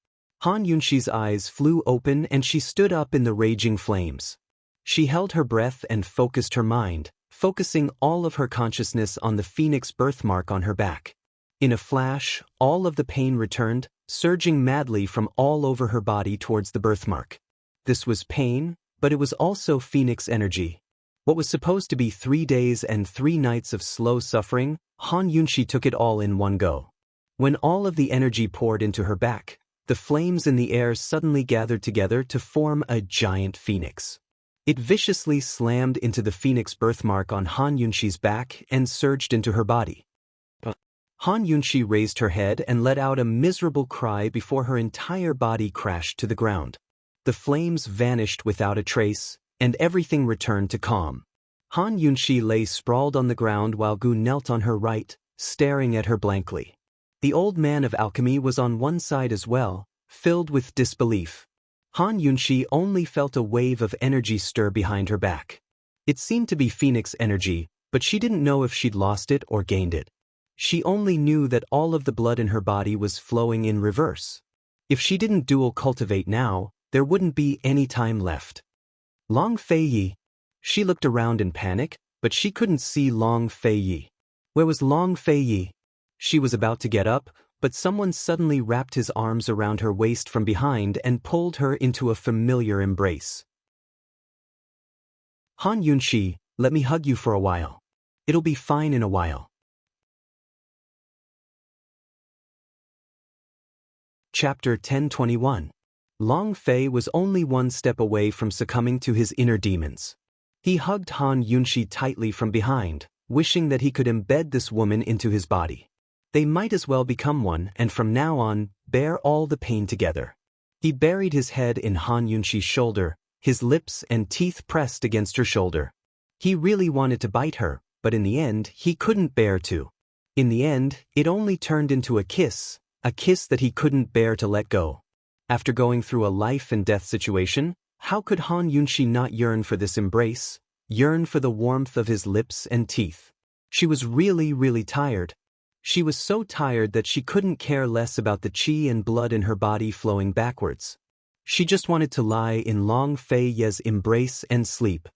Han Yunxi's eyes flew open and she stood up in the raging flames. She held her breath and focused her mind, focusing all of her consciousness on the phoenix birthmark on her back. In a flash, all of the pain returned, surging madly from all over her body towards the birthmark. This was pain, but it was also phoenix energy. What was supposed to be 3 days and 3 nights of slow suffering, Han Yunxi took it all in one go. When all of the energy poured into her back, the flames in the air suddenly gathered together to form a giant phoenix. It viciously slammed into the phoenix birthmark on Han Yunxi's back and surged into her body. Han Yunxi raised her head and let out a miserable cry before her entire body crashed to the ground. The flames vanished without a trace, and everything returned to calm. Han Yunxi lay sprawled on the ground while Gu knelt on her right, staring at her blankly. The old man of alchemy was on one side as well, filled with disbelief. Han Yunxi only felt a wave of energy stir behind her back. It seemed to be phoenix energy, but she didn't know if she'd lost it or gained it. She only knew that all of the blood in her body was flowing in reverse. If she didn't dual cultivate now, there wouldn't be any time left. Long Feiyi. She looked around in panic, but she couldn't see Long Feiyi. Where was Long Feiyi? She was about to get up, but someone suddenly wrapped his arms around her waist from behind and pulled her into a familiar embrace. Han Yunxi, let me hug you for a while. It'll be fine in a while. Chapter 1021. Long Fei was only one step away from succumbing to his inner demons. He hugged Han Yunxi tightly from behind, wishing that he could embed this woman into his body. They might as well become one and from now on, bear all the pain together. He buried his head in Han Yunxi's shoulder, his lips and teeth pressed against her shoulder. He really wanted to bite her, but in the end, he couldn't bear to. In the end, it only turned into a kiss that he couldn't bear to let go. After going through a life and death situation, how could Han Yunxi not yearn for this embrace, yearn for the warmth of his lips and teeth? She was really tired. She was so tired that she couldn't care less about the qi and blood in her body flowing backwards. She just wanted to lie in Long Feiyi's embrace and sleep.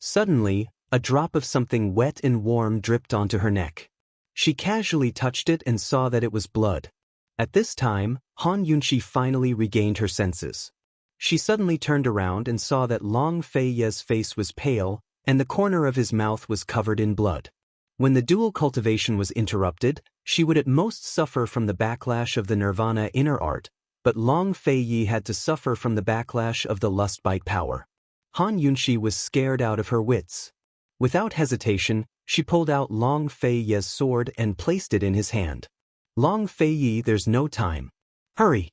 Suddenly, a drop of something wet and warm dripped onto her neck. She casually touched it and saw that it was blood. At this time, Han Yunxi finally regained her senses. She suddenly turned around and saw that Long Feiyi's face was pale, and the corner of his mouth was covered in blood. When the dual cultivation was interrupted, she would at most suffer from the backlash of the Nirvana inner art, but Long Feiyi had to suffer from the backlash of the lust bite power. Han Yunxi was scared out of her wits. Without hesitation, she pulled out Long Feiyi's sword and placed it in his hand. Long Feiyi, there's no time. Hurry!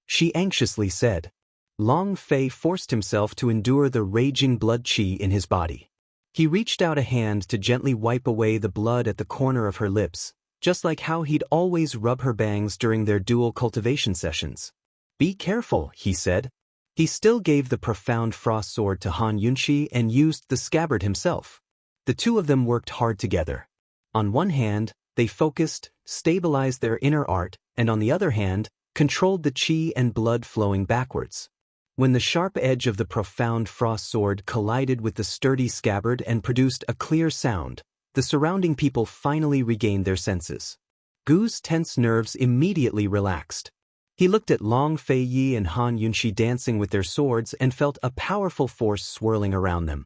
She anxiously said. Long Fei forced himself to endure the raging blood qi in his body. He reached out a hand to gently wipe away the blood at the corner of her lips, just like how he'd always rub her bangs during their dual cultivation sessions. Be careful, he said. He still gave the profound frost sword to Han Yunxi and used the scabbard himself. The two of them worked hard together. On one hand, they focused, stabilized their inner art, and on the other hand, controlled the qi and blood flowing backwards. When the sharp edge of the profound frost sword collided with the sturdy scabbard and produced a clear sound, the surrounding people finally regained their senses. Gu's tense nerves immediately relaxed. He looked at Long Feiyi and Han Yunxi dancing with their swords and felt a powerful force swirling around them.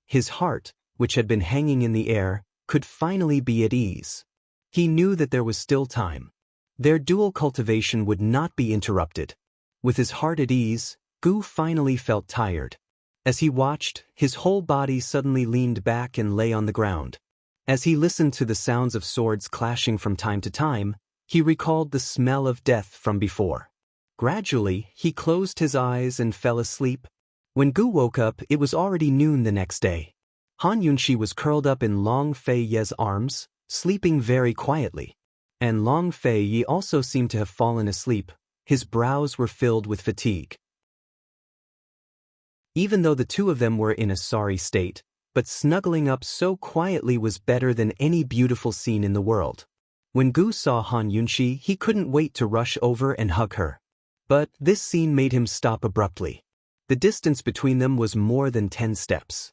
His heart, which had been hanging in the air, could finally be at ease. He knew that there was still time. Their dual cultivation would not be interrupted. With his heart at ease, Gu finally felt tired. As he watched, his whole body suddenly leaned back and lay on the ground. As he listened to the sounds of swords clashing from time to time, he recalled the smell of death from before. Gradually, he closed his eyes and fell asleep. When Gu woke up, it was already noon the next day. Han Yunxi was curled up in Long Fei Ye's arms, sleeping very quietly. And Long Fei Ye also seemed to have fallen asleep. His brows were filled with fatigue. Even though the two of them were in a sorry state, but snuggling up so quietly was better than any beautiful scene in the world. When Gu saw Han Yunxi, he couldn't wait to rush over and hug her. But this scene made him stop abruptly. The distance between them was more than 10 steps.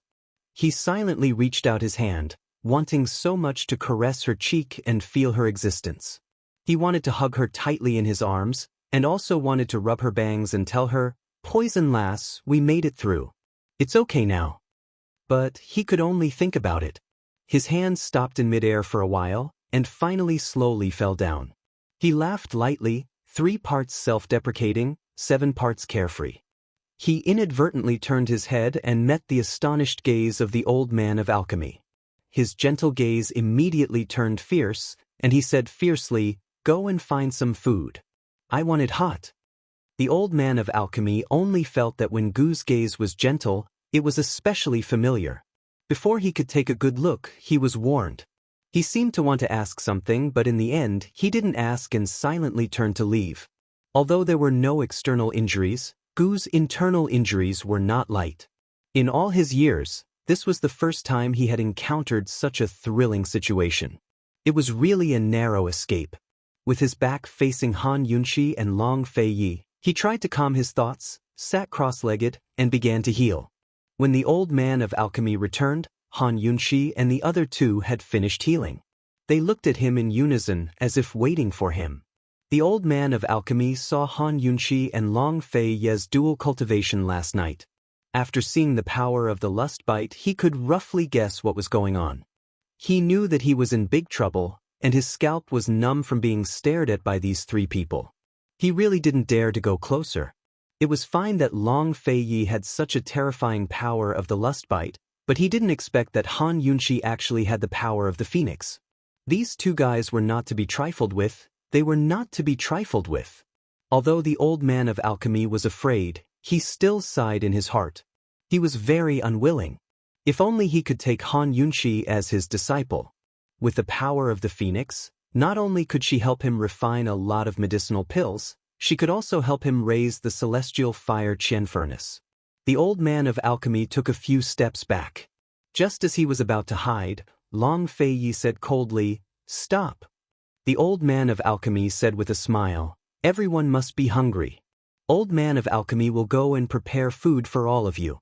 He silently reached out his hand, wanting so much to caress her cheek and feel her existence. He wanted to hug her tightly in his arms, and also wanted to rub her bangs and tell her, "Poison lass, we made it through. It's okay now." But he could only think about it. His hands stopped in midair for a while, and finally slowly fell down. He laughed lightly, 3 parts self-deprecating, 7 parts carefree. He inadvertently turned his head and met the astonished gaze of the old man of alchemy. His gentle gaze immediately turned fierce, and he said fiercely, "Go and find some food. I want it hot." The old man of alchemy only felt that when Gu's gaze was gentle, it was especially familiar. Before he could take a good look, he was warned. He seemed to want to ask something, but in the end, he didn't ask and silently turned to leave. Although there were no external injuries, Gu's internal injuries were not light. In all his years, this was the first time he had encountered such a thrilling situation. It was really a narrow escape. With his back facing Han Yunxi and Long Fei Yi, he tried to calm his thoughts, sat cross-legged, and began to heal. When the old man of alchemy returned, Han Yunxi and the other two had finished healing. They looked at him in unison as if waiting for him. The old man of alchemy saw Han Yunxi and Long Fei Ye's dual cultivation last night. After seeing the power of the lust bite, he could roughly guess what was going on. He knew that he was in big trouble, and his scalp was numb from being stared at by these 3 people. He really didn't dare to go closer. It was fine that Long Fei Yi had such a terrifying power of the lust bite, but he didn't expect that Han Yunxi actually had the power of the phoenix. These 2 guys were not to be trifled with. They were not to be trifled with. Although the old man of alchemy was afraid, he still sighed in his heart. He was very unwilling. If only he could take Han Yunxi as his disciple. With the power of the phoenix, not only could she help him refine a lot of medicinal pills, she could also help him raise the celestial fire Qian furnace. The old man of alchemy took a few steps back. Just as he was about to hide, Long Fei Yi said coldly, "Stop." The old man of alchemy said with a smile, "Everyone must be hungry. Old man of alchemy will go and prepare food for all of you."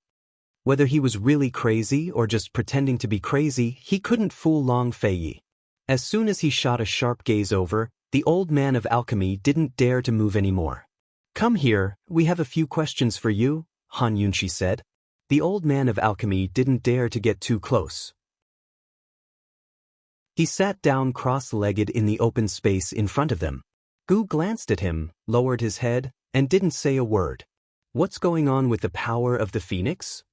Whether he was really crazy or just pretending to be crazy, he couldn't fool Long Fei Yi. As soon as he shot a sharp gaze over, the old man of alchemy didn't dare to move anymore. "Come here, we have a few questions for you," Han Yunxi said. The old man of alchemy didn't dare to get too close. He sat down cross-legged in the open space in front of them. Gu glanced at him, lowered his head, and didn't say a word. "What's going on with the power of the phoenix?"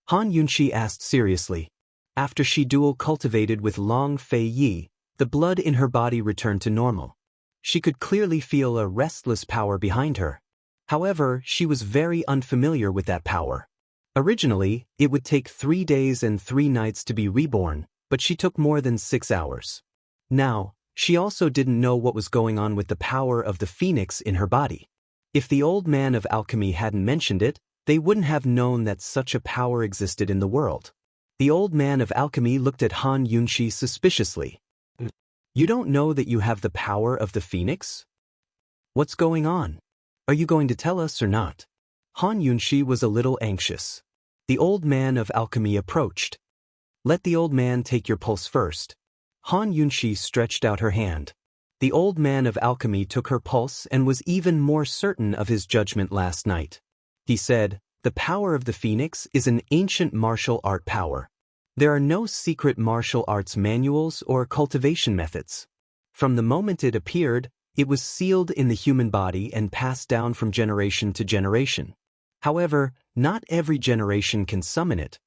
Han Yunxi asked seriously. After she dual cultivated with Long Fei Yi, the blood in her body returned to normal. She could clearly feel a restless power behind her. However, she was very unfamiliar with that power. Originally, it would take 3 days and 3 nights to be reborn, but she took more than 6 hours. Now, she also didn't know what was going on with the power of the phoenix in her body. If the old man of alchemy hadn't mentioned it, they wouldn't have known that such a power existed in the world. The old man of alchemy looked at Han Yunxi suspiciously. "You don't know that you have the power of the phoenix? What's going on? Are you going to tell us or not?" Han Yunxi was a little anxious. The old man of alchemy approached. "Let the old man take your pulse first." Han Yunxi stretched out her hand. The old man of alchemy took her pulse and was even more certain of his judgment last night. He said, "The power of the phoenix is an ancient martial art power. There are no secret martial arts manuals or cultivation methods. From the moment it appeared, it was sealed in the human body and passed down from generation to generation. However, not every generation can summon it."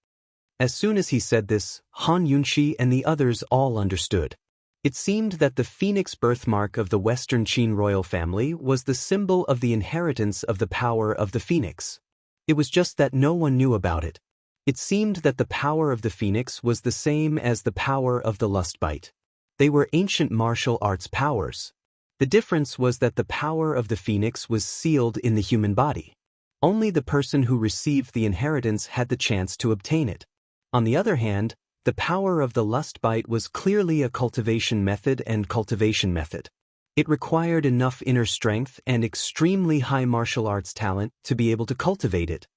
As soon as he said this, Han Yunxi and the others all understood. It seemed that the phoenix birthmark of the Western Qin royal family was the symbol of the inheritance of the power of the phoenix. It was just that no one knew about it. It seemed that the power of the phoenix was the same as the power of the lust bite. They were ancient martial arts powers. The difference was that the power of the phoenix was sealed in the human body. Only the person who received the inheritance had the chance to obtain it. On the other hand, the power of the lust bite was clearly a cultivation method and cultivation method. It required enough inner strength and extremely high martial arts talent to be able to cultivate it.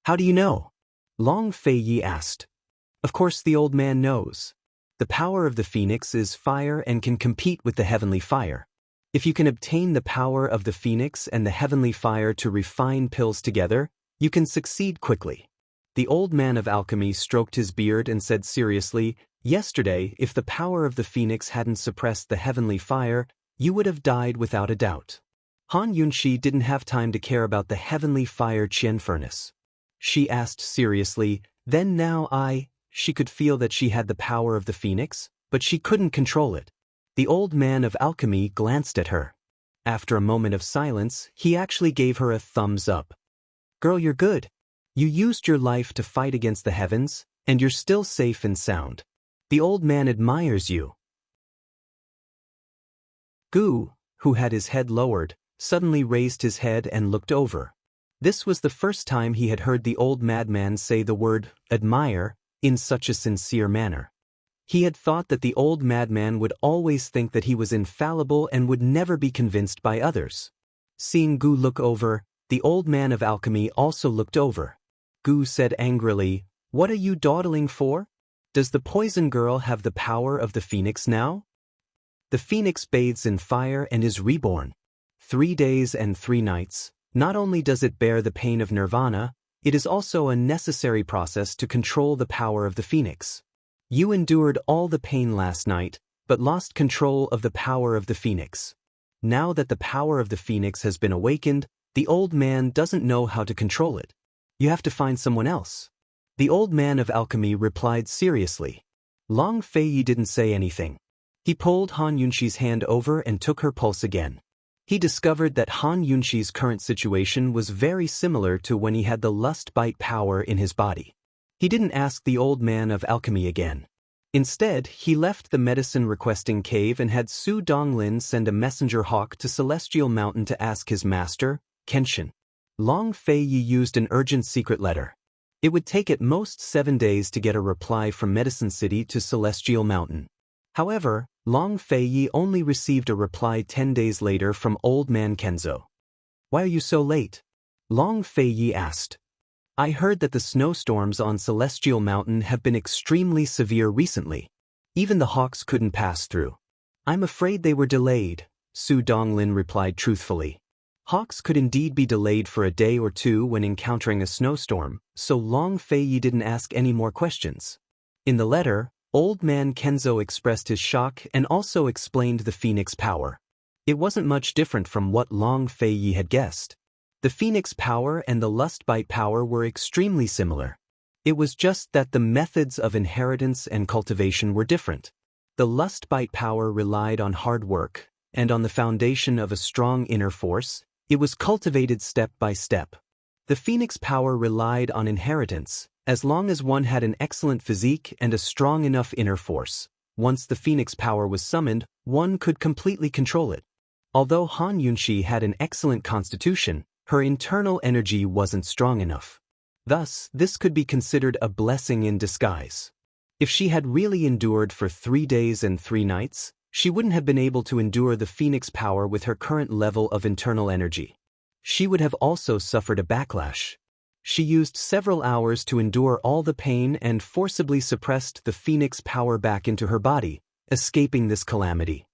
How do you know? Long Fei Yi asked. Of course the old man knows. The power of the phoenix is fire and can compete with the heavenly fire. If you can obtain the power of the phoenix and the heavenly fire to refine pills together, you can succeed quickly. The old man of alchemy stroked his beard and said seriously, "Yesterday, if the power of the phoenix hadn't suppressed the heavenly fire, you would have died without a doubt." Han Yunxi didn't have time to care about the heavenly fire Qian furnace. She asked seriously, "Then now She could feel that she had the power of the phoenix, but she couldn't control it. The old man of alchemy glanced at her. After a moment of silence, he actually gave her a thumbs up. "Girl, you're good. You used your life to fight against the heavens, and you're still safe and sound. The old man admires you." Gu, who had his head lowered, suddenly raised his head and looked over. This was the first time he had heard the old madman say the word admire in such a sincere manner. He had thought that the old madman would always think that he was infallible and would never be convinced by others. Seeing Gu look over, the old man of alchemy also looked over. Gu said angrily, "What are you dawdling for? Does the poison girl have the power of the phoenix now?" The phoenix bathes in fire and is reborn. 3 days and 3 nights. Not only does it bear the pain of nirvana, it is also a necessary process to control the power of the phoenix. You endured all the pain last night, but lost control of the power of the phoenix. Now that the power of the phoenix has been awakened, the old man doesn't know how to control it. You have to find someone else. The old man of alchemy replied seriously. Long Fei Yi didn't say anything. He pulled Han Yunxi's hand over and took her pulse again. He discovered that Han Yunxi's current situation was very similar to when he had the lust bite power in his body. He didn't ask the old man of alchemy again. Instead, he left the medicine-requesting cave and had Su Donglin send a messenger hawk to Celestial Mountain to ask his master, Kenshin. Long Fei Yi used an urgent secret letter. It would take at most 7 days to get a reply from Medicine City to Celestial Mountain. However, Long Fei Yi only received a reply 10 days later from Old Man Kenzo. "Why are you so late?" Long Fei Yi asked. "I heard that the snowstorms on Celestial Mountain have been extremely severe recently. Even the hawks couldn't pass through. I'm afraid they were delayed," Su Donglin replied truthfully. Hawks could indeed be delayed for a day or two when encountering a snowstorm, so Long Fei Yi didn't ask any more questions. In the letter, Old Man Kenzo expressed his shock and also explained the phoenix power. It wasn't much different from what Long Fei Yi had guessed. The phoenix power and the lust bite power were extremely similar. It was just that the methods of inheritance and cultivation were different. The lust bite power relied on hard work, and on the foundation of a strong inner force, it was cultivated step by step. The phoenix power relied on inheritance. As long as one had an excellent physique and a strong enough inner force, once the phoenix power was summoned, one could completely control it. Although Han Yunxi had an excellent constitution, her internal energy wasn't strong enough. Thus, this could be considered a blessing in disguise. If she had really endured for 3 days and 3 nights, she wouldn't have been able to endure the phoenix power with her current level of internal energy. She would have also suffered a backlash. She used several hours to endure all the pain and forcibly suppressed the phoenix power back into her body, escaping this calamity.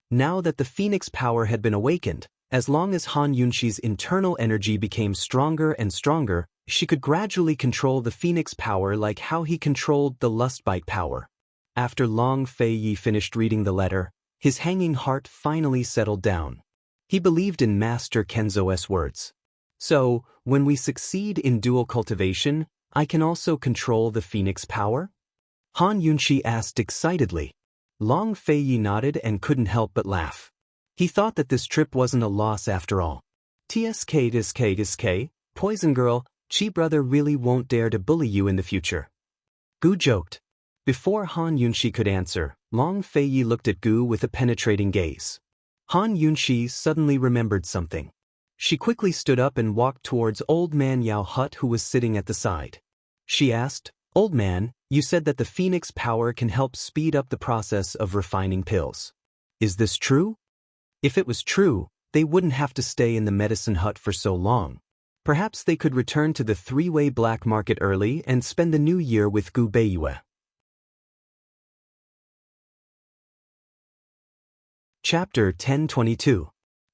Now that the phoenix power had been awakened, as long as Han Yunxi's internal energy became stronger and stronger, she could gradually control the phoenix power like how he controlled the lust bite power. After Long Fei Yi finished reading the letter, his hanging heart finally settled down. He believed in Master Kenzo's words. "So, when we succeed in dual cultivation, I can also control the phoenix power?" Han Yunxi asked excitedly. Long Fei Yi nodded and couldn't help but laugh. He thought that this trip wasn't a loss after all. "TSK, poison girl, Chi brother really won't dare to bully you in the future. Gu joked. Before Han Yunshi could answer, Long Feiyi looked at Gu with a penetrating gaze. Han Yunshi suddenly remembered something. She quickly stood up and walked towards Old Man Yao Hut, who was sitting at the side. She asked, "Old man, you said that the phoenix power can help speed up the process of refining pills. Is this true?" If it was true, they wouldn't have to stay in the medicine hut for so long. Perhaps they could return to the three-way black market early and spend the new year with Gu Beiyue. Chapter 1022.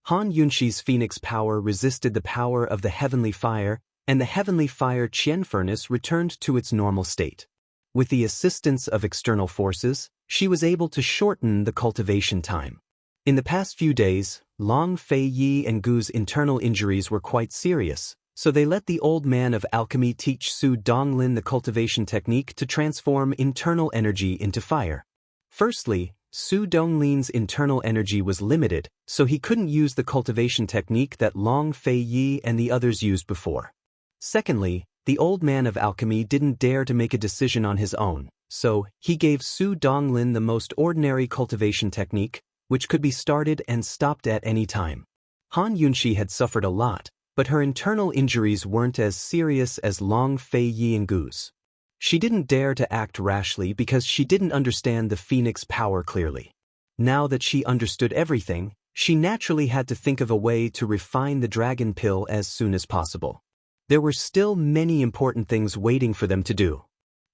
Han Yunshi's phoenix power resisted the power of the heavenly fire, and the heavenly fire Qian furnace returned to its normal state. With the assistance of external forces, she was able to shorten the cultivation time. In the past few days, Long Feiyi and Gu's internal injuries were quite serious, so they let the old man of alchemy teach Su Donglin the cultivation technique to transform internal energy into fire. Firstly, Su Donglin's internal energy was limited, so he couldn't use the cultivation technique that Long Feiyi and the others used before. Secondly, the old man of alchemy didn't dare to make a decision on his own, so he gave Su Donglin the most ordinary cultivation technique, which could be started and stopped at any time. Han Yunshi had suffered a lot, but her internal injuries weren't as serious as Long Feiyi and Gu's. She didn't dare to act rashly because she didn't understand the phoenix power clearly. Now that she understood everything, she naturally had to think of a way to refine the dragon pill as soon as possible. There were still many important things waiting for them to do.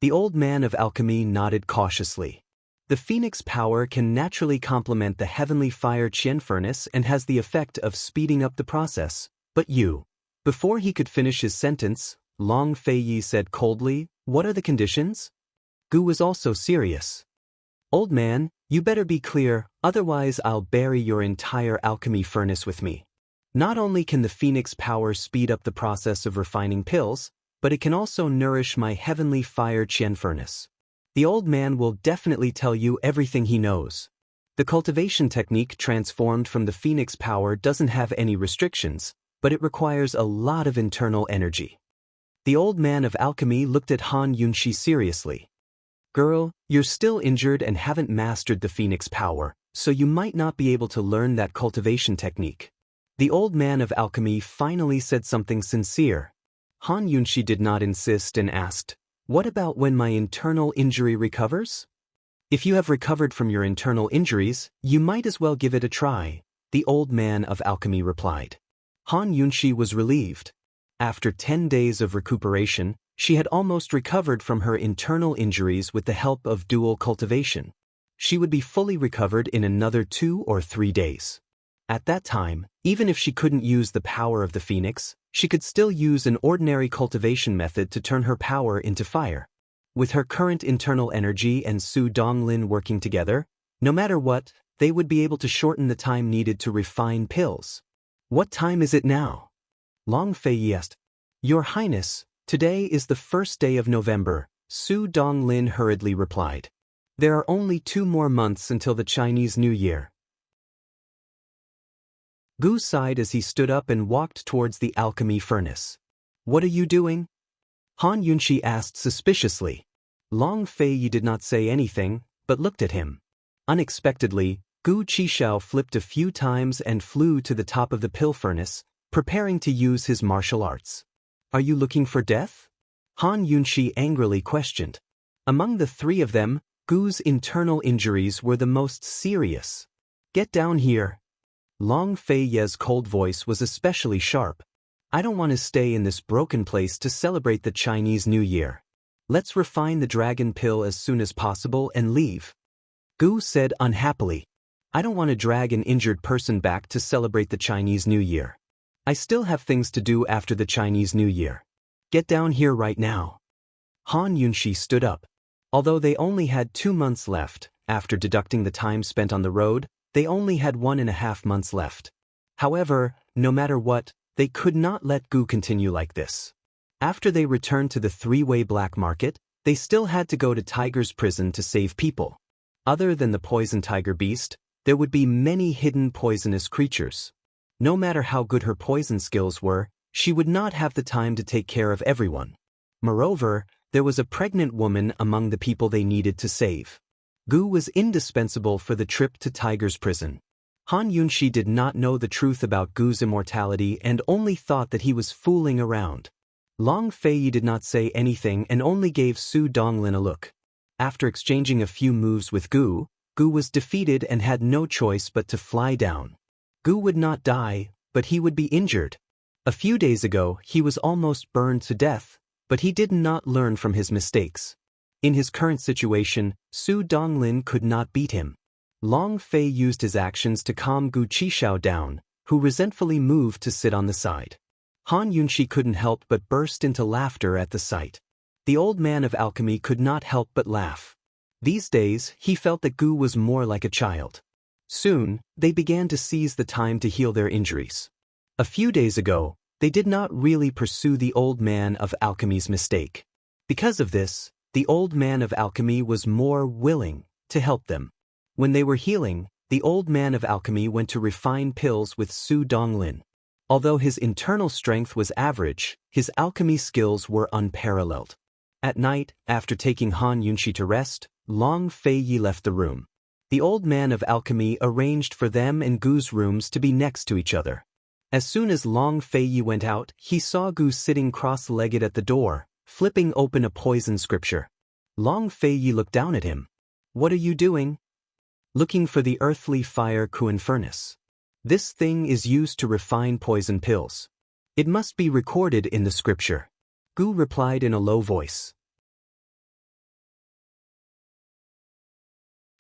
The old man of alchemy nodded cautiously. The phoenix power can naturally complement the heavenly fire Qian furnace and has the effect of speeding up the process, but you. Before he could finish his sentence, Long Feiyi said coldly, "What are the conditions?" Gu was also serious. "Old man, you better be clear, otherwise I'll bury your entire alchemy furnace with me. Not only can the phoenix power speed up the process of refining pills, but it can also nourish my heavenly fire Qian furnace. The old man will definitely tell you everything he knows. The cultivation technique transformed from the phoenix power doesn't have any restrictions, but it requires a lot of internal energy." The old man of alchemy looked at Han Yunshi seriously. "Girl, you're still injured and haven't mastered the phoenix power, so you might not be able to learn that cultivation technique." The old man of alchemy finally said something sincere. Han Yunshi did not insist and asked, "What about when my internal injury recovers?" "If you have recovered from your internal injuries, you might as well give it a try," the old man of alchemy replied. Han Yunshi was relieved. After 10 days of recuperation, she had almost recovered from her internal injuries with the help of dual cultivation. She would be fully recovered in another 2 or 3 days. At that time, even if she couldn't use the power of the phoenix, she could still use an ordinary cultivation method to turn her power into fire. With her current internal energy and Su Donglin working together, no matter what, they would be able to shorten the time needed to refine pills. "What time is it now?" Long Feiyi asked. "Your Highness, today is the first day of November," Su Donglin hurriedly replied. "There are only 2 more months until the Chinese New Year." Gu sighed as he stood up and walked towards the alchemy furnace. "What are you doing?" Han Yunshi asked suspiciously. Long Feiyi did not say anything, but looked at him. Unexpectedly, Gu Qishao flipped a few times and flew to the top of the pill furnace, preparing to use his martial arts. "Are you looking for death?" Han Yunshi angrily questioned. Among the 3 of them, Gu's internal injuries were the most serious. "Get down here." Long Feiyi's cold voice was especially sharp. "I don't want to stay in this broken place to celebrate the Chinese New Year. Let's refine the dragon pill as soon as possible and leave." Gu said unhappily. "I don't want to drag an injured person back to celebrate the Chinese New Year. I still have things to do after the Chinese New Year. Get down here right now." Han Yunshi stood up. Although they only had 2 months left, after deducting the time spent on the road, they only had 1.5 months left. However, no matter what, they could not let Gu continue like this. After they returned to the three-way black market, they still had to go to Tiger's prison to save people. Other than the poison tiger beast, there would be many hidden poisonous creatures. No matter how good her poison skills were, she would not have the time to take care of everyone. Moreover, there was a pregnant woman among the people they needed to save. Gu was indispensable for the trip to Tiger's prison. Han Yunxi did not know the truth about Gu's immortality and only thought that he was fooling around. Long Feiyi did not say anything and only gave Su Donglin a look. After exchanging a few moves with Gu was defeated and had no choice but to fly down. Gu would not die, but he would be injured. A few days ago, he was almost burned to death, but he did not learn from his mistakes. In his current situation, Su Donglin could not beat him. Long Fei used his actions to calm Gu Qishao down, who resentfully moved to sit on the side. Han Yunxi couldn't help but burst into laughter at the sight. The old man of alchemy could not help but laugh. These days, he felt that Gu was more like a child. Soon, they began to seize the time to heal their injuries. A few days ago, they did not really pursue the old man of alchemy's mistake. Because of this, the old man of alchemy was more willing to help them. When they were healing, the old man of alchemy went to refine pills with Su Donglin. Although his internal strength was average, his alchemy skills were unparalleled. At night, after taking Han Yunxi to rest, Long Feiyi left the room. The old man of alchemy arranged for them and Gu's rooms to be next to each other. As soon as Long Feiyi went out, he saw Gu sitting cross-legged at the door, flipping open a poison scripture. Long Feiyi looked down at him. "What are you doing?" "Looking for the earthly fire Kuan furnace. This thing is used to refine poison pills. It must be recorded in the scripture." Gu replied in a low voice.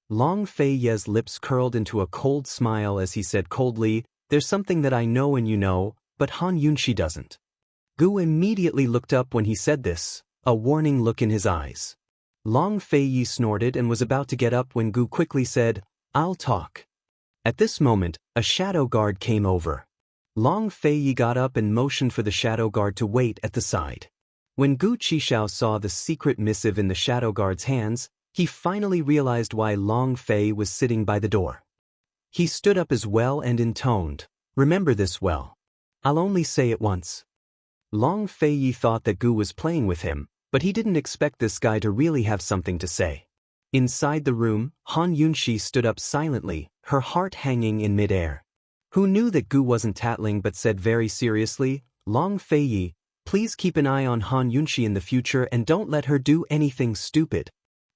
Long Feiyi's lips curled into a cold smile as he said coldly, "There's something that I know and you know, but Han Yunxi doesn't." Gu immediately looked up when he said this, a warning look in his eyes. Long Feiyi snorted and was about to get up when Gu quickly said, "I'll talk." At this moment, a shadow guard came over. Long Feiyi got up and motioned for the shadow guard to wait at the side. When Gu Qishao saw the secret missive in the shadow guard's hands, he finally realized why Long Fei was sitting by the door. He stood up as well and intoned, "Remember this well. I'll only say it once." Long Feiyi thought that Gu was playing with him, but he didn't expect this guy to really have something to say. Inside the room, Han Yunxi stood up silently, her heart hanging in midair. Who knew that Gu wasn't tattling but said very seriously, "Long Feiyi, please keep an eye on Han Yunxi in the future and don't let her do anything stupid."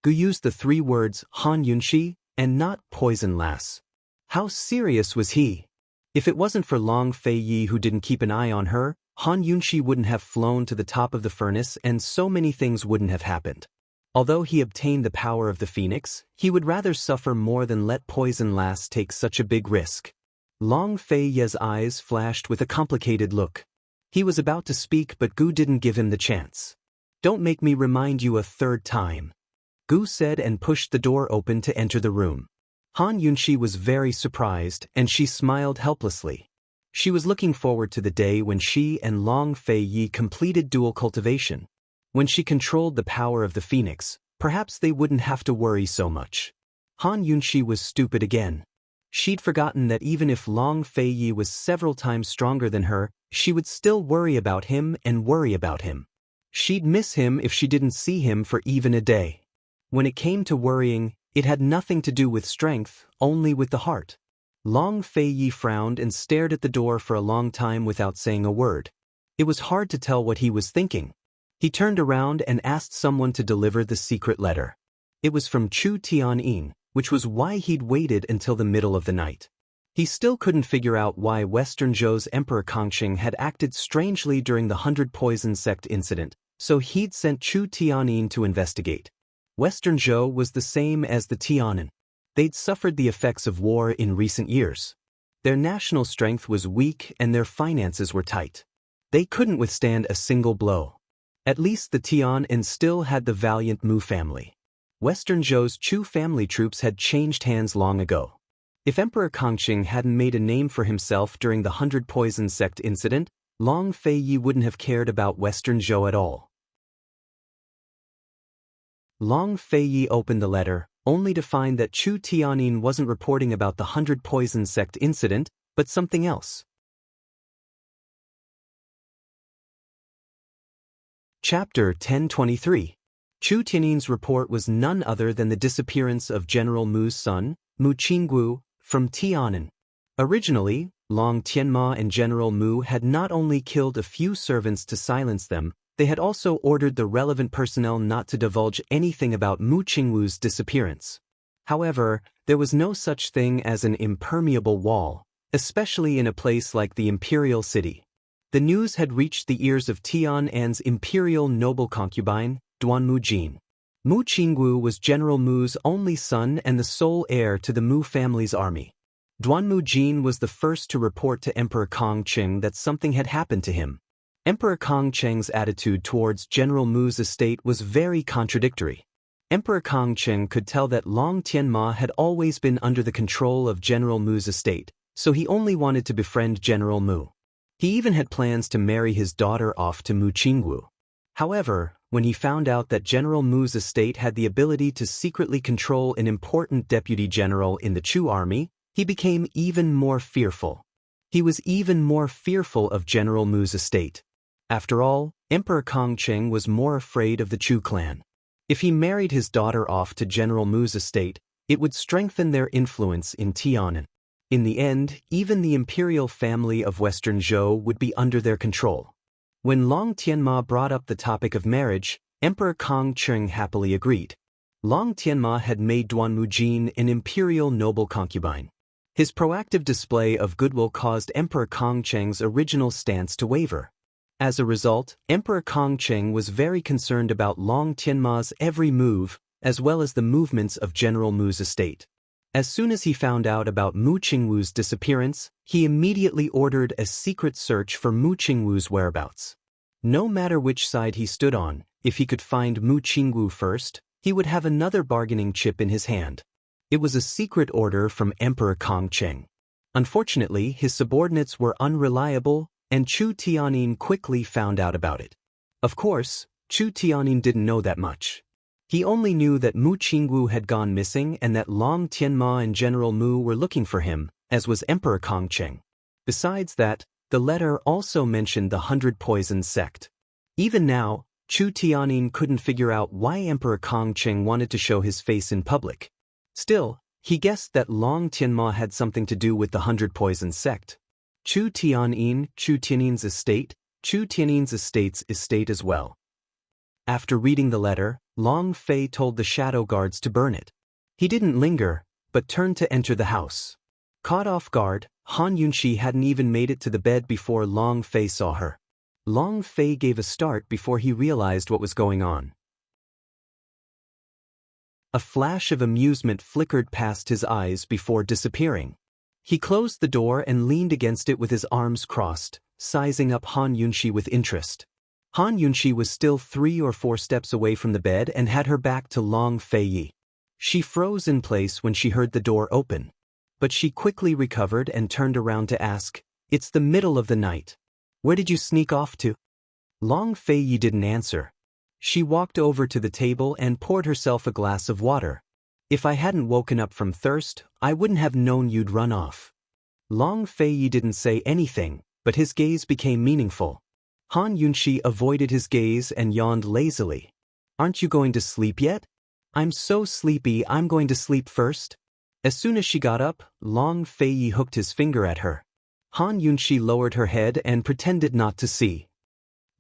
Gu used the 3 words, Han Yunxi, and not poison lass. How serious was he? If it wasn't for Long Feiyi who didn't keep an eye on her, Han Yunxi wouldn't have flown to the top of the furnace and so many things wouldn't have happened. Although he obtained the power of the phoenix, he would rather suffer more than let poison lass take such a big risk. Long Feiyi's eyes flashed with a complicated look. He was about to speak but Gu didn't give him the chance. "Don't make me remind you a 3rd time." Gu said and pushed the door open to enter the room. Han Yunxi was very surprised and she smiled helplessly. She was looking forward to the day when she and Long Feiyi completed dual cultivation. When she controlled the power of the phoenix, perhaps they wouldn't have to worry so much. Han Yunxi was stupid again. She'd forgotten that even if Long Feiyi was several times stronger than her, she would still worry about him and worry about him. She'd miss him if she didn't see him for even a day. When it came to worrying, it had nothing to do with strength, only with the heart. Long Feiyi frowned and stared at the door for a long time without saying a word. It was hard to tell what he was thinking. He turned around and asked someone to deliver the secret letter. It was from Chu Tianyin, which was why he'd waited until the middle of the night. He still couldn't figure out why Western Zhou's Emperor Kangxing had acted strangely during the 100 Poison Sect incident, so he'd sent Chu Tianyin to investigate. Western Zhou was the same as the Tianan. They'd suffered the effects of war in recent years. Their national strength was weak and their finances were tight. They couldn't withstand a single blow. At least the Tianan still had the valiant Mu family. Western Zhou's Chu family troops had changed hands long ago. If Emperor Kangxing hadn't made a name for himself during the 100 Poison Sect incident, Long Feiyi wouldn't have cared about Western Zhou at all. Long Feiyi opened the letter, only to find that Chu Tianyin wasn't reporting about the 100 Poison Sect incident, but something else. Chapter 1023. Chu Tiannin's report was none other than the disappearance of General Mu's son, Mu Qinggu, from Tiannan. Originally, Long Tianma and General Mu had not only killed a few servants to silence them, they had also ordered the relevant personnel not to divulge anything about Mu Qinggu's disappearance. However, there was no such thing as an impermeable wall, especially in a place like the imperial city. The news had reached the ears of Tiannan's imperial noble concubine, Duan Mujin. Mu Qinggu was General Mu's only son and the sole heir to the Mu family's army. Duan Mujin was the first to report to Emperor Kongqing that something had happened to him. Emperor Kongqing's attitude towards General Mu's estate was very contradictory. Emperor Kongqing could tell that Long Tianma had always been under the control of General Mu's estate, so he only wanted to befriend General Mu. He even had plans to marry his daughter off to Mu Qinggu. However, when he found out that General Mu's estate had the ability to secretly control an important deputy general in the Chu army, he became even more fearful. He was even more fearful of General Mu's estate. After all, Emperor Kongqing was more afraid of the Chu clan. If he married his daughter off to General Mu's estate, it would strengthen their influence in Tiannan. In the end, even the imperial family of Western Zhou would be under their control. When Long Tianma brought up the topic of marriage, Emperor Kongqing happily agreed. Long Tianma had made Duan Mujin an imperial noble concubine. His proactive display of goodwill caused Emperor Kongqing's original stance to waver. As a result, Emperor Kongqing was very concerned about Long Tianma's every move, as well as the movements of General Mu's estate. As soon as he found out about Mu Qinggu's disappearance, he immediately ordered a secret search for Mu Qinggu's whereabouts. No matter which side he stood on, if he could find Mu Qinggu first, he would have another bargaining chip in his hand. It was a secret order from Emperor Kongqing. Unfortunately, his subordinates were unreliable, and Chu Tiannin quickly found out about it. Of course, Chu Tiannin didn't know that much. He only knew that Mu Qinggu had gone missing and that Long Tianma and General Mu were looking for him, as was Emperor Kongqing. Besides that, the letter also mentioned the 100 Poisons sect. Even now, Chu Tiannin couldn't figure out why Emperor Kongqing wanted to show his face in public. Still, he guessed that Long Tianma had something to do with the 100 Poisons sect. Chu Tiannin's estate's estate as well. After reading the letter, Long Fei told the shadow guards to burn it. He didn't linger, but turned to enter the house. Caught off guard, Han Yunxi hadn't even made it to the bed before Long Fei saw her. Long Fei gave a start before he realized what was going on. A flash of amusement flickered past his eyes before disappearing. He closed the door and leaned against it with his arms crossed, sizing up Han Yunxi with interest. Han Yunxi was still 3 or 4 steps away from the bed and had her back to Long Fei. She froze in place when she heard the door open. But she quickly recovered and turned around to ask, "It's the middle of the night. Where did you sneak off to?" Long Fei didn't answer. She walked over to the table and poured herself a glass of water. "If I hadn't woken up from thirst, I wouldn't have known you'd run off." Long Fei didn't say anything, but his gaze became meaningful. Han Yunxi avoided his gaze and yawned lazily. "Aren't you going to sleep yet?" "I'm so sleepy, I'm going to sleep first." As soon as she got up, Long Fei hooked his finger at her. Han Yunxi lowered her head and pretended not to see.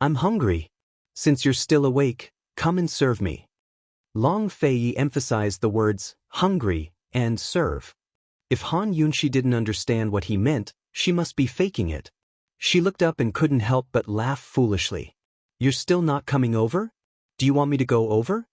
"I'm hungry. Since you're still awake, come and serve me." Long Fei emphasized the words, hungry, and serve. If Han Yunxi didn't understand what he meant, she must be faking it. She looked up and couldn't help but laugh foolishly. "You're still not coming over? Do you want me to go over?"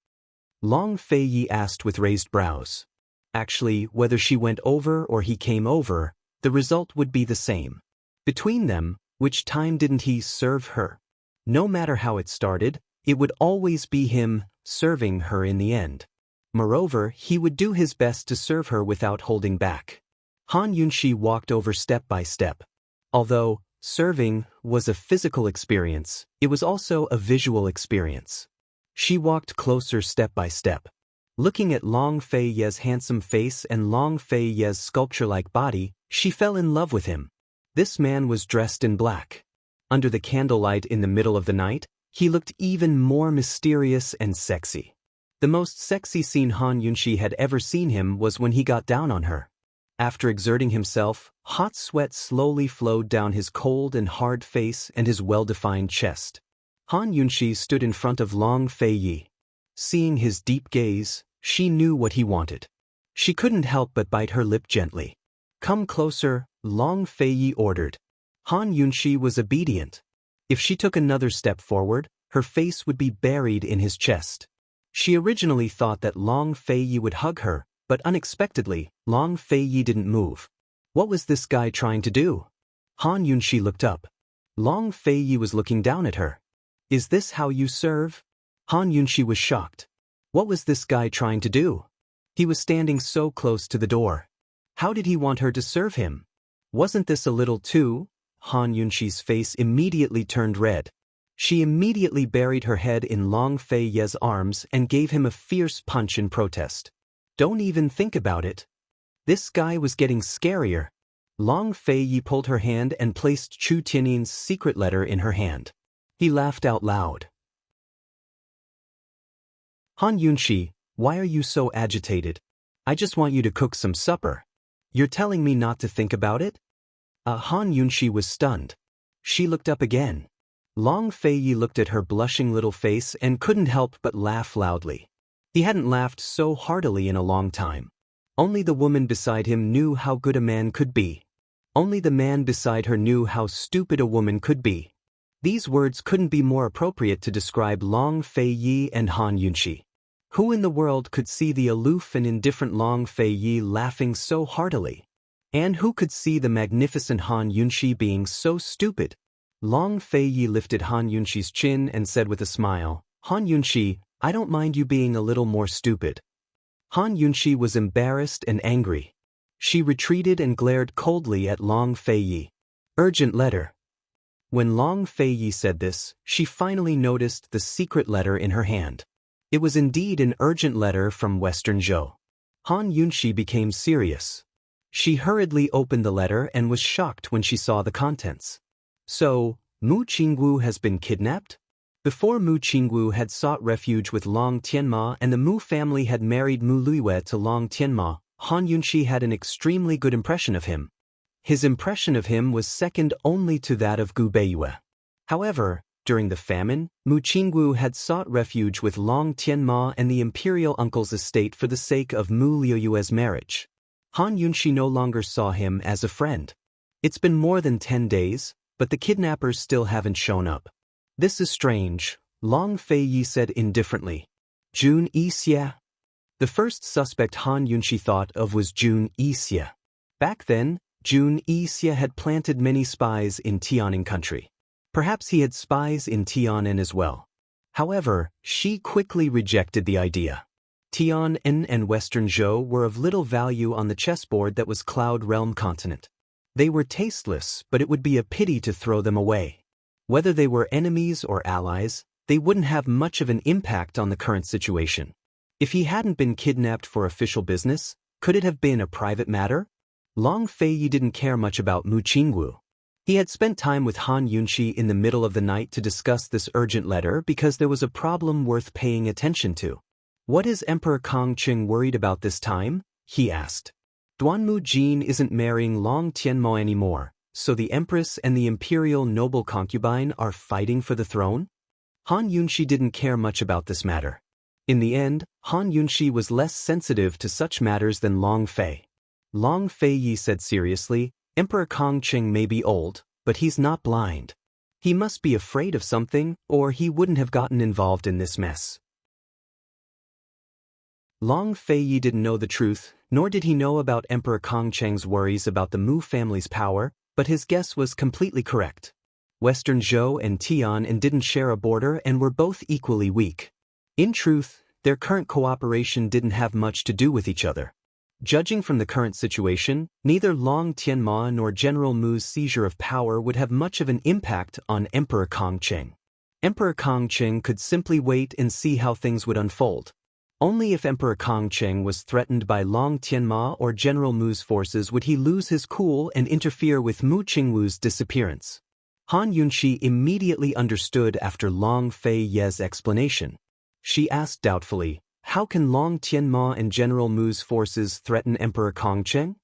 Long Fei asked with raised brows. Actually, whether she went over or he came over, the result would be the same. Between them, which time didn't he serve her? No matter how it started, it would always be him serving her in the end. Moreover, he would do his best to serve her without holding back. Han Yunxi walked over step by step. Although serving was a physical experience, it was also a visual experience. She walked closer step by step. Looking at Long Fei's handsome face and Long Fei's sculpture-like body, she fell in love with him. This man was dressed in black. Under the candlelight in the middle of the night, He looked even more mysterious and sexy. The most sexy scene Han Yunxi had ever seen him was when he got down on her. After exerting himself, hot sweat slowly flowed down his cold and hard face and his well-defined chest. Han Yunxi stood in front of Long Feiyi. Seeing his deep gaze, she knew what he wanted. She couldn't help but bite her lip gently. "Come closer," Long Feiyi ordered. Han Yunxi was obedient. If she took another step forward, her face would be buried in his chest. She originally thought that Long Feiyi would hug her, but unexpectedly, Long Feiyi didn't move. What was this guy trying to do? Han Yunxi looked up. Long Feiyi was looking down at her. "Is this how you serve?" Han Yunxi was shocked. What was this guy trying to do? He was standing so close to the door. How did he want her to serve him? Wasn't this a little too? Han Yunxi's face immediately turned red. She immediately buried her head in Long Feiyi's arms and gave him a fierce punch in protest. "Don't even think about it." This guy was getting scarier. Long Feiyi pulled her hand and placed Chu Tiannin's secret letter in her hand. He laughed out loud. "Han Yunxi, why are you so agitated? I just want you to cook some supper. You're telling me not to think about it?" Han Yunxi was stunned. She looked up again. Long Feiyi looked at her blushing little face and couldn't help but laugh loudly. He hadn't laughed so heartily in a long time. Only the woman beside him knew how good a man could be. Only the man beside her knew how stupid a woman could be. These words couldn't be more appropriate to describe Long Feiyi and Han Yunxi. Who in the world could see the aloof and indifferent Long Feiyi laughing so heartily? And who could see the magnificent Han Yunxi being so stupid? Long Feiyi lifted Han Yunxi's chin and said with a smile, "Han Yunxi, I don't mind you being a little more stupid." Han Yunxi was embarrassed and angry. She retreated and glared coldly at Long Feiyi. "Urgent letter." When Long Feiyi said this, she finally noticed the secret letter in her hand. It was indeed an urgent letter from Western Zhou. Han Yunxi became serious. She hurriedly opened the letter and was shocked when she saw the contents. "So, Mu Qingwu has been kidnapped?" Before Mu Qingwu had sought refuge with Long Tianma and the Mu family had married Mu Luiyue to Long Tianma, Han Yunxi had an extremely good impression of him. His impression of him was second only to that of Gu Beiyue. However, during the famine, Mu Qingwu had sought refuge with Long Tianma and the imperial uncle's estate for the sake of Mu Luiyue's marriage. Han Yunxi no longer saw him as a friend. It's been more than 10 days, but the kidnappers still haven't shown up. "This is strange," Long Feiyi said indifferently. "Jun Yixie?" The first suspect Han Yunxi thought of was Jun Yixie. Back then, Jun Yixie had planted many spies in Tianning country. Perhaps he had spies in Tian'an as well. However, she quickly rejected the idea. Tian'an and Western Zhou were of little value on the chessboard that was Cloud Realm continent. They were tasteless, but it would be a pity to throw them away. Whether they were enemies or allies, they wouldn't have much of an impact on the current situation. If he hadn't been kidnapped for official business, could it have been a private matter? Long Feiyi didn't care much about Mu Qingwu. He had spent time with Han Yunxi in the middle of the night to discuss this urgent letter because there was a problem worth paying attention to. "What is Emperor Kongqing worried about this time?" he asked. "Duanmu Jin isn't marrying Long Tianmo anymore, so the Empress and the imperial noble concubine are fighting for the throne?" Han Yunxi didn't care much about this matter. In the end, Han Yunxi was less sensitive to such matters than Long Fei. Long Feiyi said seriously, "Emperor Kongqing may be old, but he's not blind. He must be afraid of something, or he wouldn't have gotten involved in this mess." Long Feiyi didn't know the truth, nor did he know about Emperor Kongqing's worries about the Mu family's power, but his guess was completely correct. Western Zhou and Tian'an didn't share a border and were both equally weak. In truth, their current cooperation didn't have much to do with each other. Judging from the current situation, neither Long Tianma nor General Mu's seizure of power would have much of an impact on Emperor Kongqing. Emperor Kongqing could simply wait and see how things would unfold. Only if Emperor Kongqing was threatened by Long Tianma or General Mu's forces would he lose his cool and interfere with Mu Qingwu's disappearance. Han Yunxi immediately understood after Long Fei Ye's explanation. She asked doubtfully, how can Long Tianma and General Mu's forces threaten Emperor Kongcheng?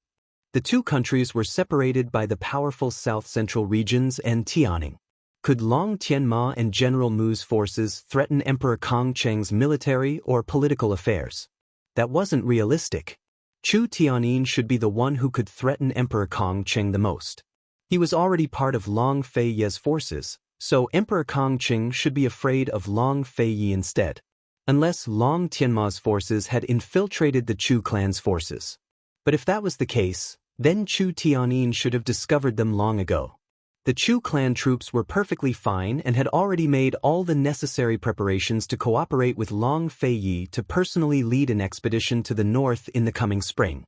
The two countries were separated by the powerful south-central regions and Tianing. Could Long Tianma and General Mu's forces threaten Emperor Kongcheng's military or political affairs? That wasn't realistic. Chu Tianyin should be the one who could threaten Emperor Kongcheng the most. He was already part of Long Fei Ye's forces, so Emperor Kongcheng should be afraid of Long Fei Yi instead. Unless Long Tianma's forces had infiltrated the Chu clan's forces. But if that was the case, then Chu Tianyin should have discovered them long ago. The Chu clan troops were perfectly fine and had already made all the necessary preparations to cooperate with Long Fei Yi to personally lead an expedition to the north in the coming spring.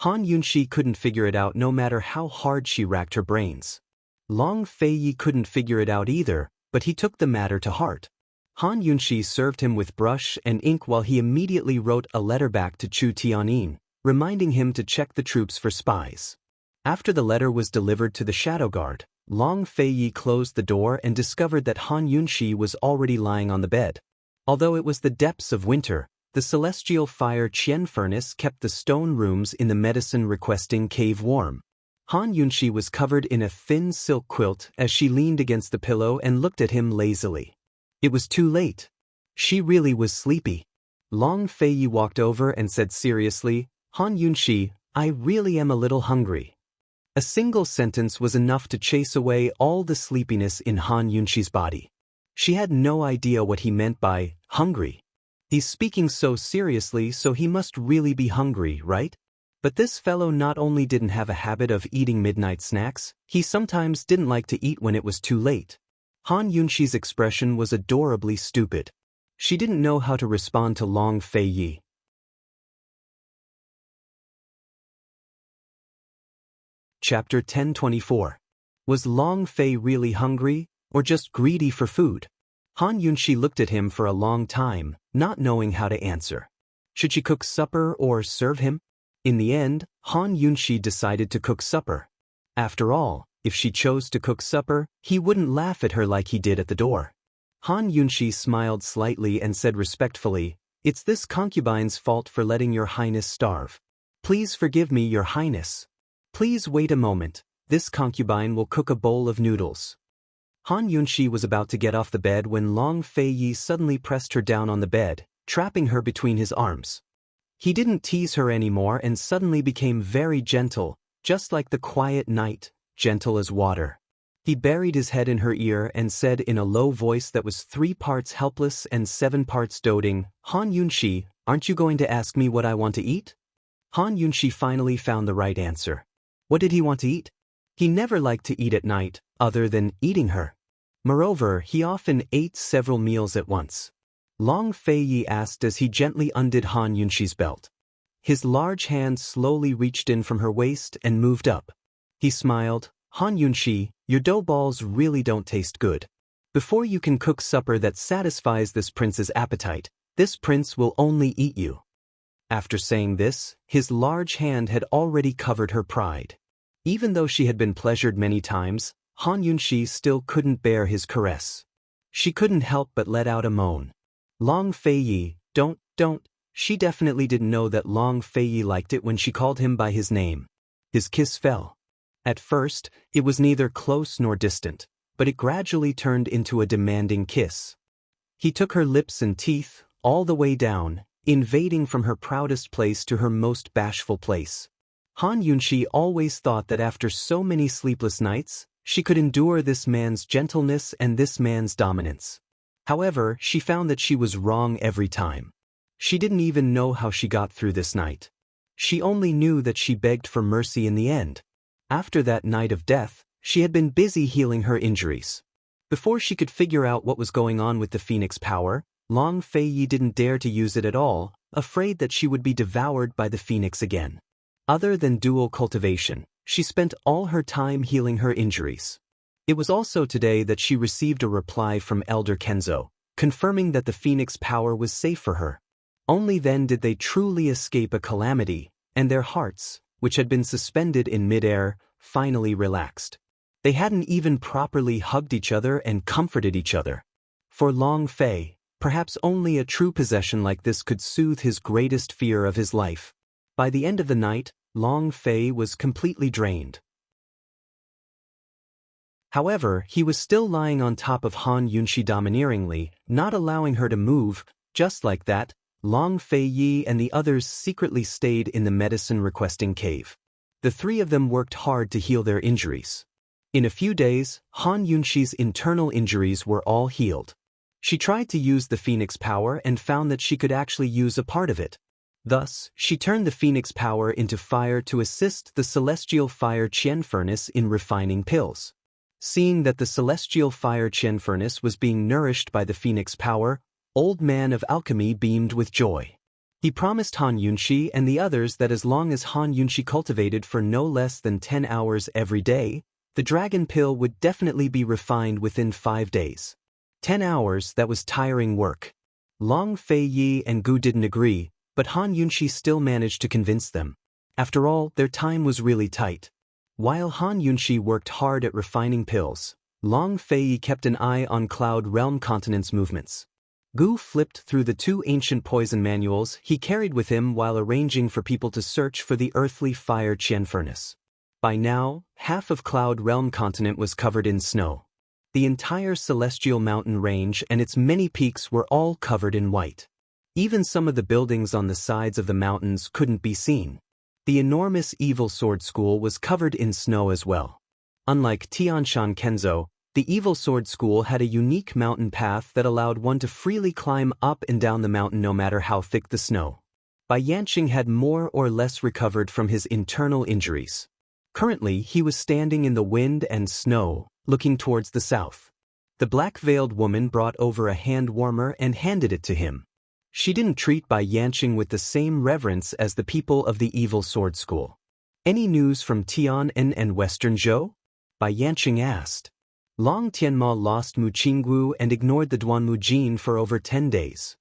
Han Yunxi couldn't figure it out no matter how hard she racked her brains. Long Fei Yi couldn't figure it out either, but he took the matter to heart. Han Yunxi served him with brush and ink while he immediately wrote a letter back to Chu Tianyin, reminding him to check the troops for spies. After the letter was delivered to the Shadow Guard, Long Fei Yi closed the door and discovered that Han Yunxi was already lying on the bed. Although it was the depths of winter, the celestial fire Qian furnace kept the stone rooms in the medicine-requesting cave warm. Han Yunxi was covered in a thin silk quilt as she leaned against the pillow and looked at him lazily. It was too late. She really was sleepy. Long Fei Yi walked over and said seriously, Han Yunxi, I really am a little hungry. A single sentence was enough to chase away all the sleepiness in Han Yunxi's body. She had no idea what he meant by hungry. He's speaking so seriously, so he must really be hungry, right? But this fellow not only didn't have a habit of eating midnight snacks, he sometimes didn't like to eat when it was too late. Han Yunxi's expression was adorably stupid. She didn't know how to respond to Long Fei Yi. Chapter 1024. Was Long Fei really hungry, or just greedy for food? Han Yunxi looked at him for a long time, not knowing how to answer. Should she cook supper or serve him? In the end, Han Yunxi decided to cook supper. After all, if she chose to cook supper, he wouldn't laugh at her like he did at the door. Han Yunxi smiled slightly and said respectfully, It's this concubine's fault for letting your highness starve. Please forgive me, your highness. Please wait a moment, this concubine will cook a bowl of noodles. Han Yunxi was about to get off the bed when Long Fei Yi suddenly pressed her down on the bed, trapping her between his arms. He didn't tease her anymore and suddenly became very gentle, just like the quiet night, gentle as water. He buried his head in her ear and said in a low voice that was 3 parts helpless and 7 parts doting, Han Yunxi, aren't you going to ask me what I want to eat? Han Yunxi finally found the right answer. What did he want to eat? He never liked to eat at night, other than eating her. Moreover, he often ate several meals at once. Long Fei Yi asked as he gently undid Han Yunxi's belt. His large hand slowly reached in from her waist and moved up. He smiled, Han Yunxi, your dough balls really don't taste good. Before you can cook supper that satisfies this prince's appetite, this prince will only eat you. After saying this, his large hand had already covered her pride. Even though she had been pleasured many times, Han Yunxi still couldn't bear his caress. She couldn't help but let out a moan. Long Fei Yi, don't. She definitely didn't know that Long Fei Yi liked it when she called him by his name. His kiss fell. At first, it was neither close nor distant, but it gradually turned into a demanding kiss. He took her lips and teeth, all the way down, invading from her proudest place to her most bashful place. Han Yunxi always thought that after so many sleepless nights, she could endure this man's gentleness and this man's dominance. However, she found that she was wrong every time. She didn't even know how she got through this night. She only knew that she begged for mercy in the end. After that night of death, she had been busy healing her injuries. Before she could figure out what was going on with the phoenix power, Long Fei Yi didn't dare to use it at all, afraid that she would be devoured by the phoenix again. Other than dual cultivation, she spent all her time healing her injuries. It was also today that she received a reply from Elder Kenzo, confirming that the phoenix power was safe for her. Only then did they truly escape a calamity, and their hearts, which had been suspended in midair, finally relaxed. They hadn't even properly hugged each other and comforted each other. For Long Fei, perhaps only a true possession like this could soothe his greatest fear of his life. By the end of the night, Long Fei was completely drained. However, he was still lying on top of Han Yunxi domineeringly, not allowing her to move. Just like that, Long Fei Yi and the others secretly stayed in the medicine-requesting cave. The three of them worked hard to heal their injuries. In a few days, Han Yunxi's internal injuries were all healed. She tried to use the Phoenix power and found that she could actually use a part of it. Thus, she turned the Phoenix power into fire to assist the Celestial Fire Qian Furnace in refining pills. Seeing that the Celestial Fire Qian Furnace was being nourished by the Phoenix power, Old Man of Alchemy beamed with joy. He promised Han Yunxi and the others that as long as Han Yunxi cultivated for no less than 10 hours every day, the dragon pill would definitely be refined within 5 days. 10 hours, that was tiring work. Long Fei Yi and Gu didn't agree, but Han Yunxi still managed to convince them. After all, their time was really tight. While Han Yunxi worked hard at refining pills, Long Fei Yi kept an eye on Cloud Realm Continent's movements. Gu flipped through the 2 ancient poison manuals he carried with him while arranging for people to search for the earthly fire Qian Furnace. By now, half of Cloud Realm Continent was covered in snow. The entire Celestial Mountain range and its many peaks were all covered in white. Even some of the buildings on the sides of the mountains couldn't be seen. The enormous Evil Sword School was covered in snow as well. Unlike Tianshan Kenzo, the Evil Sword School had a unique mountain path that allowed one to freely climb up and down the mountain no matter how thick the snow. Bai Yanqing had more or less recovered from his internal injuries. Currently, he was standing in the wind and snow, looking towards the south. The black-veiled woman brought over a hand warmer and handed it to him. She didn't treat Bai Yanqing with the same reverence as the people of the Evil Sword School. Any news from Tian'an and Western Zhou? Bai Yanqing asked. Long Tianma lost Mu Qinggu and ignored the Duanmu Jin for over 10 days.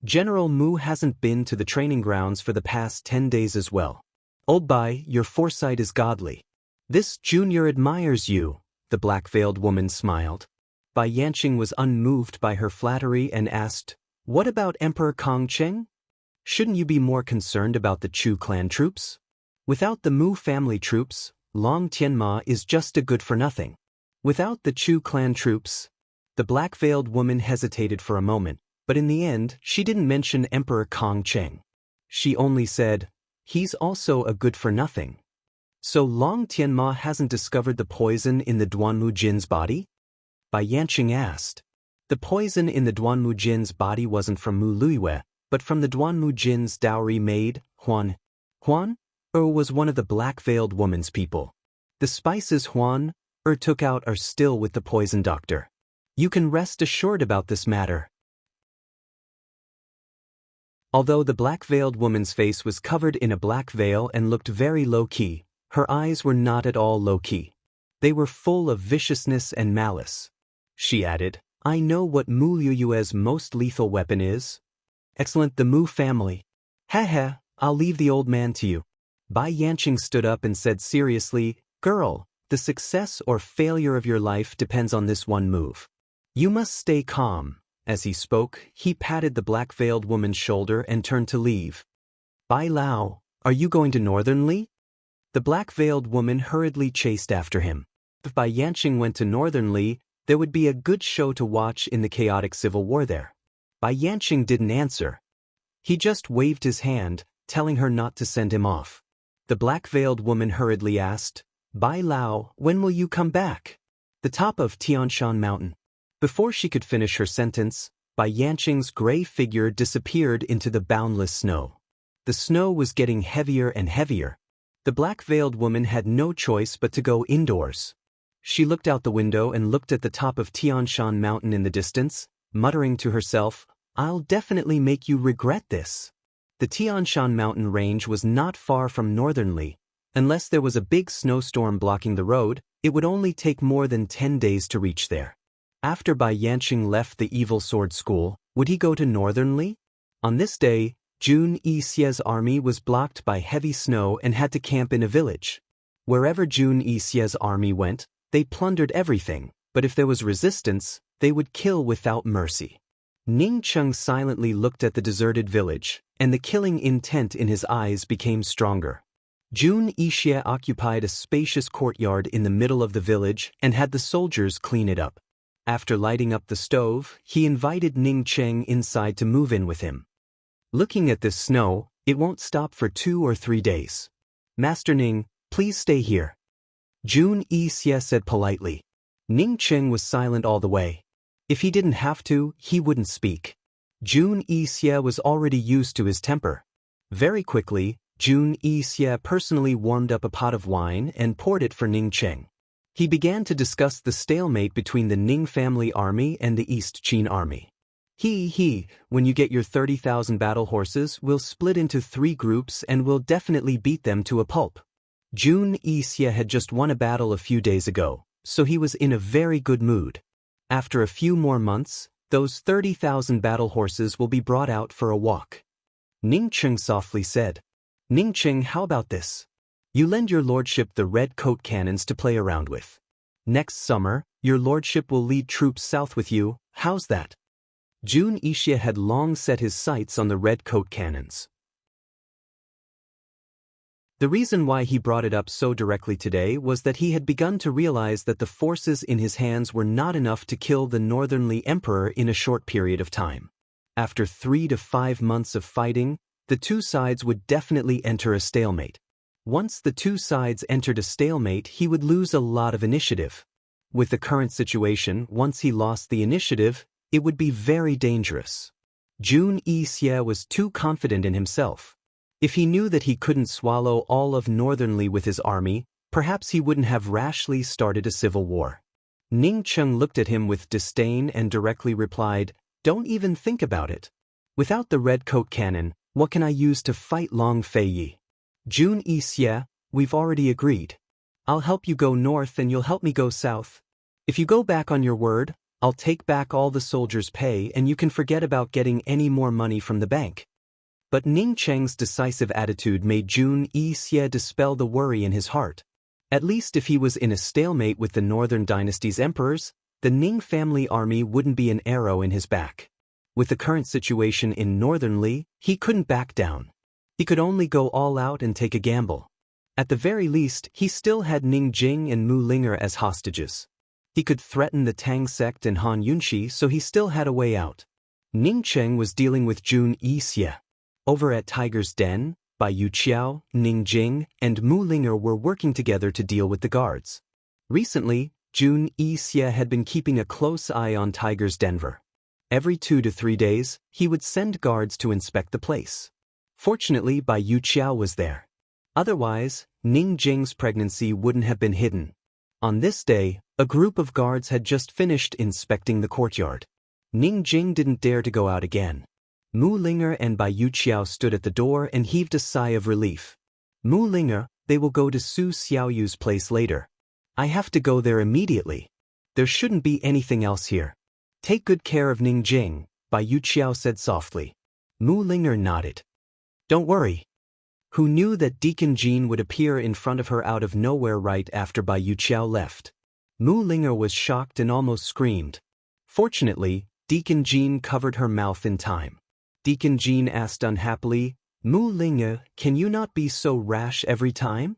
General Mu hasn't been to the training grounds for the past 10 days as well. Old Bai, your foresight is godly. This junior admires you, the black-veiled woman smiled. Bai Yanqing was unmoved by her flattery and asked, what about Emperor Kongcheng? Shouldn't you be more concerned about the Chu clan troops? Without the Mu family troops, Long Tianma is just a good-for-nothing. Without the Chu clan troops, the black-veiled woman hesitated for a moment, but in the end, she didn't mention Emperor Kongcheng. She only said, he's also a good-for-nothing. So Long Tianma hasn't discovered the poison in the Duanmu Jin's body? Bai Yanqing asked. The poison in the Duanmu Jin's body wasn't from Mu Luiyue, but from the Duanmu Jin's dowry maid, Huan. Huan was one of the black-veiled woman's people. The spices Huan took out are still with the poison doctor. You can rest assured about this matter. Although the black-veiled woman's face was covered in a black veil and looked very low-key, her eyes were not at all low-key. They were full of viciousness and malice. She added, I know what Mu Liyue's most lethal weapon is. Excellent, the Mu family. Ha, I'll leave the old man to you. Bai Yanqing stood up and said seriously, girl, the success or failure of your life depends on this one move. You must stay calm. As he spoke, he patted the black-veiled woman's shoulder and turned to leave. Bai Lao, are you going to Northern Li? The black-veiled woman hurriedly chased after him. If Bai Yanqing went to Northern Li, there would be a good show to watch in the chaotic civil war there. Bai Yanqing didn't answer. He just waved his hand, telling her not to send him off. The black-veiled woman hurriedly asked, Bai Lao, when will you come back? The top of Tianshan Mountain. Before she could finish her sentence, Bai Yanqing's gray figure disappeared into the boundless snow. The snow was getting heavier and heavier. The black-veiled woman had no choice but to go indoors. She looked out the window and looked at the top of Tianshan Mountain in the distance, muttering to herself, I'll definitely make you regret this. The Tianshan Mountain range was not far from Northern Li. Unless there was a big snowstorm blocking the road, it would only take more than 10 days to reach there. After Bai Yanqing left the Evil Sword School, would he go to Northern Li? On this day, Jun Yixie's army was blocked by heavy snow and had to camp in a village. Wherever Jun Yixie's army went, They plundered everything, but if there was resistance, they would kill without mercy. Ning Cheng silently looked at the deserted village, and the killing intent in his eyes became stronger. Jun Yixie occupied a spacious courtyard in the middle of the village and had the soldiers clean it up. After lighting up the stove, he invited Ning Cheng inside to move in with him. Looking at this snow, it won't stop for 2 or 3 days. Master Ning, please stay here. Jun Yixie said politely. Ning Cheng was silent all the way. If he didn't have to, he wouldn't speak. Jun Yixie was already used to his temper. Very quickly, Jun Yixie personally warmed up a pot of wine and poured it for Ning Cheng. He began to discuss the stalemate between the Ning family army and the East Qin army. When you get your 30,000 battle horses, we'll split into 3 groups and we'll definitely beat them to a pulp. Jun Yixie had just won a battle a few days ago, so he was in a very good mood. After a few more months, those 30,000 battle horses will be brought out for a walk. Ning Cheng softly said. Ning Cheng, how about this? You lend your lordship the red coat cannons to play around with. Next summer, your lordship will lead troops south with you, how's that? Jun Yixie had long set his sights on the red coat cannons. The reason why he brought it up so directly today was that he had begun to realize that the forces in his hands were not enough to kill the Northernly Emperor in a short period of time. After 3 to 5 months of fighting, the 2 sides would definitely enter a stalemate. Once the 2 sides entered a stalemate, he would lose a lot of initiative. With the current situation, once he lost the initiative, it would be very dangerous. Jun Yixie was too confident in himself. If he knew that he couldn't swallow all of Northernly with his army, perhaps he wouldn't have rashly started a civil war. Ning Cheng looked at him with disdain and directly replied, "Don't even think about it. Without the red coat cannon, what can I use to fight Long Fei Yi? Jun Yixie, we've already agreed. I'll help you go north and you'll help me go south. If you go back on your word, I'll take back all the soldiers' pay and you can forget about getting any more money from the bank." But Ning Cheng's decisive attitude made Jun Yixie dispel the worry in his heart. At least if he was in a stalemate with the Northern Dynasty's emperors, the Ning family army wouldn't be an arrow in his back. With the current situation in Northernly, he couldn't back down. He could only go all out and take a gamble. At the very least, he still had Ning Jing and Mu Linger as hostages. He could threaten the Tang sect and Han Yunxi, so he still had a way out. Ning Cheng was dealing with Jun Yixie. Over at Tiger's Den, Bai Yuqiao, Ning Jing, and Mu Linger were working together to deal with the guards. Recently, Jun Yixie had been keeping a close eye on Tiger's Denver. Every 2 to 3 days, he would send guards to inspect the place. Fortunately, Bai Yuqiao was there. Otherwise, Ning Jing's pregnancy wouldn't have been hidden. On this day, a group of guards had just finished inspecting the courtyard. Ning Jing didn't dare to go out again. Mu Linger and Bai Yuqiao stood at the door and heaved a sigh of relief. Mu Linger, they will go to Su Xiaoyu's place later. I have to go there immediately. There shouldn't be anything else here. Take good care of Ning Jing, Bai Yuqiao said softly. Mu Linger nodded. Don't worry. Who knew that Deacon Jean would appear in front of her out of nowhere right after Bai Yuqiao left? Mu Linger was shocked and almost screamed. Fortunately, Deacon Jean covered her mouth in time. Deacon Jean asked unhappily, Mu Linger, can you not be so rash every time?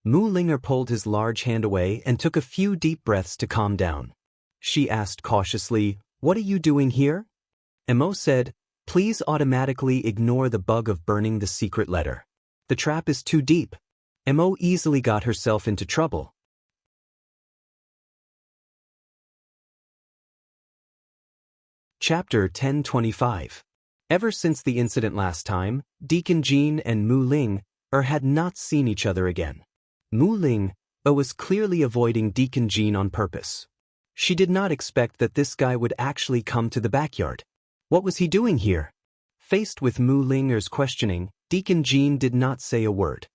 Mu Linger pulled his large hand away and took a few deep breaths to calm down. She asked cautiously, what are you doing here? Mo said, please automatically ignore the bug of burning the secret letter. The trap is too deep. Mo easily got herself into trouble. Chapter 1025. Ever since the incident last time, Deacon Jean and Mu Ling had not seen each other again. Mu Ling was clearly avoiding Deacon Jean on purpose. She did not expect that this guy would actually come to the backyard. What was he doing here? Faced with Mu Linger's questioning, Deacon Jean did not say a word.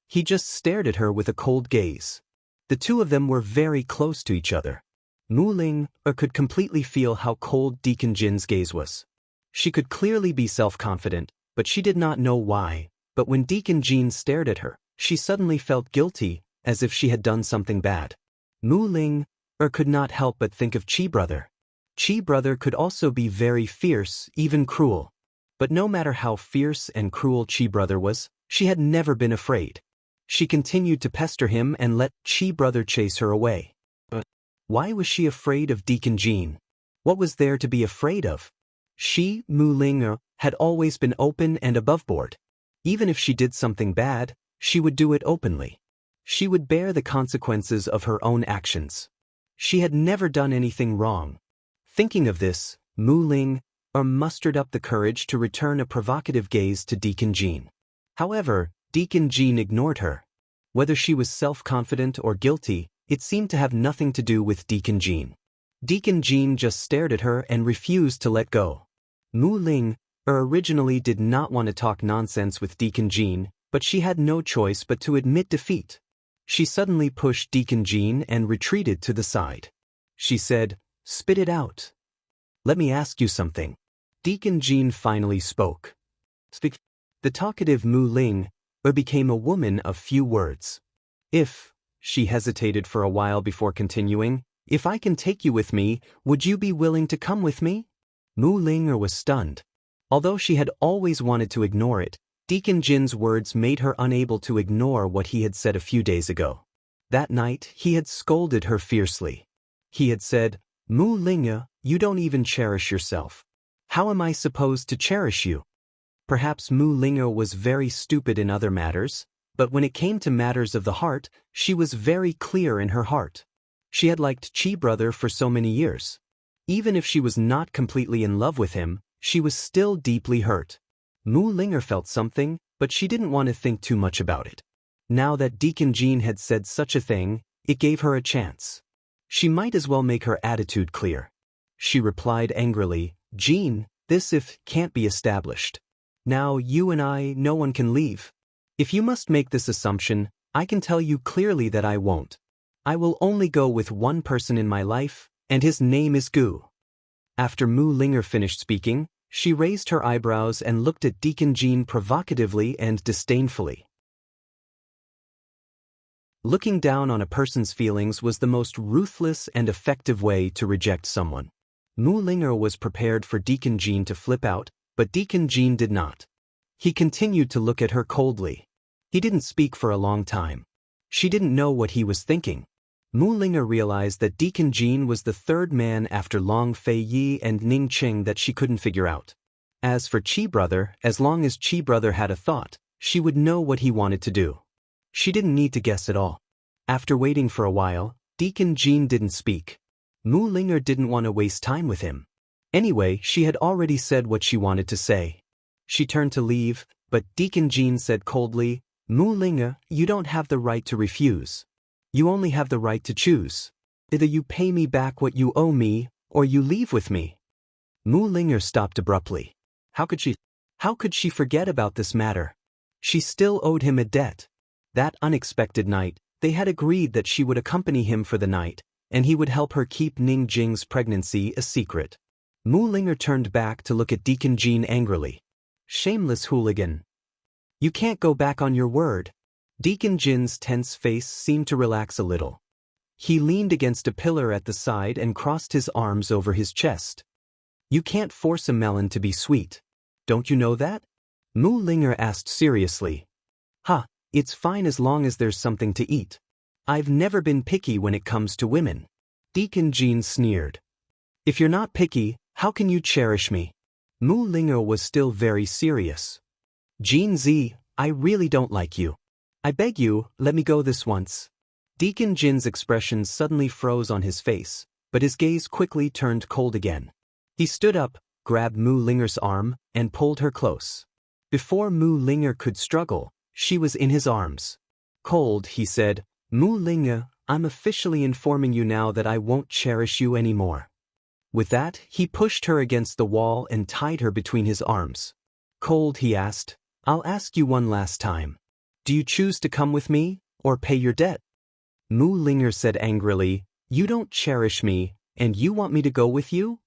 He just stared at her with a cold gaze. The two of them were very close to each other. Mu Ling could completely feel how cold Deacon Jin's gaze was. She could clearly be self-confident, but she did not know why. But when Deacon Jean stared at her, she suddenly felt guilty, as if she had done something bad. Mu Ling could not help but think of Chi brother. Chi brother could also be very fierce, even cruel. But no matter how fierce and cruel Chi brother was, she had never been afraid. She continued to pester him and let Chi brother chase her away. But why was she afraid of Deacon Jean? What was there to be afraid of? She, Mu Ling, had always been open and aboveboard. Even if she did something bad, she would do it openly. She would bear the consequences of her own actions. She had never done anything wrong. Thinking of this, Mu Ling mustered up the courage to return a provocative gaze to Deacon Jean. However, Deacon Jean ignored her. Whether she was self-confident or guilty, it seemed to have nothing to do with Deacon Jean. Deacon Jean just stared at her and refused to let go. Mu Ling originally did not want to talk nonsense with Deacon Jean, but she had no choice but to admit defeat. She suddenly pushed Deacon Jean and retreated to the side. She said, "Spit it out. Let me ask you something." Deacon Jean finally spoke. "Speak." The talkative Mu Ling became a woman of few words. "If," she hesitated for a while before continuing, "if I can take you with me, would you be willing to come with me?" Mu Ling was stunned. Although she had always wanted to ignore it, Deacon Jin's words made her unable to ignore what he had said a few days ago. That night, he had scolded her fiercely. He had said, "Mu Ling, you don't even cherish yourself. How am I supposed to cherish you?" Perhaps Mu Ling was very stupid in other matters, but when it came to matters of the heart, she was very clear in her heart. She had liked Chi brother for so many years. Even if she was not completely in love with him, she was still deeply hurt. Mu Ling felt something, but she didn't want to think too much about it. Now that Deacon Jean had said such a thing, it gave her a chance. She might as well make her attitude clear. She replied angrily, "Jean, this if can't be established. Now you and I, no one can leave. If you must make this assumption, I can tell you clearly that I won't. I will only go with one person in my life, and his name is Gu." After Mu Ling finished speaking, she raised her eyebrows and looked at Deacon Jean provocatively and disdainfully. Looking down on a person's feelings was the most ruthless and effective way to reject someone. Mu Ling was prepared for Deacon Jean to flip out, but Deacon Jean did not. He continued to look at her coldly. He didn't speak for a long time. She didn't know what he was thinking. Mu Ling realized that Deacon Jean was the third man after Long Fei Yi and Ning Qing that she couldn't figure out. As for Chi brother, as long as Chi brother had a thought, she would know what he wanted to do. She didn't need to guess at all. After waiting for a while, Deacon Jean didn't speak. Mu Ling didn't want to waste time with him. Anyway, she had already said what she wanted to say. She turned to leave, but Deacon Jean said coldly, "Mu Ling, you don't have the right to refuse. You only have the right to choose. Either you pay me back what you owe me, or you leave with me." Mu Ling stopped abruptly. How could she forget about this matter? She still owed him a debt. That unexpected night, they had agreed that she would accompany him for the night, and he would help her keep Ning Jing's pregnancy a secret. Mu Ling turned back to look at Deacon Jean angrily. "Shameless hooligan. You can't go back on your word." Deacon Jin's tense face seemed to relax a little. He leaned against a pillar at the side and crossed his arms over his chest. "You can't force a melon to be sweet. Don't you know that?" Mu Ling asked seriously. It's fine as long as there's something to eat. I've never been picky when it comes to women." Deacon Jean sneered. "If you're not picky, how can you cherish me?" Mu Ling was still very serious. "Jean Z, I really don't like you. I beg you, let me go this once." Deacon Jin's expression suddenly froze on his face, but his gaze quickly turned cold again. He stood up, grabbed Mu Linger's arm, and pulled her close. Before Mu Linger could struggle, she was in his arms. Cold, he said, "Mu Linger, I'm officially informing you now that I won't cherish you anymore." With that, he pushed her against the wall and tied her between his arms. Cold, he asked, "I'll ask you one last time. Do you choose to come with me, or pay your debt?" Mu Linger said angrily, "You don't cherish me, and you want me to go with you?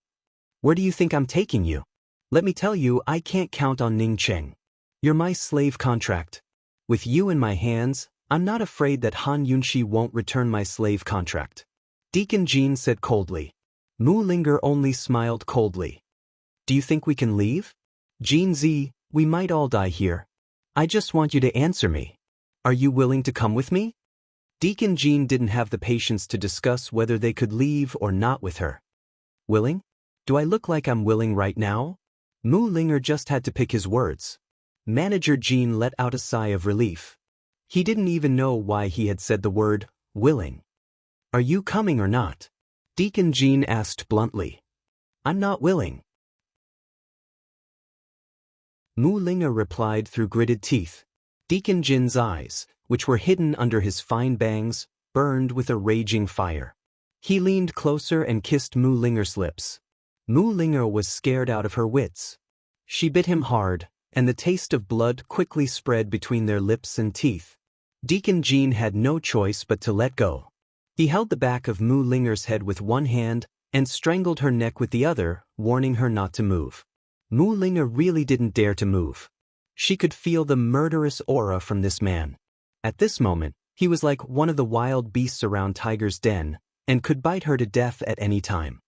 Where do you think I'm taking you? Let me tell you, I can't count on Ning Cheng. You're my slave contract. With you in my hands, I'm not afraid that Han Yunshi won't return my slave contract. Deacon Jean said coldly. Mu Linger only smiled coldly. Do you think we can leave? Jean Z, we might all die here. I just want you to answer me. Are you willing to come with me? Deacon Jean didn't have the patience to discuss whether they could leave or not with her. Willing? Do I look like I'm willing right now? Mu Linger just had to pick his words. Manager Jean let out a sigh of relief. He didn't even know why he had said the word, willing. Are you coming or not? Deacon Jean asked bluntly. I'm not willing. Mu Linger replied through gritted teeth. Deacon Jin's eyes, which were hidden under his fine bangs, burned with a raging fire. He leaned closer and kissed Mu Linger's lips. Mu Linger was scared out of her wits. She bit him hard, and the taste of blood quickly spread between their lips and teeth. Deacon Jean had no choice but to let go. He held the back of Mu Linger's head with one hand and strangled her neck with the other, warning her not to move. Mu Linger really didn't dare to move. She could feel the murderous aura from this man. At this moment, he was like one of the wild beasts around Tiger's den, and could bite her to death at any time.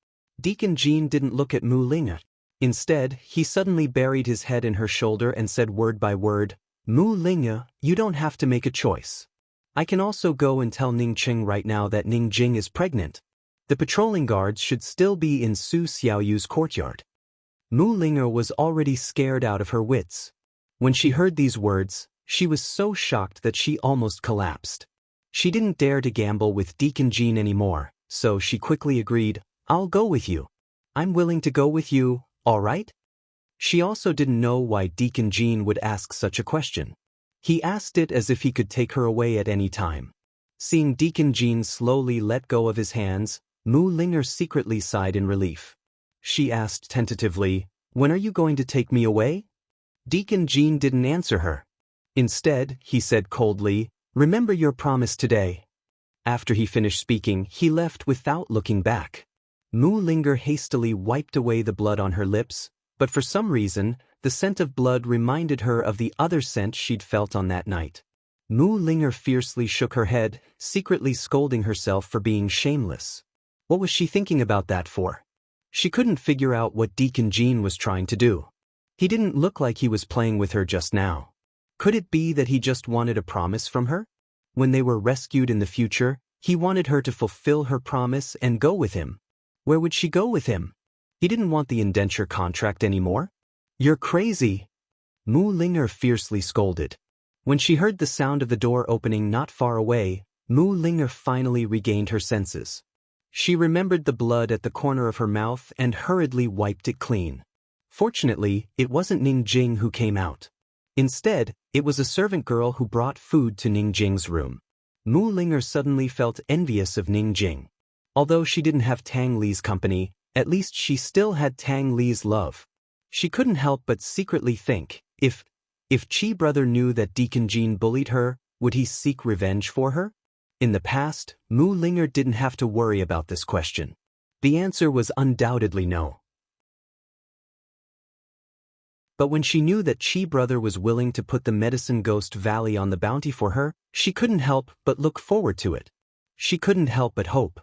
Deacon Jean didn't look at Mu Linger. Instead, he suddenly buried his head in her shoulder and said word by word, Mu Linger, you don't have to make a choice. I can also go and tell Ning Qing right now that Ning Jing is pregnant. The patrolling guards should still be in Su Xiaoyu's courtyard. Mu Linger was already scared out of her wits. When she heard these words, she was so shocked that she almost collapsed. She didn't dare to gamble with Deacon Jean anymore, so she quickly agreed, I'll go with you. I'm willing to go with you, all right? She also didn't know why Deacon Jean would ask such a question. He asked it as if he could take her away at any time. Seeing Deacon Jean slowly let go of his hands, Mu Linger secretly sighed in relief. She asked tentatively, When are you going to take me away? Deacon Jean didn't answer her. Instead, he said coldly, Remember your promise today. After he finished speaking, he left without looking back. Mu Linger hastily wiped away the blood on her lips, but for some reason, the scent of blood reminded her of the other scent she'd felt on that night. Mu Linger fiercely shook her head, secretly scolding herself for being shameless. What was she thinking about that for? She couldn't figure out what Deacon Jean was trying to do. He didn't look like he was playing with her just now. Could it be that he just wanted a promise from her? When they were rescued in the future, he wanted her to fulfill her promise and go with him. Where would she go with him? He didn't want the indenture contract anymore. You're crazy! Mu Linger fiercely scolded. When she heard the sound of the door opening not far away, Mu Linger finally regained her senses. She remembered the blood at the corner of her mouth and hurriedly wiped it clean. Fortunately, it wasn't Ning Jing who came out. Instead, it was a servant girl who brought food to Ning Jing's room. Mu Linger suddenly felt envious of Ning Jing. Although she didn't have Tang Li's company, at least she still had Tang Li's love. She couldn't help but secretly think, if Chi brother knew that Deacon Jean bullied her, would he seek revenge for her? In the past, Mu Linger didn't have to worry about this question. The answer was undoubtedly no. But when she knew that Chi brother was willing to put the Medicine Ghost Valley on the bounty for her, she couldn't help but look forward to it. She couldn't help but hope.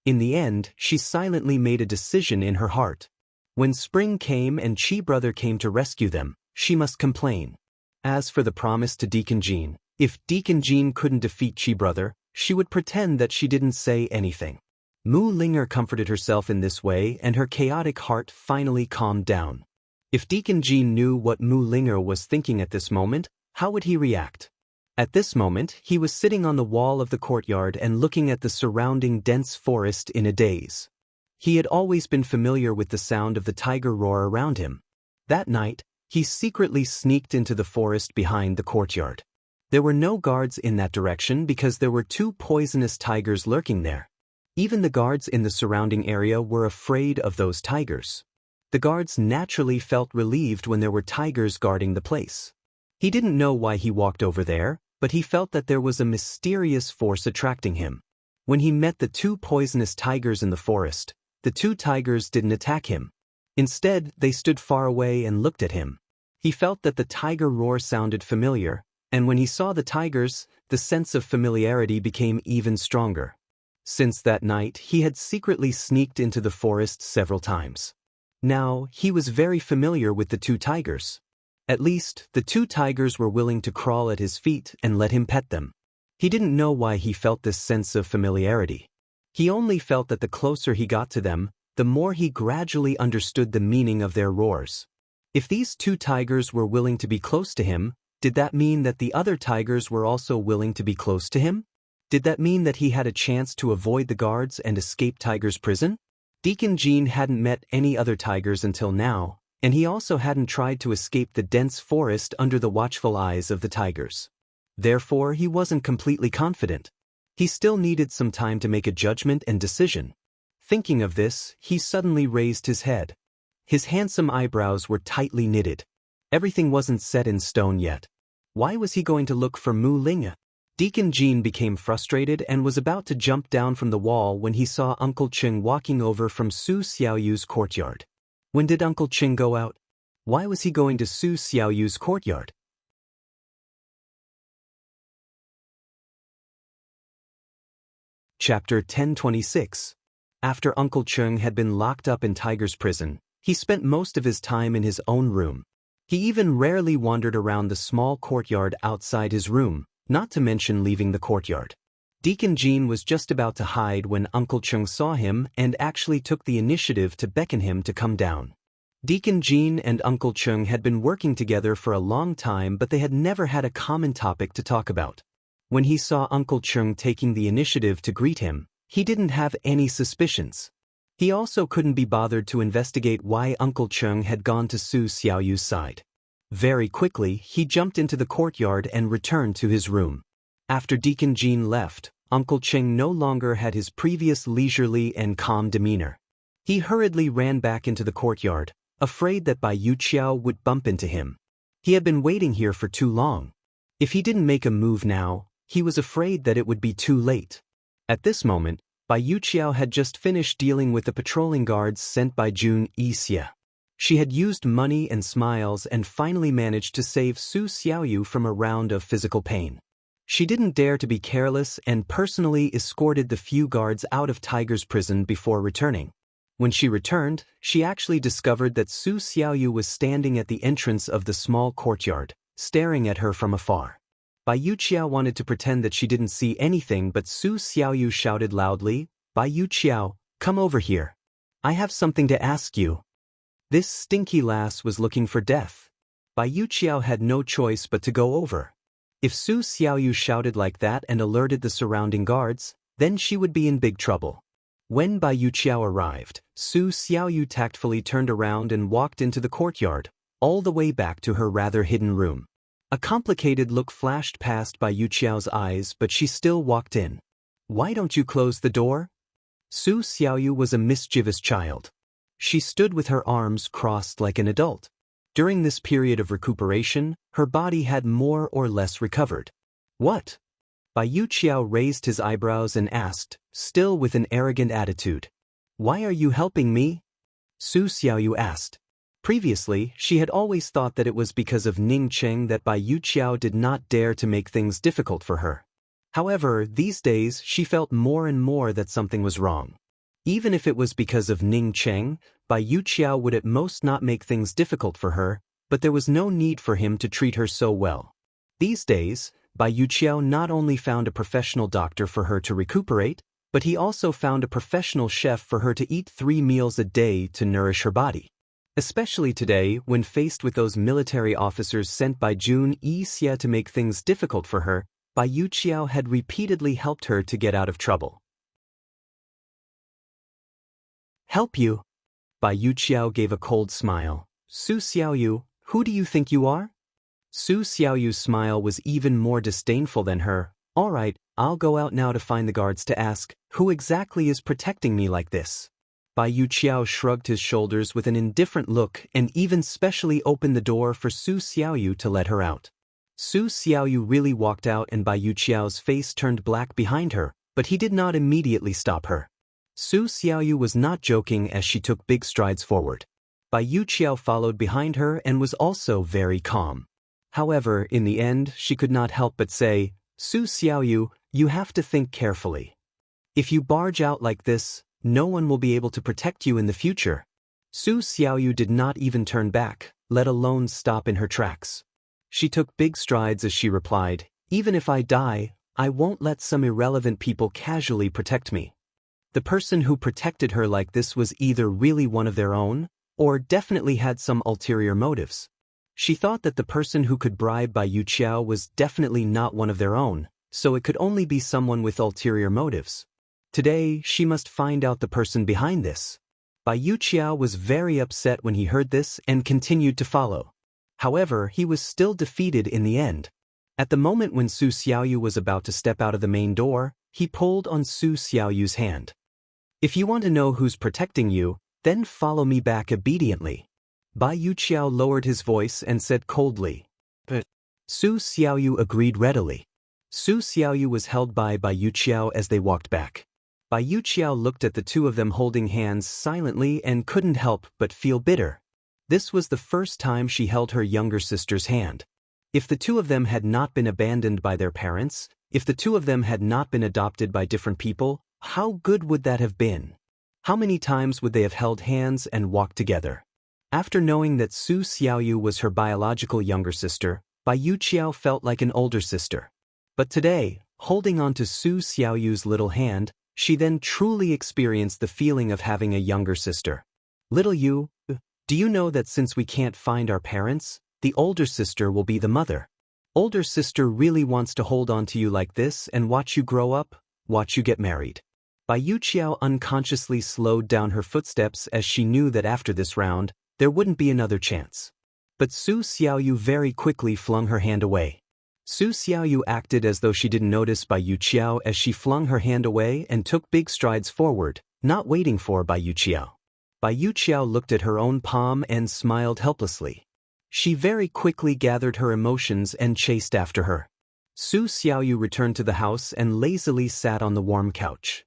In the end, she silently made a decision in her heart. When spring came and Chi brother came to rescue them, she must complain. As for the promise to Deacon Jean, if Deacon Jean couldn't defeat Chi brother, she would pretend that she didn't say anything. Mu Linger comforted herself in this way and her chaotic heart finally calmed down. If Deacon Jean knew what Mu Linger was thinking at this moment, how would he react? At this moment, he was sitting on the wall of the courtyard and looking at the surrounding dense forest in a daze. He had always been familiar with the sound of the tiger roar around him. That night, he secretly sneaked into the forest behind the courtyard. There were no guards in that direction because there were 2 poisonous tigers lurking there. Even the guards in the surrounding area were afraid of those tigers. The guards naturally felt relieved when there were tigers guarding the place. He didn't know why he walked over there, but he felt that there was a mysterious force attracting him. When he met the 2 poisonous tigers in the forest, the 2 tigers didn't attack him. Instead, they stood far away and looked at him. He felt that the tiger roar sounded familiar, And when he saw the tigers, the sense of familiarity became even stronger. Since that night, he had secretly sneaked into the forest several times. Now, he was very familiar with the two tigers. At least, the two tigers were willing to crawl at his feet and let him pet them. He didn't know why he felt this sense of familiarity. He only felt that the closer he got to them, the more he gradually understood the meaning of their roars. If these two tigers were willing to be close to him, did that mean that the other tigers were also willing to be close to him? Did that mean that he had a chance to avoid the guards and escape Tiger's prison? Deacon Jean hadn't met any other tigers until now, and he also hadn't tried to escape the dense forest under the watchful eyes of the tigers. Therefore, he wasn't completely confident. He still needed some time to make a judgment and decision. Thinking of this, he suddenly raised his head. His handsome eyebrows were tightly knitted. Everything wasn't set in stone yet. Why was he going to look for Mu Ling? Deacon Jean became frustrated and was about to jump down from the wall when he saw Uncle Cheng walking over from Su Xiaoyu's courtyard. When did Uncle Cheng go out? Why was he going to Su Xiaoyu's courtyard? Chapter 1026. After Uncle Cheng had been locked up in Tiger's prison, he spent most of his time in his own room. He even rarely wandered around the small courtyard outside his room, not to mention leaving the courtyard. Deacon Jean was just about to hide when Uncle Cheng saw him and actually took the initiative to beckon him to come down. Deacon Jean and Uncle Cheng had been working together for a long time, but they had never had a common topic to talk about. When he saw Uncle Cheng taking the initiative to greet him, he didn't have any suspicions. He also couldn't be bothered to investigate why Uncle Cheng had gone to Su Xiaoyu's side. Very quickly, he jumped into the courtyard and returned to his room. After Deacon Jean left, Uncle Cheng no longer had his previous leisurely and calm demeanor. He hurriedly ran back into the courtyard, afraid that Bai Yuqiao would bump into him. He had been waiting here for too long. If he didn't make a move now, he was afraid that it would be too late. At this moment, Bai Yuqiao had just finished dealing with the patrolling guards sent by Jun Yixia. She had used money and smiles and finally managed to save Su Xiaoyu from a round of physical pain. She didn't dare to be careless and personally escorted the few guards out of Tiger's prison before returning. When she returned, she actually discovered that Su Xiaoyu was standing at the entrance of the small courtyard, staring at her from afar. Bai Yuqiao wanted to pretend that she didn't see anything, but Su Xiaoyu shouted loudly, "Bai Yuqiao, come over here. I have something to ask you." This stinky lass was looking for death. Bai Yuqiao had no choice but to go over. If Su Xiaoyu shouted like that and alerted the surrounding guards, then she would be in big trouble. When Bai Yuqiao arrived, Su Xiaoyu tactfully turned around and walked into the courtyard, all the way back to her rather hidden room. A complicated look flashed past Bai Yuqiao's eyes, but she still walked in. "Why don't you close the door?" Su Xiaoyu was a mischievous child. She stood with her arms crossed like an adult. During this period of recuperation, her body had more or less recovered. "What?" Bai Yuqiao raised his eyebrows and asked, still with an arrogant attitude. "Why are you helping me?" Su Xiaoyu asked. Previously, she had always thought that it was because of Ning Cheng that Bai Yuqiao did not dare to make things difficult for her. However, these days she felt more and more that something was wrong. Even if it was because of Ning Cheng, Bai Yuqiao would at most not make things difficult for her, but there was no need for him to treat her so well. These days, Bai Yuqiao not only found a professional doctor for her to recuperate, but he also found a professional chef for her to eat 3 meals a day to nourish her body. Especially today, when faced with those military officers sent by Jun Yixia to make things difficult for her, Bai Yuqiao had repeatedly helped her to get out of trouble. "Help you?" Bai Yuqiao gave a cold smile. "Su Xiaoyu, who do you think you are?" Su Xiaoyu's smile was even more disdainful than her. "All right, I'll go out now to find the guards to ask, who exactly is protecting me like this?" Bai Yuqiao shrugged his shoulders with an indifferent look and even specially opened the door for Su Xiaoyu to let her out. Su Xiaoyu really walked out and Bai Yuqiao's face turned black behind her, but he did not immediately stop her. Su Xiaoyu was not joking as she took big strides forward. Bai Yuqiao followed behind her and was also very calm. However, in the end, she could not help but say, "Su Xiaoyu, you have to think carefully. If you barge out like this, no one will be able to protect you in the future." Su Xiaoyu did not even turn back, let alone stop in her tracks. She took big strides as she replied, "Even if I die, I won't let some irrelevant people casually protect me." The person who protected her like this was either really one of their own, or definitely had some ulterior motives. She thought that the person who could bribe Bai Yuqiao was definitely not one of their own, so it could only be someone with ulterior motives. Today, she must find out the person behind this. Bai Yuqiao was very upset when he heard this and continued to follow. However, he was still defeated in the end. At the moment when Su Xiaoyu was about to step out of the main door, he pulled on Su Xiaoyu's hand. "If you want to know who's protecting you, then follow me back obediently." Bai Yuqiao lowered his voice and said coldly. "But..." Su Xiaoyu agreed readily. Su Xiaoyu was held by Bai Yuqiao as they walked back. Bai Yuqiao looked at the two of them holding hands silently and couldn't help but feel bitter. This was the first time she held her younger sister's hand. If the two of them had not been abandoned by their parents, if the two of them had not been adopted by different people, how good would that have been? How many times would they have held hands and walked together? After knowing that Su Xiaoyu was her biological younger sister, Bai Yuqiao felt like an older sister. But today, holding on to Su Xiaoyu's little hand, she then truly experienced the feeling of having a younger sister. "Little Yu, do you know that since we can't find our parents, the older sister will be the mother? Older sister really wants to hold on to you like this and watch you grow up, watch you get married." Bai Yuqiao unconsciously slowed down her footsteps as she knew that after this round, there wouldn't be another chance. But Su Xiaoyu very quickly flung her hand away. Su Xiaoyu acted as though she didn't notice Bai Yuqiao as she flung her hand away and took big strides forward, not waiting for Bai Yuqiao. Bai Yuqiao looked at her own palm and smiled helplessly. She very quickly gathered her emotions and chased after her. Su Xiaoyu returned to the house and lazily sat on the warm couch.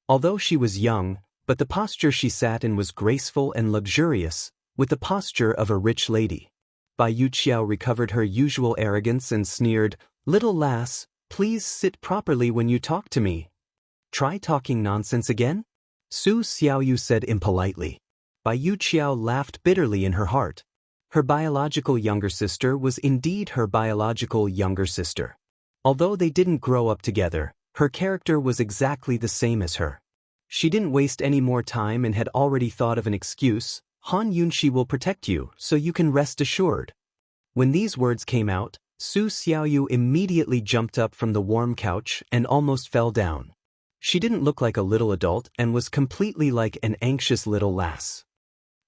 Although she was young, but the posture she sat in was graceful and luxurious, with the posture of a rich lady. Bai Yuqiao recovered her usual arrogance and sneered, "Little lass, please sit properly when you talk to me." "Try talking nonsense again?" Su Xiaoyu said impolitely. Bai Yuqiao laughed bitterly in her heart. Her biological younger sister was indeed her biological younger sister. Although they didn't grow up together, her character was exactly the same as her. She didn't waste any more time and had already thought of an excuse. "Han Yunxi will protect you, so you can rest assured." When these words came out, Su Xiaoyu immediately jumped up from the warm couch and almost fell down. She didn't look like a little adult and was completely like an anxious little lass.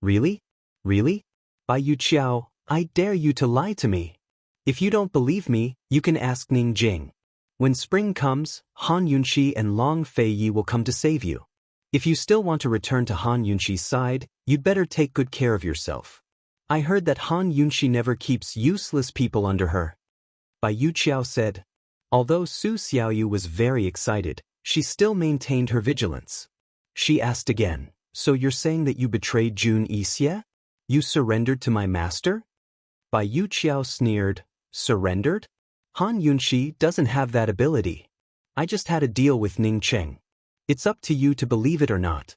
"Really? Really? Bai Yuqiao, I dare you to lie to me. If you don't believe me, you can ask Ning Jing. When spring comes, Han Yunxi and Long Fei Yi will come to save you. If you still want to return to Han Yunxi's side, you'd better take good care of yourself. I heard that Han Yunxi never keeps useless people under her." Bai Yuqiao said. Although Su Xiaoyu was very excited, she still maintained her vigilance. She asked again, "So you're saying that you betrayed Jun Yixie? You surrendered to my master?" Bai Yuqiao sneered, "Surrendered? Han Yunxi doesn't have that ability. I just had a deal with Ning Cheng. It's up to you to believe it or not."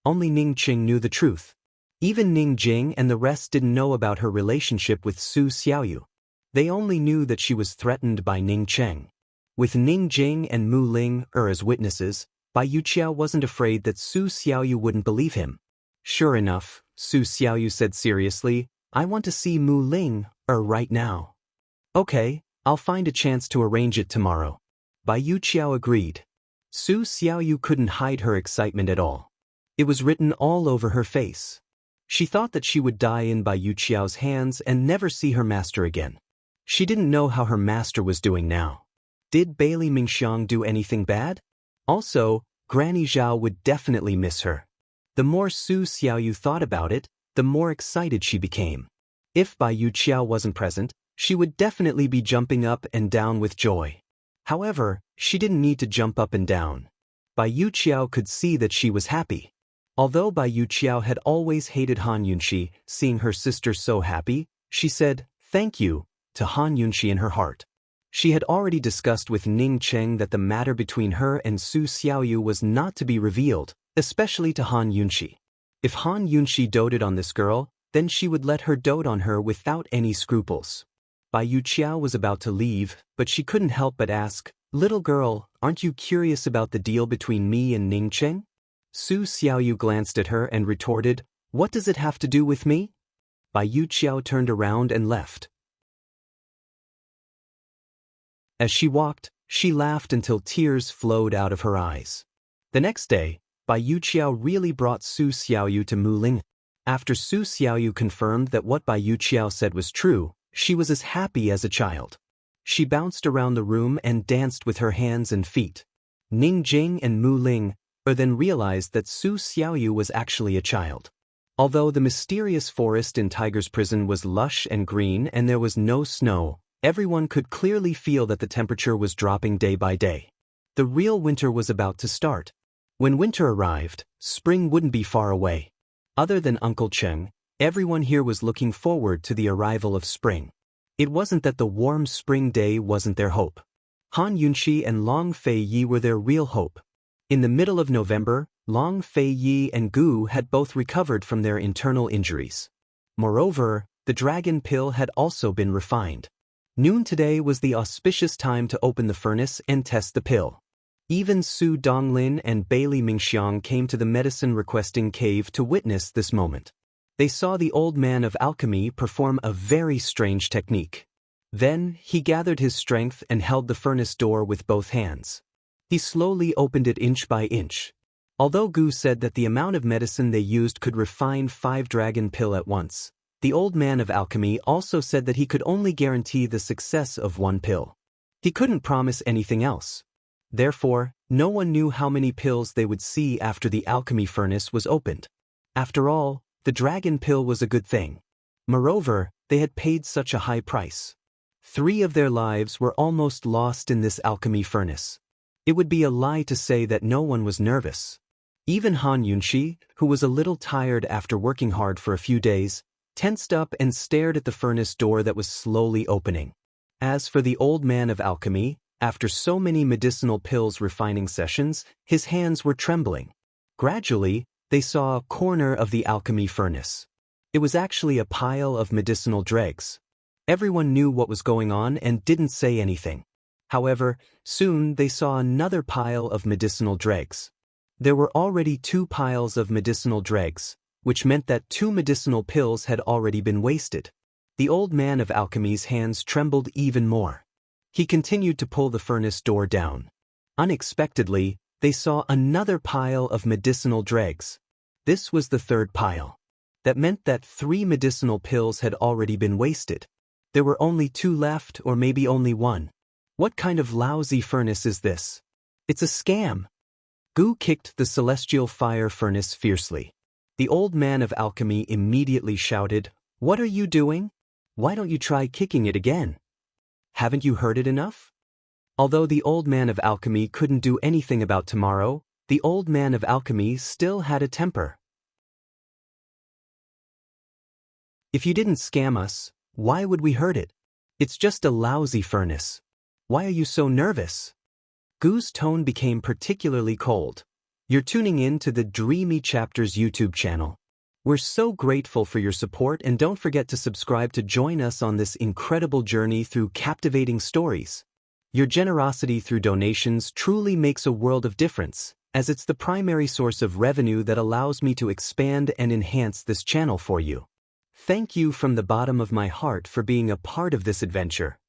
Only Ning Cheng knew the truth. Even Ning Jing and the rest didn't know about her relationship with Su Xiaoyu. They only knew that she was threatened by Ning Cheng. With Ning Jing and Mu Ling as witnesses, Bai Yuqiao wasn't afraid that Su Xiaoyu wouldn't believe him. "Sure enough," Su Xiaoyu said seriously, "I want to see Mu Ling right now." "Okay, I'll find a chance to arrange it tomorrow." Bai Yuqiao agreed. Su Xiaoyu couldn't hide her excitement at all. It was written all over her face. She thought that she would die in Bai Yuqiao's hands and never see her master again. She didn't know how her master was doing now. Did Bailey Mingxiang do anything bad? Also, Granny Zhao would definitely miss her. The more Su Xiaoyu thought about it, the more excited she became. If Bai Yuqiao wasn't present, she would definitely be jumping up and down with joy. However, she didn't need to jump up and down. Bai Yuqiao could see that she was happy. Although Bai Yuqiao had always hated Han Yunxi, seeing her sister so happy, she said, "Thank you," to Han Yunxi in her heart. She had already discussed with Ning Cheng that the matter between her and Su Xiaoyu was not to be revealed, especially to Han Yunxi. If Han Yunxi doted on this girl, then she would let her dote on her without any scruples. Bai Yuqiao was about to leave, but she couldn't help but ask, "Little girl, aren't you curious about the deal between me and Ning Cheng?" Su Xiaoyu glanced at her and retorted, "What does it have to do with me?" Bai Yuqiao turned around and left. As she walked, she laughed until tears flowed out of her eyes. The next day, Bai Yuqiao really brought Su Xiaoyu to Muling. After Su Xiaoyu confirmed that what Bai Yuqiao said was true, she was as happy as a child. She bounced around the room and danced with her hands and feet. Ning Jing and Mu Ling then realized that Su Xiaoyu was actually a child. Although the mysterious forest in Tiger's Prison was lush and green and there was no snow, everyone could clearly feel that the temperature was dropping day by day. The real winter was about to start. When winter arrived, spring wouldn't be far away. Other than Uncle Cheng, everyone here was looking forward to the arrival of spring. It wasn't that the warm spring day wasn't their hope. Han Yunxi and Long Fei Yi were their real hope. In the middle of November, Long Fei Yi and Gu had both recovered from their internal injuries. Moreover, the dragon pill had also been refined. Noon today was the auspicious time to open the furnace and test the pill. Even Su Donglin and Bailey Mingxiang came to the medicine-requesting cave to witness this moment. They saw the old man of alchemy perform a very strange technique. Then, he gathered his strength and held the furnace door with both hands. He slowly opened it inch by inch. Although Gu said that the amount of medicine they used could refine 5 dragon pill at once, the old man of alchemy also said that he could only guarantee the success of 1 pill. He couldn't promise anything else. Therefore, no one knew how many pills they would see after the alchemy furnace was opened. After all, the dragon pill was a good thing. Moreover, they had paid such a high price. 3 of their lives were almost lost in this alchemy furnace. It would be a lie to say that no one was nervous. Even Han Yunxi, who was a little tired after working hard for a few days, tensed up and stared at the furnace door that was slowly opening. As for the old man of alchemy, after so many medicinal pills refining sessions, his hands were trembling. Gradually, they saw a corner of the alchemy furnace. It was actually a pile of medicinal dregs. Everyone knew what was going on and didn't say anything. However, soon they saw another pile of medicinal dregs. There were already 2 piles of medicinal dregs, which meant that 2 medicinal pills had already been wasted. The old man of alchemy's hands trembled even more. He continued to pull the furnace door down. Unexpectedly, they saw another pile of medicinal dregs. This was the 3rd pile. That meant that 3 medicinal pills had already been wasted. There were only 2 left, or maybe only 1. What kind of lousy furnace is this? It's a scam. Gu kicked the celestial fire furnace fiercely. The old man of alchemy immediately shouted, "What are you doing? Why don't you try kicking it again? Haven't you heard it enough?" Although the old man of alchemy couldn't do anything about tomorrow, the old man of alchemy still had a temper. "If you didn't scam us, why would we hurt it? It's just a lousy furnace. Why are you so nervous?" Gu's tone became particularly cold. "You're tuning in to the Dreamy Chapters YouTube channel. We're so grateful for your support, and don't forget to subscribe to join us on this incredible journey through captivating stories. Your generosity through donations truly makes a world of difference, as it's the primary source of revenue that allows me to expand and enhance this channel for you. Thank you from the bottom of my heart for being a part of this adventure.